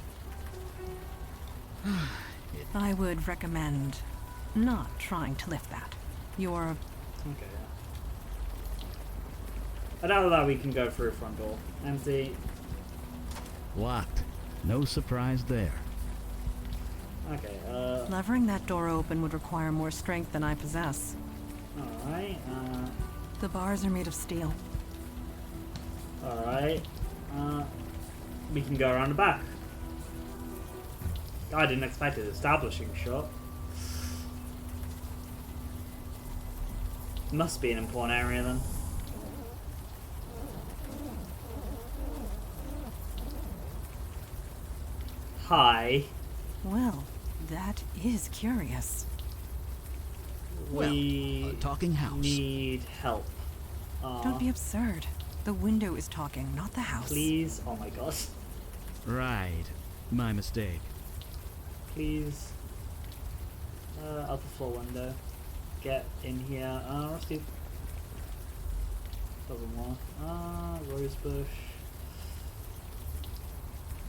I would recommend not trying to lift that. You're... Okay, yeah. I doubt that we can go through front door. Empty. Locked. No surprise there. Okay, Levering that door open would require more strength than I possess. alright, The bars are made of steel. alright. We can go around the back. I didn't expect an establishing shot. Must be an important area then. Hi. Well, that is curious. We talking house. need help. Don't be absurd. The window is talking, not the house. Please. Oh my god. Right. My mistake. Please. Upper floor window. Get in here. Rusty. Doesn't work. Rose bush.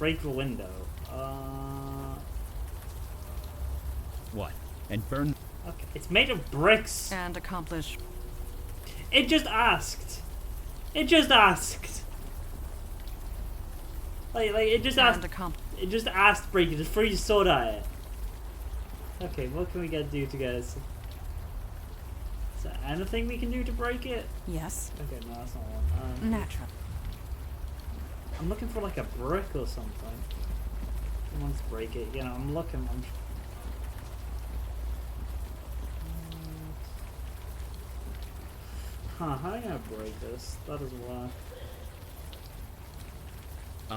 Break the window. What? And burn? Okay. It's made of bricks. And accomplish. It just asked. It just asked. Like it just asked. It just asked break it. Just threw your sword at it. Okay, what can we do to get us? Is there anything we can do to break it? Yes. Okay, no, that's not one. Natural. I'm looking for like a brick or something. Let's break it. You know, I'm looking. Huh, how am I gonna break this? That doesn't work. I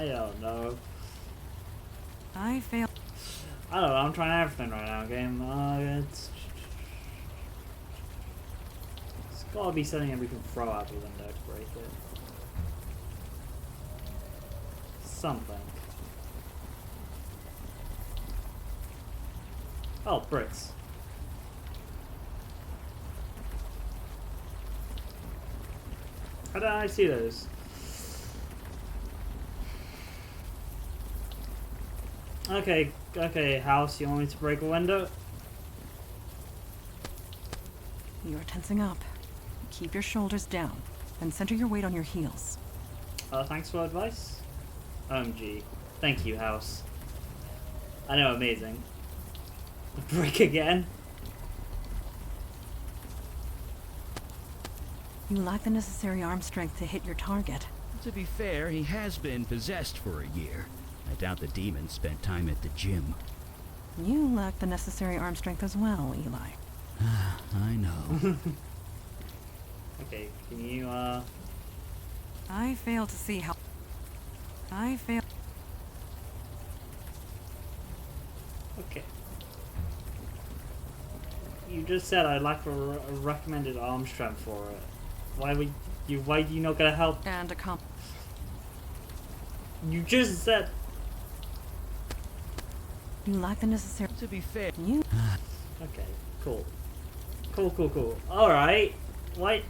don't know. I failed. I don't know, I'm trying everything right now, game. It's gotta be something that we can throw out the window to break it. something. Oh, bricks. How did I see those? Okay, house, you want me to break a window? You're tensing up. Keep your shoulders down, and center your weight on your heels. Thanks for advice. OMG. Thank you, house. I know, amazing. Break again? You lack the necessary arm strength to hit your target. To be fair, he has been possessed for a year. I doubt the demon spent time at the gym. You lack the necessary arm strength as well, Eli. I know. Okay, can you, I fail to see how... I fail... Okay. You just said I lack a recommended arm strength for it. Why do you not gonna help? And a You just said... You lack the necessary... To be fair... You... Okay, cool. Cool. Alright. Why?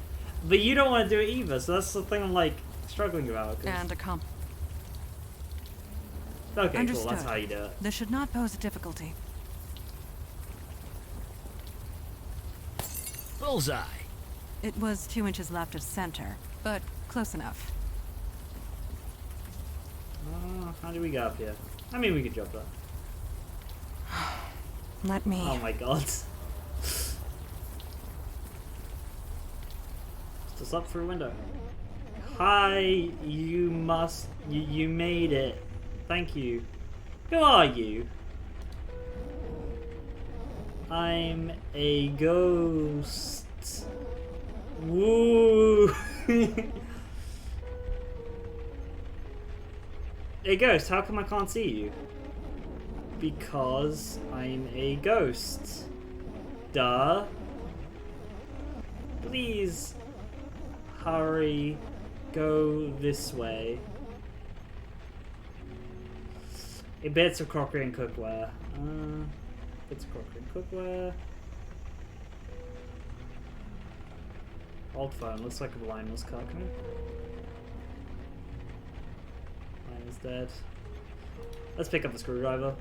But you don't want to do it either, so that's the thing I'm, like, struggling about. And a Okay, Understood. cool, that's how you do it. This should not pose a difficulty. Bullseye! It was 2 inches left of center, but close enough. How do we get up here? I mean, we could jump that. Let me... Oh my god. Just up through a window. Hi, you made it. Thank you. Who are you? I'm a ghost. Woo! A ghost, how come I can't see you? Because I'm a ghost. Duh. Please hurry. Go this way. Bits of crockery and cookware. Bits of crockery and cookware. Old phone. Looks like a line was cut. Line is dead. Let's pick up the screwdriver.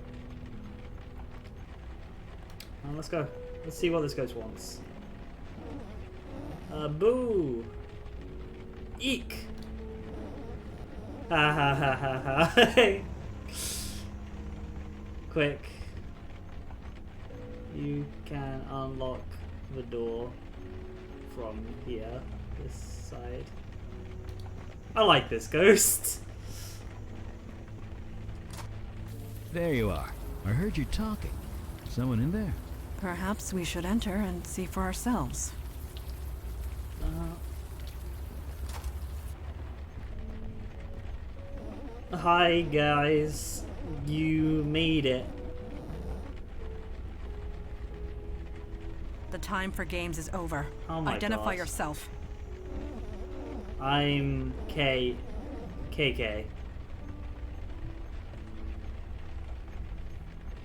Let's go. Let's see what this ghost wants. Boo! Eek! Ha ha ha ha ha. Quick. You can unlock the door from here. This side. I like this ghost. There you are. I heard you talking. Someone in there? Perhaps we should enter and see for ourselves. Hi guys, you made it. The time for games is over. Oh my Identify gosh. yourself. I'm KK.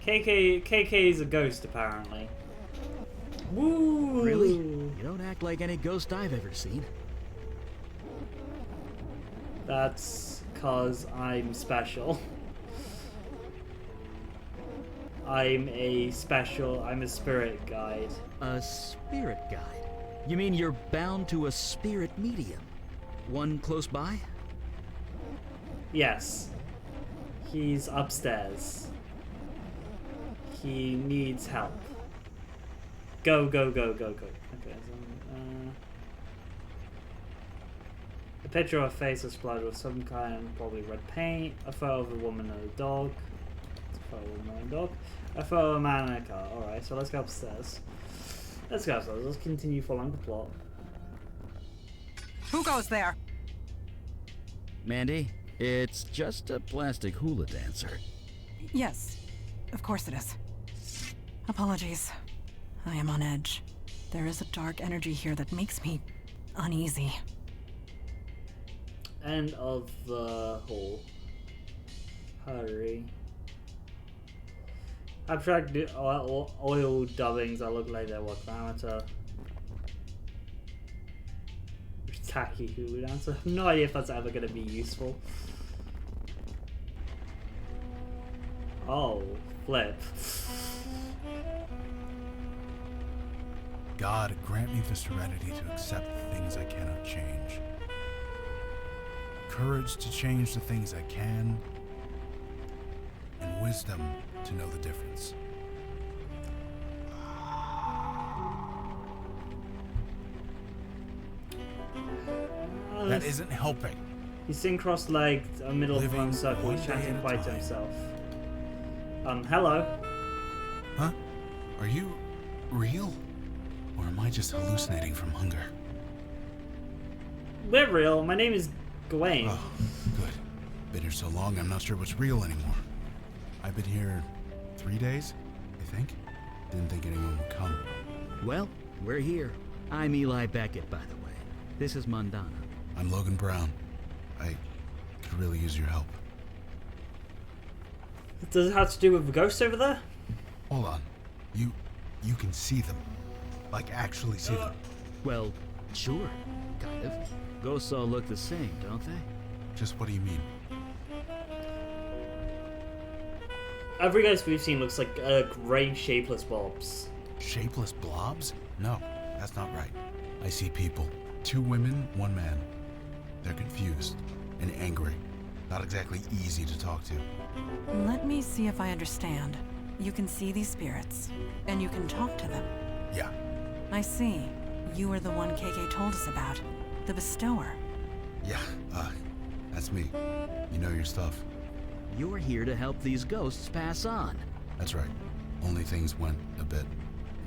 KK is a ghost apparently. Woo! Really? You don't act like any ghost I've ever seen. That's cause I'm special. I'm a spirit guide. A spirit guide? You mean you're bound to a spirit medium? One close by? Yes. He's upstairs. He needs help. Go. Okay, so, a picture of a face is splattered with some kind, probably red paint. A photo of a woman and a dog. It's a photo of a woman and a dog. A photo of a man and a car. Alright, so let's go upstairs. Let's go upstairs. Let's continue following the plot. Who goes there? Mandy, it's just a plastic hula dancer. Yes, of course it is. Apologies. I am on edge. There is a dark energy here that makes me uneasy. End of the hall. Hurry. Abstract oil dubbings that look like they were amateur. Tacky food answer. I have no idea if that's ever going to be useful. Oh, flip. God, grant me the serenity to accept the things I cannot change. Courage to change the things I can. And wisdom to know the difference. That isn't helping. He's sitting cross-legged, a middle of one circle. He's chanting by to himself. Hello. Huh? Are you real? Or am I just hallucinating from hunger? We're real. My name is Gawain. Oh, good. Been here so long, I'm not sure what's real anymore. I've been here 3 days, I think. Didn't think anyone would come. Well, we're here. I'm Eli Beckett, by the way. This is Mondana. I'm Logan Brown. I could really use your help. Does it have to do with the ghosts over there? Hold on. You can see them. Like, actually see them. Well, sure. Kind of. Ghosts all look the same, don't they? Just what do you mean? Every ghost we've seen looks like grey, shapeless blobs. Shapeless blobs? No, that's not right. I see people. 2 women, 1 man. They're confused and angry. Not exactly easy to talk to. Let me see if I understand. You can see these spirits, and you can talk to them. Yeah. I see. You are the one KK told us about. The bestower. Yeah, that's me. You know your stuff. You're here to help these ghosts pass on. That's right. Only things went a bit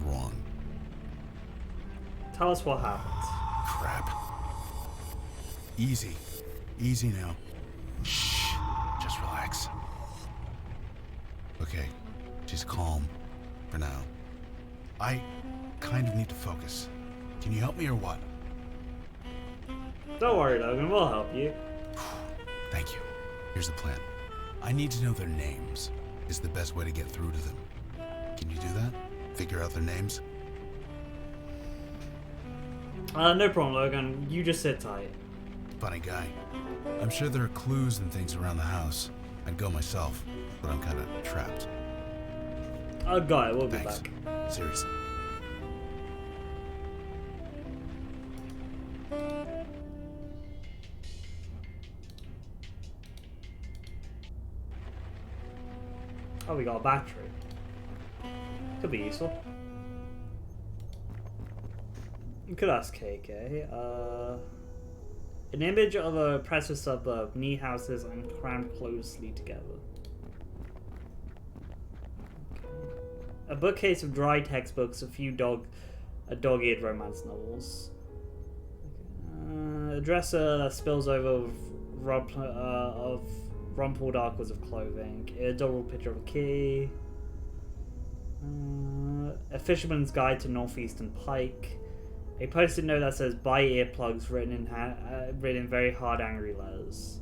wrong. Tell us what happened. Crap. Easy. Easy now. Shh. Just relax. Okay. She's calm. For now. I kind of need to focus. Can you help me or what? Don't worry, Logan. We'll help you. Thank you. Here's the plan. I need to know their names. Is the best way to get through to them. Can you do that? Figure out their names? No problem, Logan. You just sit tight. Funny guy. I'm sure there are clues and things around the house. I'd go myself, but I'm kind of trapped. Guy, we'll be Thanks. back. Seriously. Oh, we got a battery. Could be useful. You could ask KK. An image of a oppressive suburb, neat houses and crammed closely together. Okay. A bookcase of dry textbooks, a few dog-eared romance novels. Okay. A dresser that spills over of rumpled articles of clothing. A adorable picture of a key. A fisherman's guide to northeastern pike. A post-it note that says "buy earplugs" written in very hard, angry letters.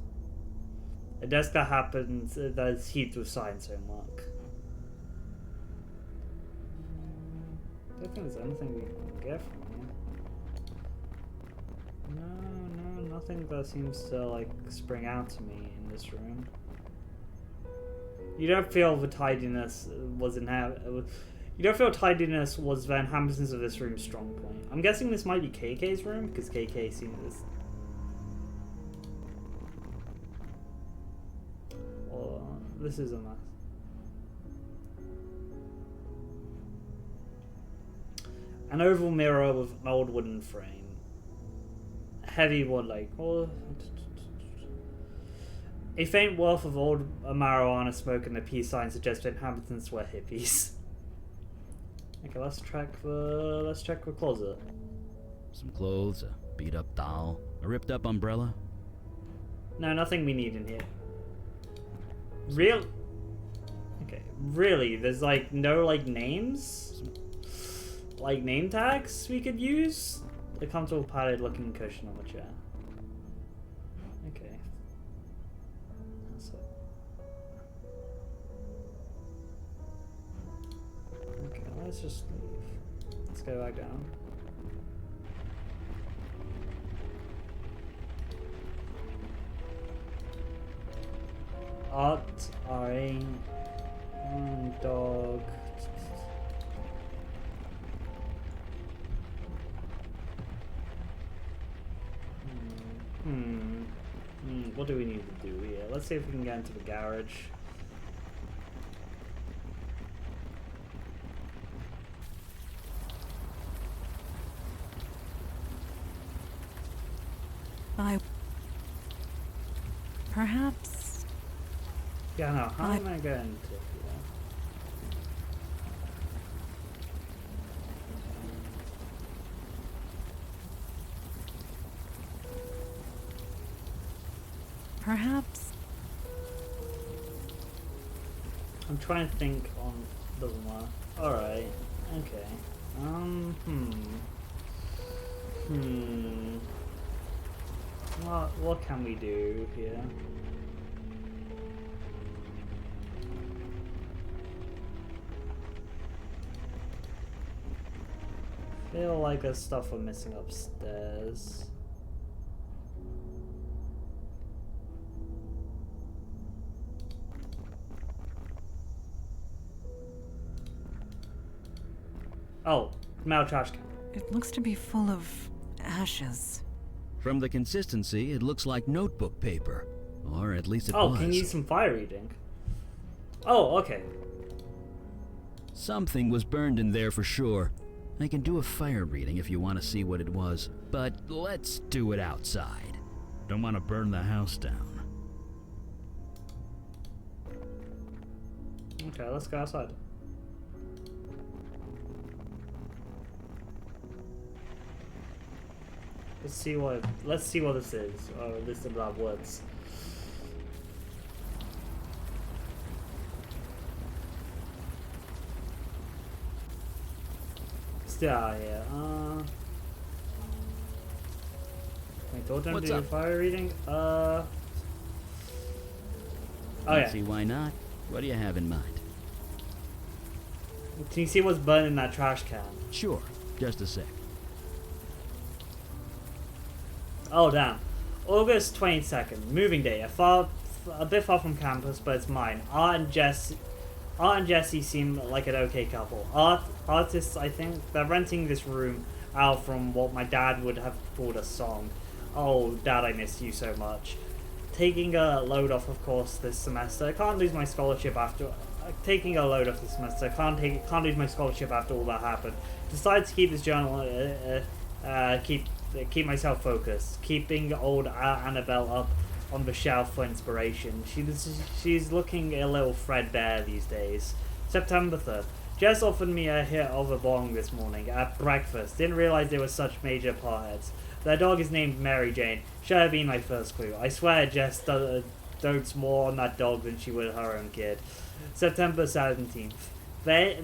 A desk that is heaped with science homework. I don't think there's anything we can get from here. No, nothing that seems to like spring out to me in this room. You don't feel the tidiness was You don't feel tidiness was the inhabitants of this room's strong point. I'm guessing this might be KK's room, because KK seemed this. Well, this is a mess. An oval mirror with an old wooden frame. Heavy wood like. A faint whiff of old marijuana smoke and the peace sign suggests the inhabitants were hippies. Okay, let's check the closet. Some clothes, a beat up doll, a ripped up umbrella. No, nothing we need in here. Okay, really? There's like no like names? Like name tags we could use? A comfortable padded looking cushion on the chair. Okay. let's just leave. Let's go back down. Art, Aring, dog. What do we need to do here? Let's see if we can get into the garage. Perhaps... Yeah, no, how am I going to... Perhaps... I'm trying to think on... Doesn't work. Alright. Okay. What can we do here? Feel like there's stuff we're missing upstairs. Oh, metal trash can. It looks to be full of ashes. From the consistency, it looks like notebook paper. Or at least it was. Oh, can you use some fire eating? Oh, okay. Something was burned in there for sure. I can do a fire reading if you want to see what it was, but let's do it outside. Don't want to burn the house down. Okay, let's go outside. Let's see what this is. Oh, this is about woods. Still out here. Wait, told them to do fire reading? Oh yeah. See why not? What do you have in mind? Can you see what's burned in that trash can? Sure. Just a sec. Oh damn. August 22nd, moving day. A bit far from campus, but it's mine. Art and Jesse seem like an okay couple. Artists, I think. They're renting this room out from what my dad would have called a song. Oh, Dad, I miss you so much. Taking a load off, of course, this semester. I can't lose my scholarship after... taking a load off this semester. Can't lose my scholarship after all that happened. Decided to keep this journal... keep myself focused. Keeping old Annabelle up on the shelf for inspiration. She's looking a little threadbare these days. September 3rd. Jess offered me a hit of a bong this morning at breakfast. Didn't realize they were such major potheads. Their dog is named Mary Jane. Should have been my first clue. I swear Jess dotes more on that dog than she would her own kid. September 17th. The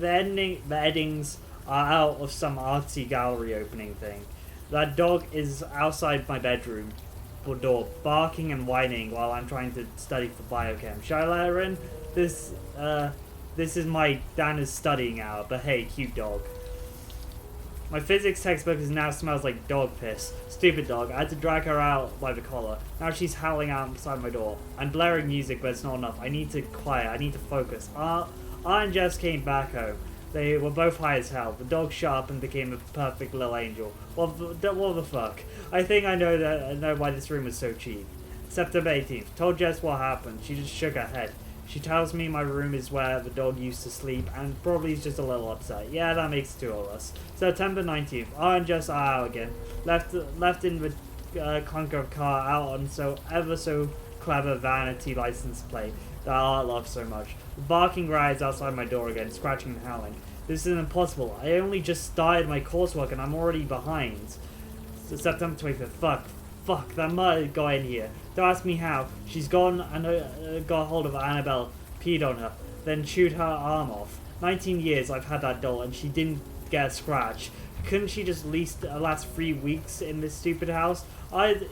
Eddings are out of some artsy gallery opening thing. That dog is outside my bedroom door, barking and whining while I'm trying to study for biochem. Should I let her in? This is my Dana's studying hour, but hey, cute dog. My physics textbook now smells like dog piss. Stupid dog. I had to drag her out by the collar. Now she's howling outside my door. I'm blaring music, but it's not enough. I need to quiet. I need to focus. Art and Jess came back home. They were both high as hell. The dog shut up and became a perfect little angel. What the fuck? I think I know why this room was so cheap. September 18th. Told Jess what happened. She just shook her head. She tells me my room is where the dog used to sleep and probably is just a little upset. Yeah, that makes two of us. September 19th. I and Jess are out again. Left in the clunk of car out on ever so clever vanity license plate that Art loves so much. The barking rides outside my door again, scratching and howling. This is impossible. I only just started my coursework and I'm already behind. So September 25th. Fuck, that mud got in here. Don't ask me how. She's gone and got hold of Annabelle, peed on her, then chewed her arm off. 19 years I've had that doll and she didn't get a scratch. Couldn't she just last 3 weeks in this stupid house? Art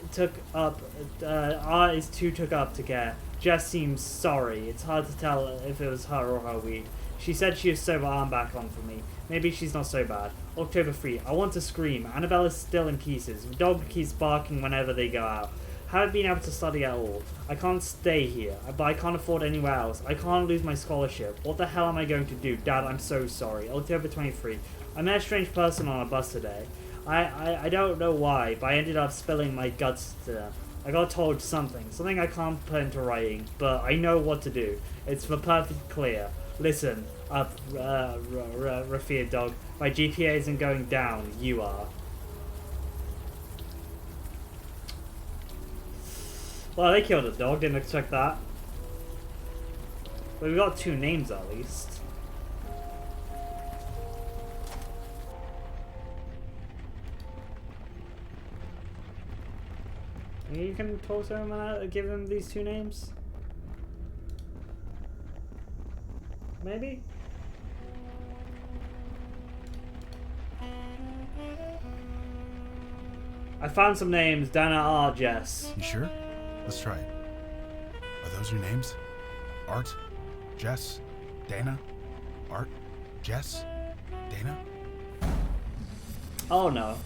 is too took up to care. Jess seems sorry. It's hard to tell if it was her or her weed. She said she was sober arm back on for me. Maybe she's not so bad. October 3. I want to scream. Annabelle is still in pieces. The dog keeps barking whenever they go out. Haven't been able to study at all. I can't stay here, but I can't afford anywhere else. I can't lose my scholarship. What the hell am I going to do? Dad, I'm so sorry. October 23. I met a strange person on a bus today. I don't know why, but I ended up spilling my guts to them. I got told something I can't put into writing, but I know what to do. It's for perfect clear. Listen up, revered dog. My GPA isn't going down, you are. Well, they killed a dog, didn't expect that. But we got 2 names at least. You can talk to him and give him these 2 names? Maybe? I found some names. Dana R. Jess. You sure? Let's try it. Are those your names? Art? Jess? Dana? Art? Jess? Dana? Oh no.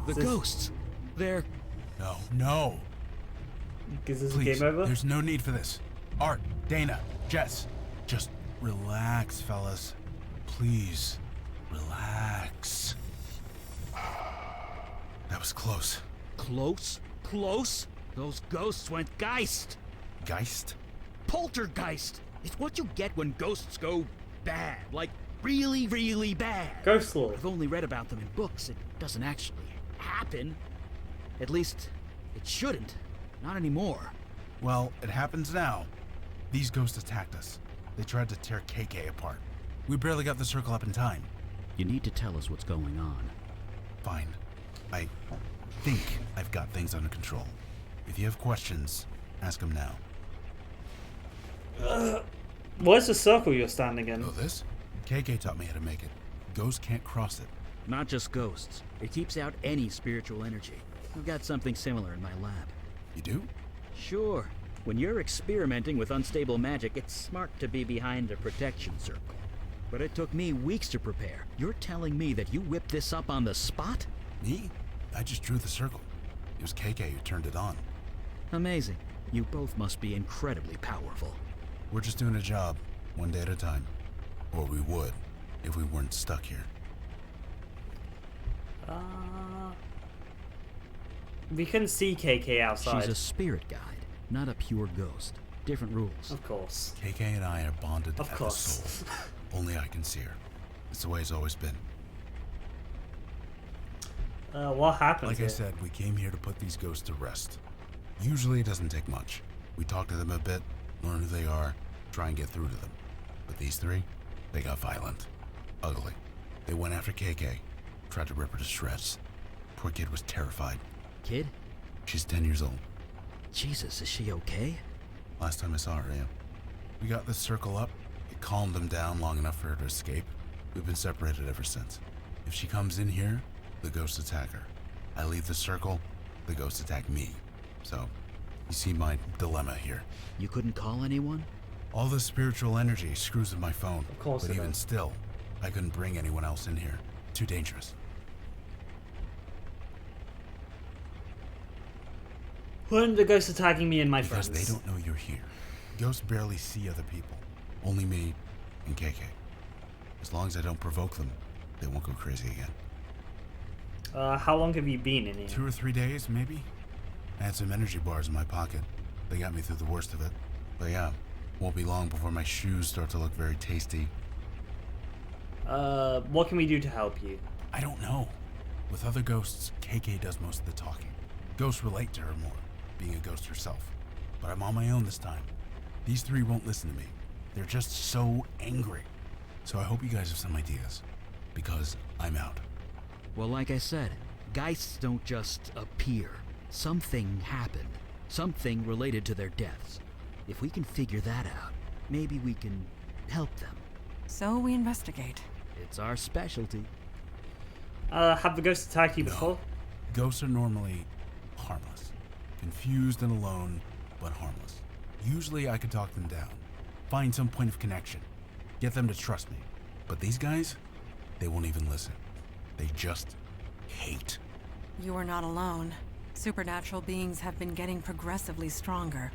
The ghosts. They're... No, no. Is this Please, game over? There's no need for this. Art, Dana, Jess, just relax, fellas. Please, relax. That was close. Close? Close? Those ghosts went geist. Geist? Poltergeist. It's what you get when ghosts go bad. Like, really, really bad. Ghost lore. I've only read about them in books. It doesn't actually happen. At least, it shouldn't. Not anymore. Well, it happens now. These ghosts attacked us. They tried to tear KK apart. We barely got the circle up in time. You need to tell us what's going on. Fine. I think I've got things under control. If you have questions, ask them now. Where's the circle you're standing in? Oh, this? KK taught me how to make it. Ghosts can't cross it. Not just ghosts. It keeps out any spiritual energy. I've got something similar in my lab. You do? Sure. When you're experimenting with unstable magic, it's smart to be behind a protection circle. But it took me weeks to prepare. You're telling me that you whipped this up on the spot? Me? I just drew the circle. It was KK who turned it on. Amazing. You both must be incredibly powerful. We're just doing a job, one day at a time. Or we would, if we weren't stuck here. We can see KK outside. She's a spirit guide, not a pure ghost. Different rules. Of course. KK and I are bonded Of at course. the soul. Only I can see her. It's the way it's always been. What happened? Like I said, we came here to put these ghosts to rest. Usually it doesn't take much. We talk to them a bit, learn who they are, try and get through to them. But these 3, they got violent. Ugly. They went after KK, tried to rip her to shreds. Poor kid was terrified. Kid? She's 10 years old. Jesus, is she okay? Last time I saw her, yeah. We got this circle up. It calmed them down long enough for her to escape. We've been separated ever since. If she comes in here, the ghosts attack her. I leave the circle, the ghosts attack me. So, you see my dilemma here. You couldn't call anyone? All the spiritual energy screws with my phone. Of course but it even does. still, I couldn't bring anyone else in here. Too dangerous. When are the ghosts attacking me and my Because friends? they don't know you're here. Ghosts barely see other people. Only me and KK. As long as I don't provoke them, they won't go crazy again. How long have you been in here? 2 or 3 days, maybe? I had some energy bars in my pocket. They got me through the worst of it. But yeah, won't be long before my shoes start to look very tasty. What can we do to help you? I don't know. With other ghosts, KK does most of the talking. Ghosts relate to her more, being a ghost herself. But I'm on my own this time. These 3 won't listen to me. They're just so angry. So I hope you guys have some ideas. Because I'm out. Well, like I said, geists don't just appear. Something happened. Something related to their deaths. If we can figure that out, maybe we can help them. So we investigate. It's our specialty. Have the ghosts attacked you before? Ghosts are normally harmless. Confused and alone, but harmless. Usually I can talk them down. Find some point of connection. Get them to trust me. But these guys, they won't even listen. They just hate. You are not alone. Supernatural beings have been getting progressively stronger.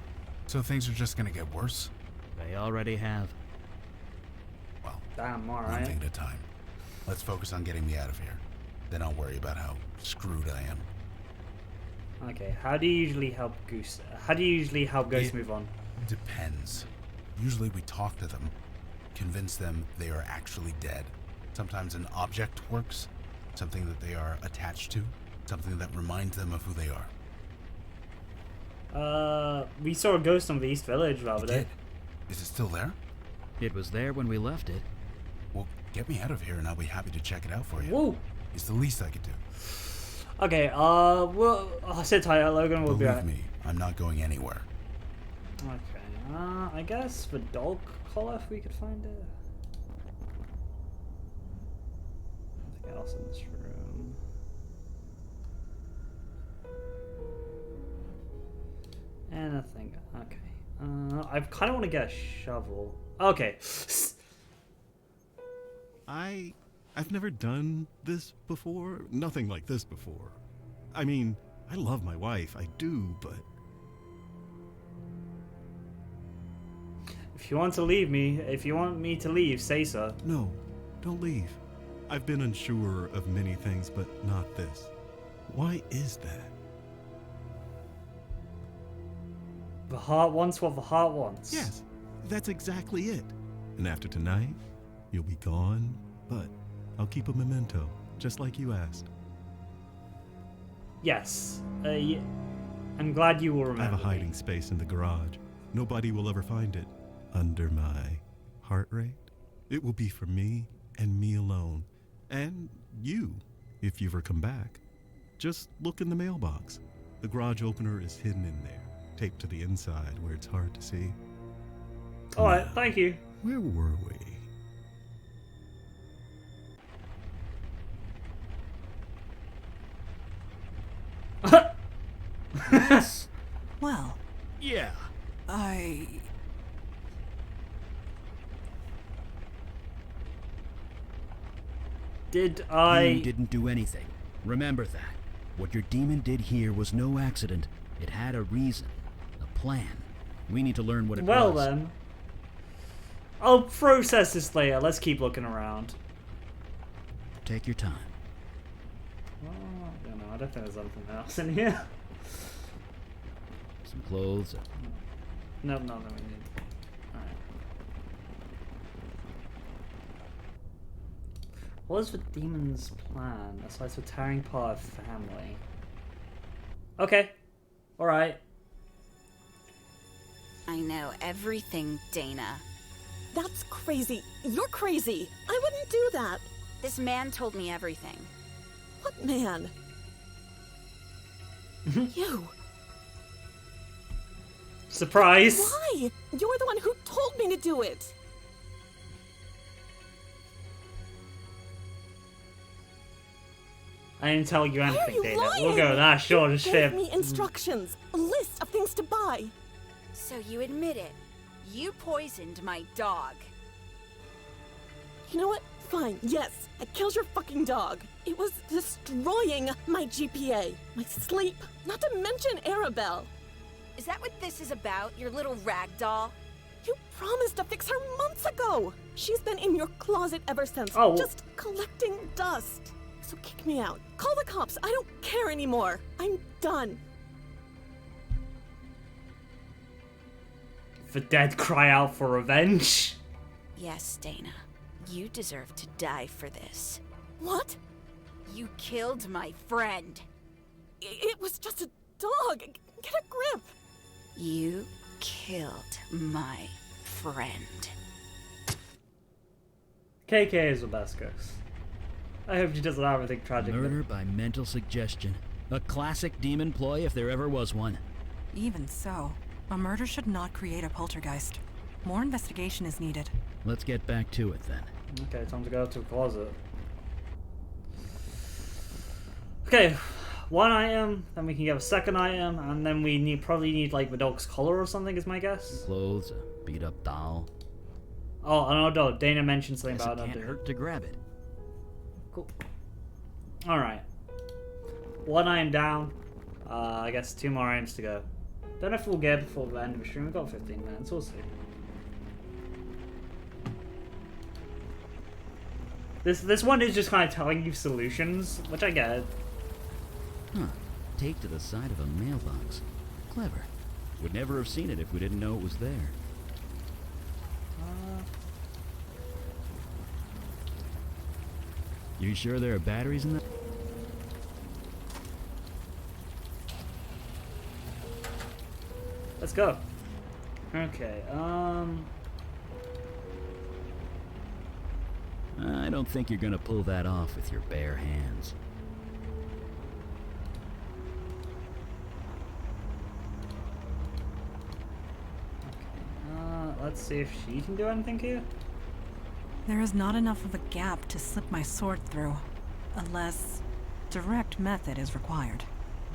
So things are just gonna get worse? They already have. Well, damn, one alright. thing at a time. Let's focus on getting me out of here. Then I'll worry about how screwed I am. Okay, how do you usually help Goose? How do you usually help Ghost move on? Depends. Usually we talk to them, convince them they are actually dead. Sometimes an object works, something that they are attached to, something that reminds them of who they are. We saw a ghost on the East Village the other day. Is it still there? It was there when we left it. Well, get me out of here and I'll be happy to check it out for you. Whoa. It's the least I could do. Okay, well, sit tight, Logan. We'll be Believe right. me, I'm not going anywhere. Okay, I guess the dog collar, if we could find it. Nothing else in this room. Anything? Okay. I kind of want to get a shovel. Okay. I've never done this before. Nothing like this before. I mean, I love my wife, I do, but... If you want to leave me, if you want me to leave, say so. No, don't leave. I've been unsure of many things, but not this. Why is that? The heart wants what the heart wants. Yes, that's exactly it. And after tonight, you'll be gone, but I'll keep a memento, just like you asked. Yes. I'm glad you will remember. I have a hiding space in the garage. Nobody will ever find it. Under my heart rate. It will be for me and me alone. And you, if you ever come back. Just look in the mailbox. The garage opener is hidden in there, taped to the inside where it's hard to see. Alright, thank you. Where were we? Well, Yeah. Did I... You didn't do anything. Remember that. What your demon did here was no accident. It had a reason. A plan. We need to learn what it Well was. then. I'll process this later. Let's keep looking around. Take your time. Oh, I don't know. I don't think there's anything else in here. Some clothes. No, we need. Alright. What is the demon's plan aside from tearing apart a family? Okay. Alright. I know everything, Dana. That's crazy. You're crazy. I wouldn't do that. This man told me everything. What man? You. Surprise! Why? You're the one who told me to do it. I didn't tell you Why are anything, you Dana. lying? We'll go that short You as gave ship. me instructions, a list of things to buy. So you admit it. You poisoned my dog. You know what? Fine, yes, I killed your fucking dog. It was destroying my GPA, my sleep, not to mention Arabelle. Is that what this is about, your little rag doll? You promised to fix her months ago. She's been in your closet ever since, Oh. just collecting dust. So kick me out. Call the cops. I don't care anymore. I'm done. The dead cry out for revenge. Yes, Dana. You deserve to die for this. What? You killed my friend. It was just a dog. Get a grip. You killed my friend. KK is the best ghost. I hope she doesn't have anything tragic. Murder by mental suggestion. A classic demon ploy if there ever was one. Even so, a murder should not create a poltergeist. More investigation is needed. Let's get back to it then. Okay, time to go to the closet. Okay, one item, then we can get a second item, and then we probably need like the dog's collar or something is my guess. Clothes, a beat up doll. Oh, no, Dana mentioned something Guess about it can't another. hurt to grab it. Cool. Alright. 1 item down. I guess 2 more items to go. Don't know if we'll get before the end of the stream. We've got 15 minutes. We'll see. This one is just kind of telling you solutions, which I get. Huh. Taped to the side of a mailbox. Clever. Would never have seen it if we didn't know it was there. You sure there are batteries in that? Let's go. Okay, I don't think you're gonna pull that off with your bare hands. let's see if she can do anything here. There is not enough of a gap to slip my sword through. A less direct method is required.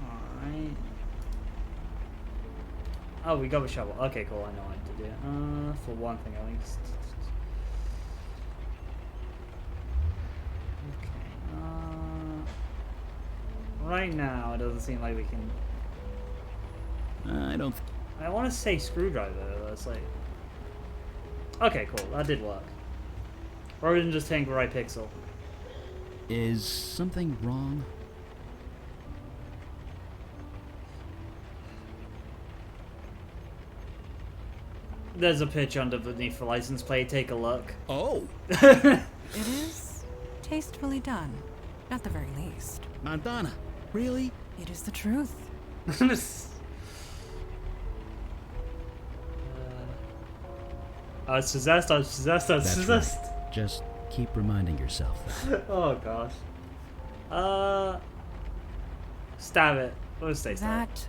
Alright. Oh, we got a shovel. Okay, cool. I know what to do. For one thing at least. Okay. Right now, it doesn't seem like we can. I don't. I want to say screwdriver. That's like. Okay, cool. That did work. Or we didn't just take the right pixel. Is something wrong? There's a pitch underneath the license plate. Take a look. Oh. It is tastefully done, at the very least. Montana, really? It is the truth. I was possessed. I was possessed. I was That's possessed. right. Just keep reminding yourself that. Oh gosh. Stab it. We'll say stab. That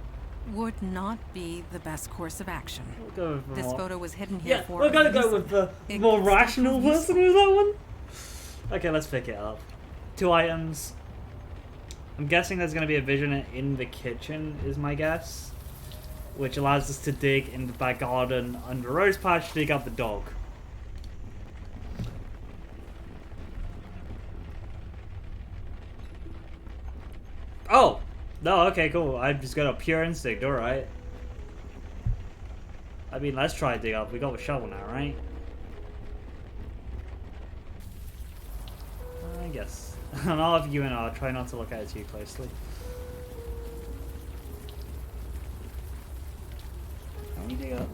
would not be the best course of action. We'll go with This more. photo was hidden here Yeah, for we're gonna a go reason. with the It more could rational still be person with that one. Okay, let's pick it up. 2 items. I'm guessing there's gonna be a vision in the kitchen, is my guess. Which allows us to dig in the back garden under Rose Patch to dig up the dog. Oh! No, okay, cool. I just got a pure instinct, alright. I mean, let's try to dig up. We got a shovel now, right? I guess. And all of you and I try not to look at it too closely. Can we dig up?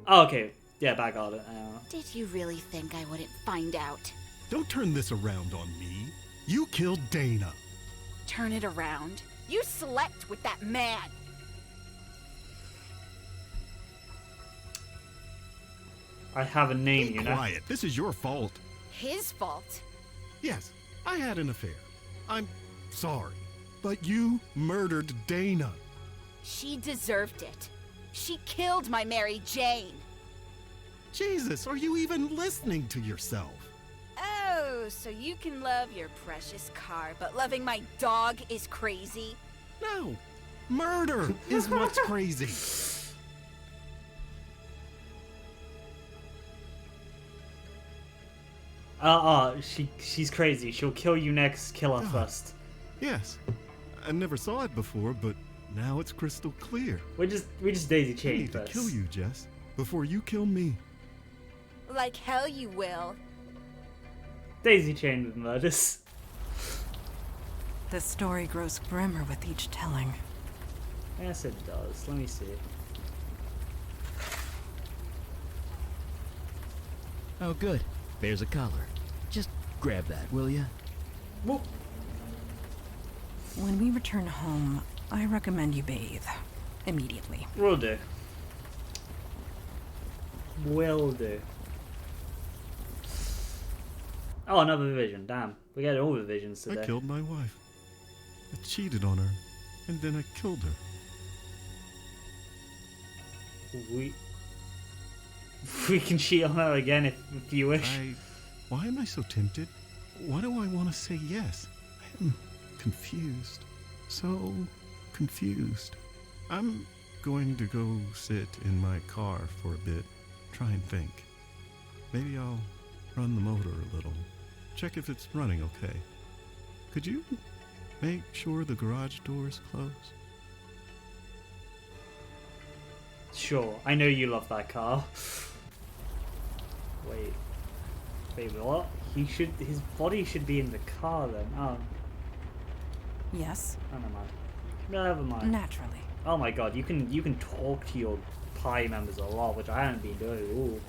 Oh, okay. Yeah, back on it. Did you really think I wouldn't find out? Don't turn this around on me. You killed Dana. Turn it around. You slept with that man. I have a name, Be you know? quiet. This is your fault. His fault. Yes, I had an affair. I'm sorry. But you murdered Dana. She deserved it. She killed my Mary Jane. Jesus, are you even listening to yourself? Oh, so you can love your precious car, but loving my dog is crazy? No. Murder is what's crazy. She's crazy. She'll kill you next, kill her first. Yes. I never saw it before, but now it's crystal clear. We just daisy I chained need to first. kill you, Jess, before you kill me. Like hell you will. Daisy chained with murders. The story grows grimmer with each telling. Yes, it does. Let me see. Oh, good. There's a collar. Just grab that, will ya? Whoop. When we return home, I recommend you bathe. Immediately. Will do. Will do. Oh, another vision. Damn. We got all the visions today. I killed my wife. I cheated on her, and then I killed her. We can cheat on her again if you wish. Why am I so tempted? Why do I want to say yes? I am confused. So confused. I'm going to go sit in my car for a bit. try and think. Maybe I'll run the motor a little. Check if it's running okay. Could you make sure the garage door's closed? Sure, I know you love that car. Wait, what? His body should be in the car then. Oh. Yes. Oh, never mind. Never mind. Naturally. Oh my god, you can talk to your party members a lot, which I haven't been doing. Ooh.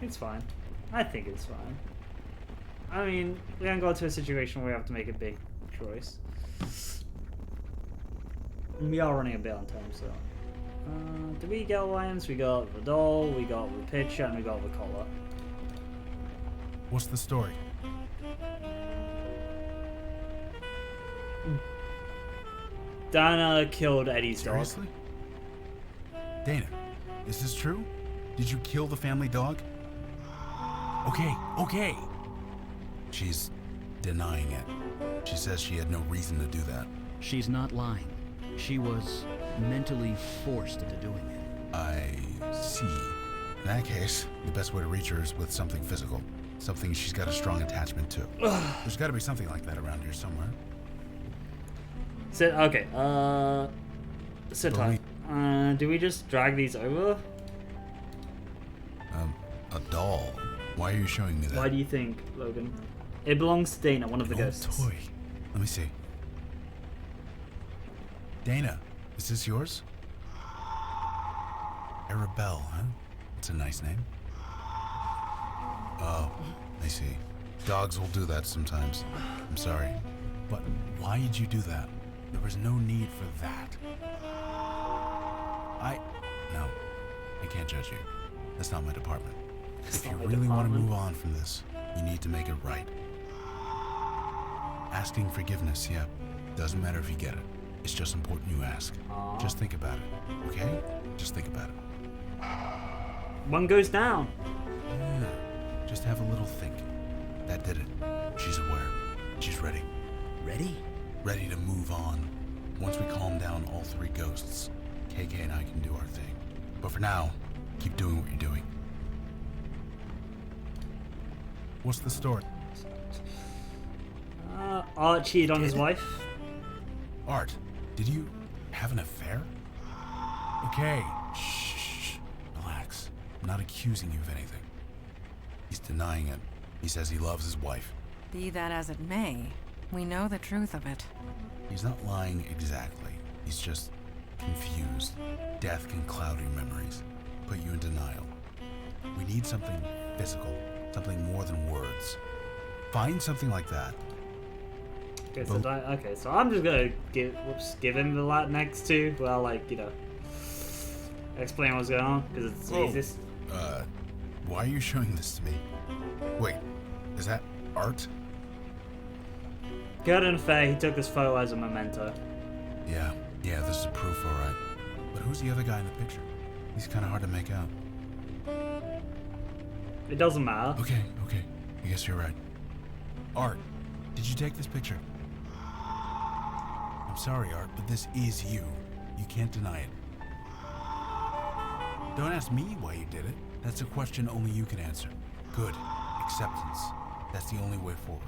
It's fine. I think it's fine. I mean, we haven't got to a situation where we have to make a big choice. And we are running a bit on time, so. Did we get alliance? We got the doll, we got the pitcher, and we got the collar. What's the story? Dana killed Eddie's dog. Seriously? Dana, is this true? Did you kill the family dog? Okay. She's denying it. She says she had no reason to do that. She's not lying. She was mentally forced into doing it. I see. In that case, the best way to reach her is with something physical. Something she's got a strong attachment to. There's gotta be something like that around here somewhere. Sit tight. Do we just drag these over? A doll. Why are you showing me that? Why do you think, Logan? It belongs to Dana, one of the An old ghosts. toy. Let me see. Dana, is this yours? Arabelle, huh? It's a nice name. Oh, I see. Dogs will do that sometimes. I'm sorry. But why did you do that? There was no need for that. No, I can't judge you. That's not my department. If you really want to move on from this, you need to make it right. Asking forgiveness, yeah. Doesn't matter if you get it. It's just important you ask. Just think about it, okay? Just think about it. One goes down. Yeah, just have a little think. That did it. She's aware. She's ready. Ready? Ready to move on. Once we calm down all three ghosts, KK and I can do our thing. But for now, keep doing what you're doing. What's the story? Art cheated on his wife. Art, did you have an affair? Okay, shh, relax. I'm not accusing you of anything. He's denying it. He says he loves his wife. Be that as it may, we know the truth of it. He's not lying exactly. He's just confused. Death can cloud your memories, put you in denial. We need something physical, something more than words. Find something like that. Okay, so I'm just gonna give him the next two. Well, like, you know, explain what's going on because it's easiest. Why are you showing this to me? Wait, is that art? Gawain Le Fey, he took this photo as a memento. Yeah, this is proof, alright. But who's the other guy in the picture? He's kind of hard to make out. It doesn't matter. Okay, I guess you're right. Art, did you take this picture? I'm sorry, Art, but this is you. You can't deny it. Don't ask me why you did it. That's a question only you can answer. Good. Acceptance. That's the only way forward.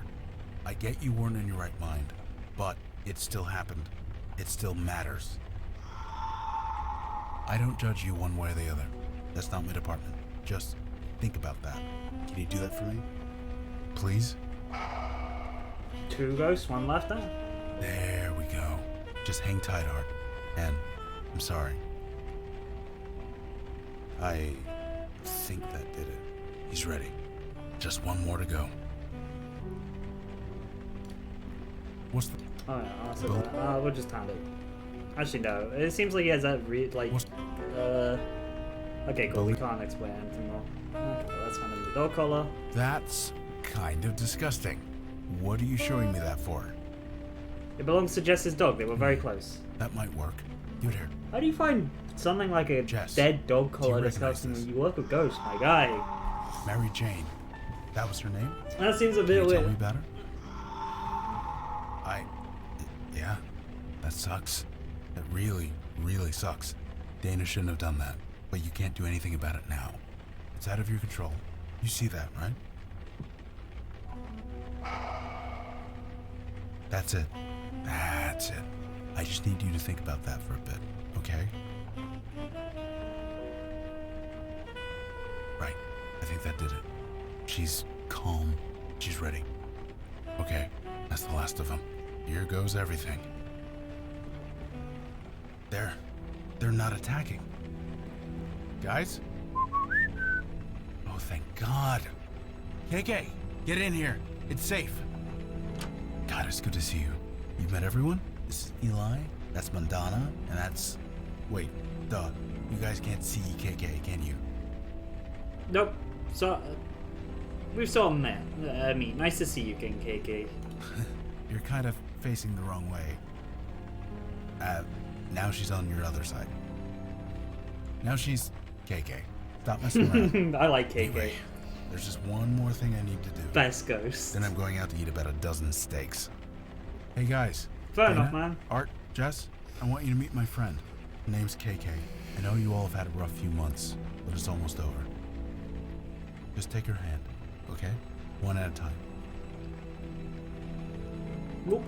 I get you weren't in your right mind, but it still happened. It still matters. I don't judge you one way or the other. That's not my department. Just think about that. Can you do that for me? Please? Two ghosts, one left out. There we go. Just hang tight, Art. And I'm sorry. I think that did it. He's ready. Just one more to go. What's the... Oh yeah, we'll just hand it. Actually, no. It seems like he has that okay, cool. We can't explain anything more. Okay, let's hand him the dog collar. That's kind of disgusting. What are you showing me that for? It belongs to Jess's dog. They were very close. That might work. Give it here. How do you find something like a dead dog collar disgusting when you work with ghosts, my guy? Mary Jane. That was her name? That seems a bit Can you weird. tell me about her? Yeah, that sucks. That really, really sucks. Dana shouldn't have done that. but you can't do anything about it now. It's out of your control. You see that, right? That's it. That's it. I just need you to think about that for a bit, okay? Right. I think that did it. She's calm. She's ready. Okay, that's the last of them. Here goes everything. They're not attacking. Guys? Oh, thank God. KK, get in here. It's safe. God, it's good to see you. You met everyone? This is Eli, that's Mandana, and that's... Wait, duh. You guys can't see KK, can you? Nope. So, we've saw him there. Nice to see you again, KK. You're kind of facing the wrong way. Now she's on your other side. Now she's KK. Stop messing around. I like KK. Anyway, there's just one more thing I need to do. Best ghost. Then I'm going out to eat about a dozen steaks. Hey guys. Fair Dana, enough, man. Art, Jess, I want you to meet my friend. Her name's KK. I know you all have had a rough few months, but it's almost over. Just take her hand, okay? One at a time. Whoop.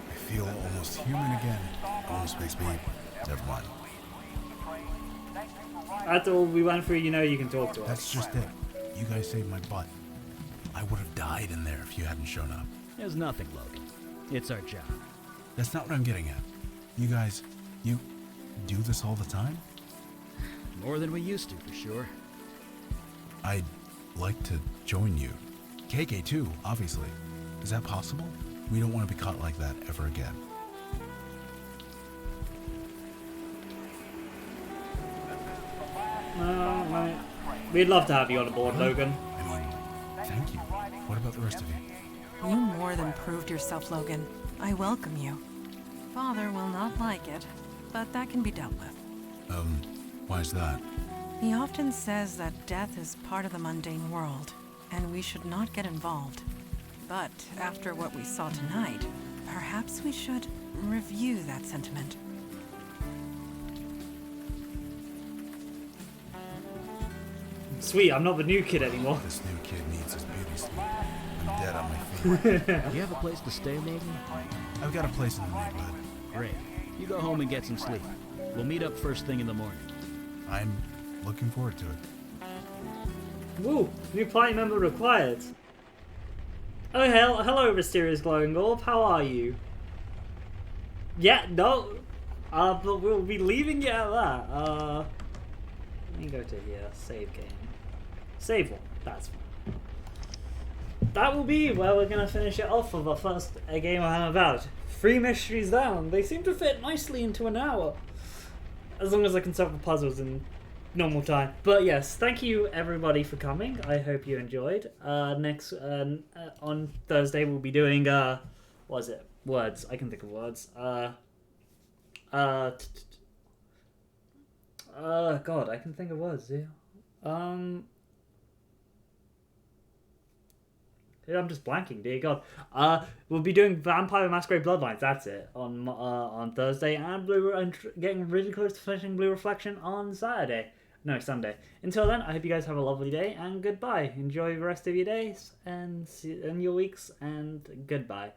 I feel almost human again. Almost makes me... Never mind. After all we went through, you know you can talk to us. That's just it. You guys saved my butt. I would have died in there if you hadn't shown up. There's nothing, Logan. It's our job. That's not what I'm getting at. You guys, you do this all the time? More than we used to, for sure. I'd like to join you. KK too, obviously. Is that possible? We don't want to be caught like that ever again. Right. We'd love to have you on board, Logan. I mean, thank you. What about the rest of you? You more than proved yourself, Logan. I welcome you. Father will not like it, but that can be dealt with. Why is that? He often says that death is part of the mundane world, and we should not get involved. But after what we saw tonight, perhaps we should review that sentiment. Sweet, I'm not the new kid anymore. This new kid needs his beauty sleep. I'm dead on my feet. Do you have a place to stay, Logan? I've got a place in the neighborhood. Great. You go home and get some sleep. We'll meet up first thing in the morning. I'm looking forward to it. Woo! New party member required. Oh hell! Hello, mysterious glowing orb. How are you? Yeah, no. But we'll be leaving you at that. Let me go to here. Save game. Save one. That's fine. That will be where we're gonna finish it off for the first game of Unavowed. 3 mysteries down. They seem to fit nicely into an hour, as long as I can solve the puzzles in normal time. But yes, thank you everybody for coming. I hope you enjoyed. Next on Thursday we'll be doing what is it? Words. I can think of words. God, I can think of words. Yeah. Yeah, I'm just blanking, dear God. We'll be doing Vampire Masquerade Bloodlines. That's it on Thursday, and getting really close to finishing Blue Reflection on Saturday. No, Sunday. Until then, I hope you guys have a lovely day, and goodbye. Enjoy the rest of your days and your weeks, and goodbye.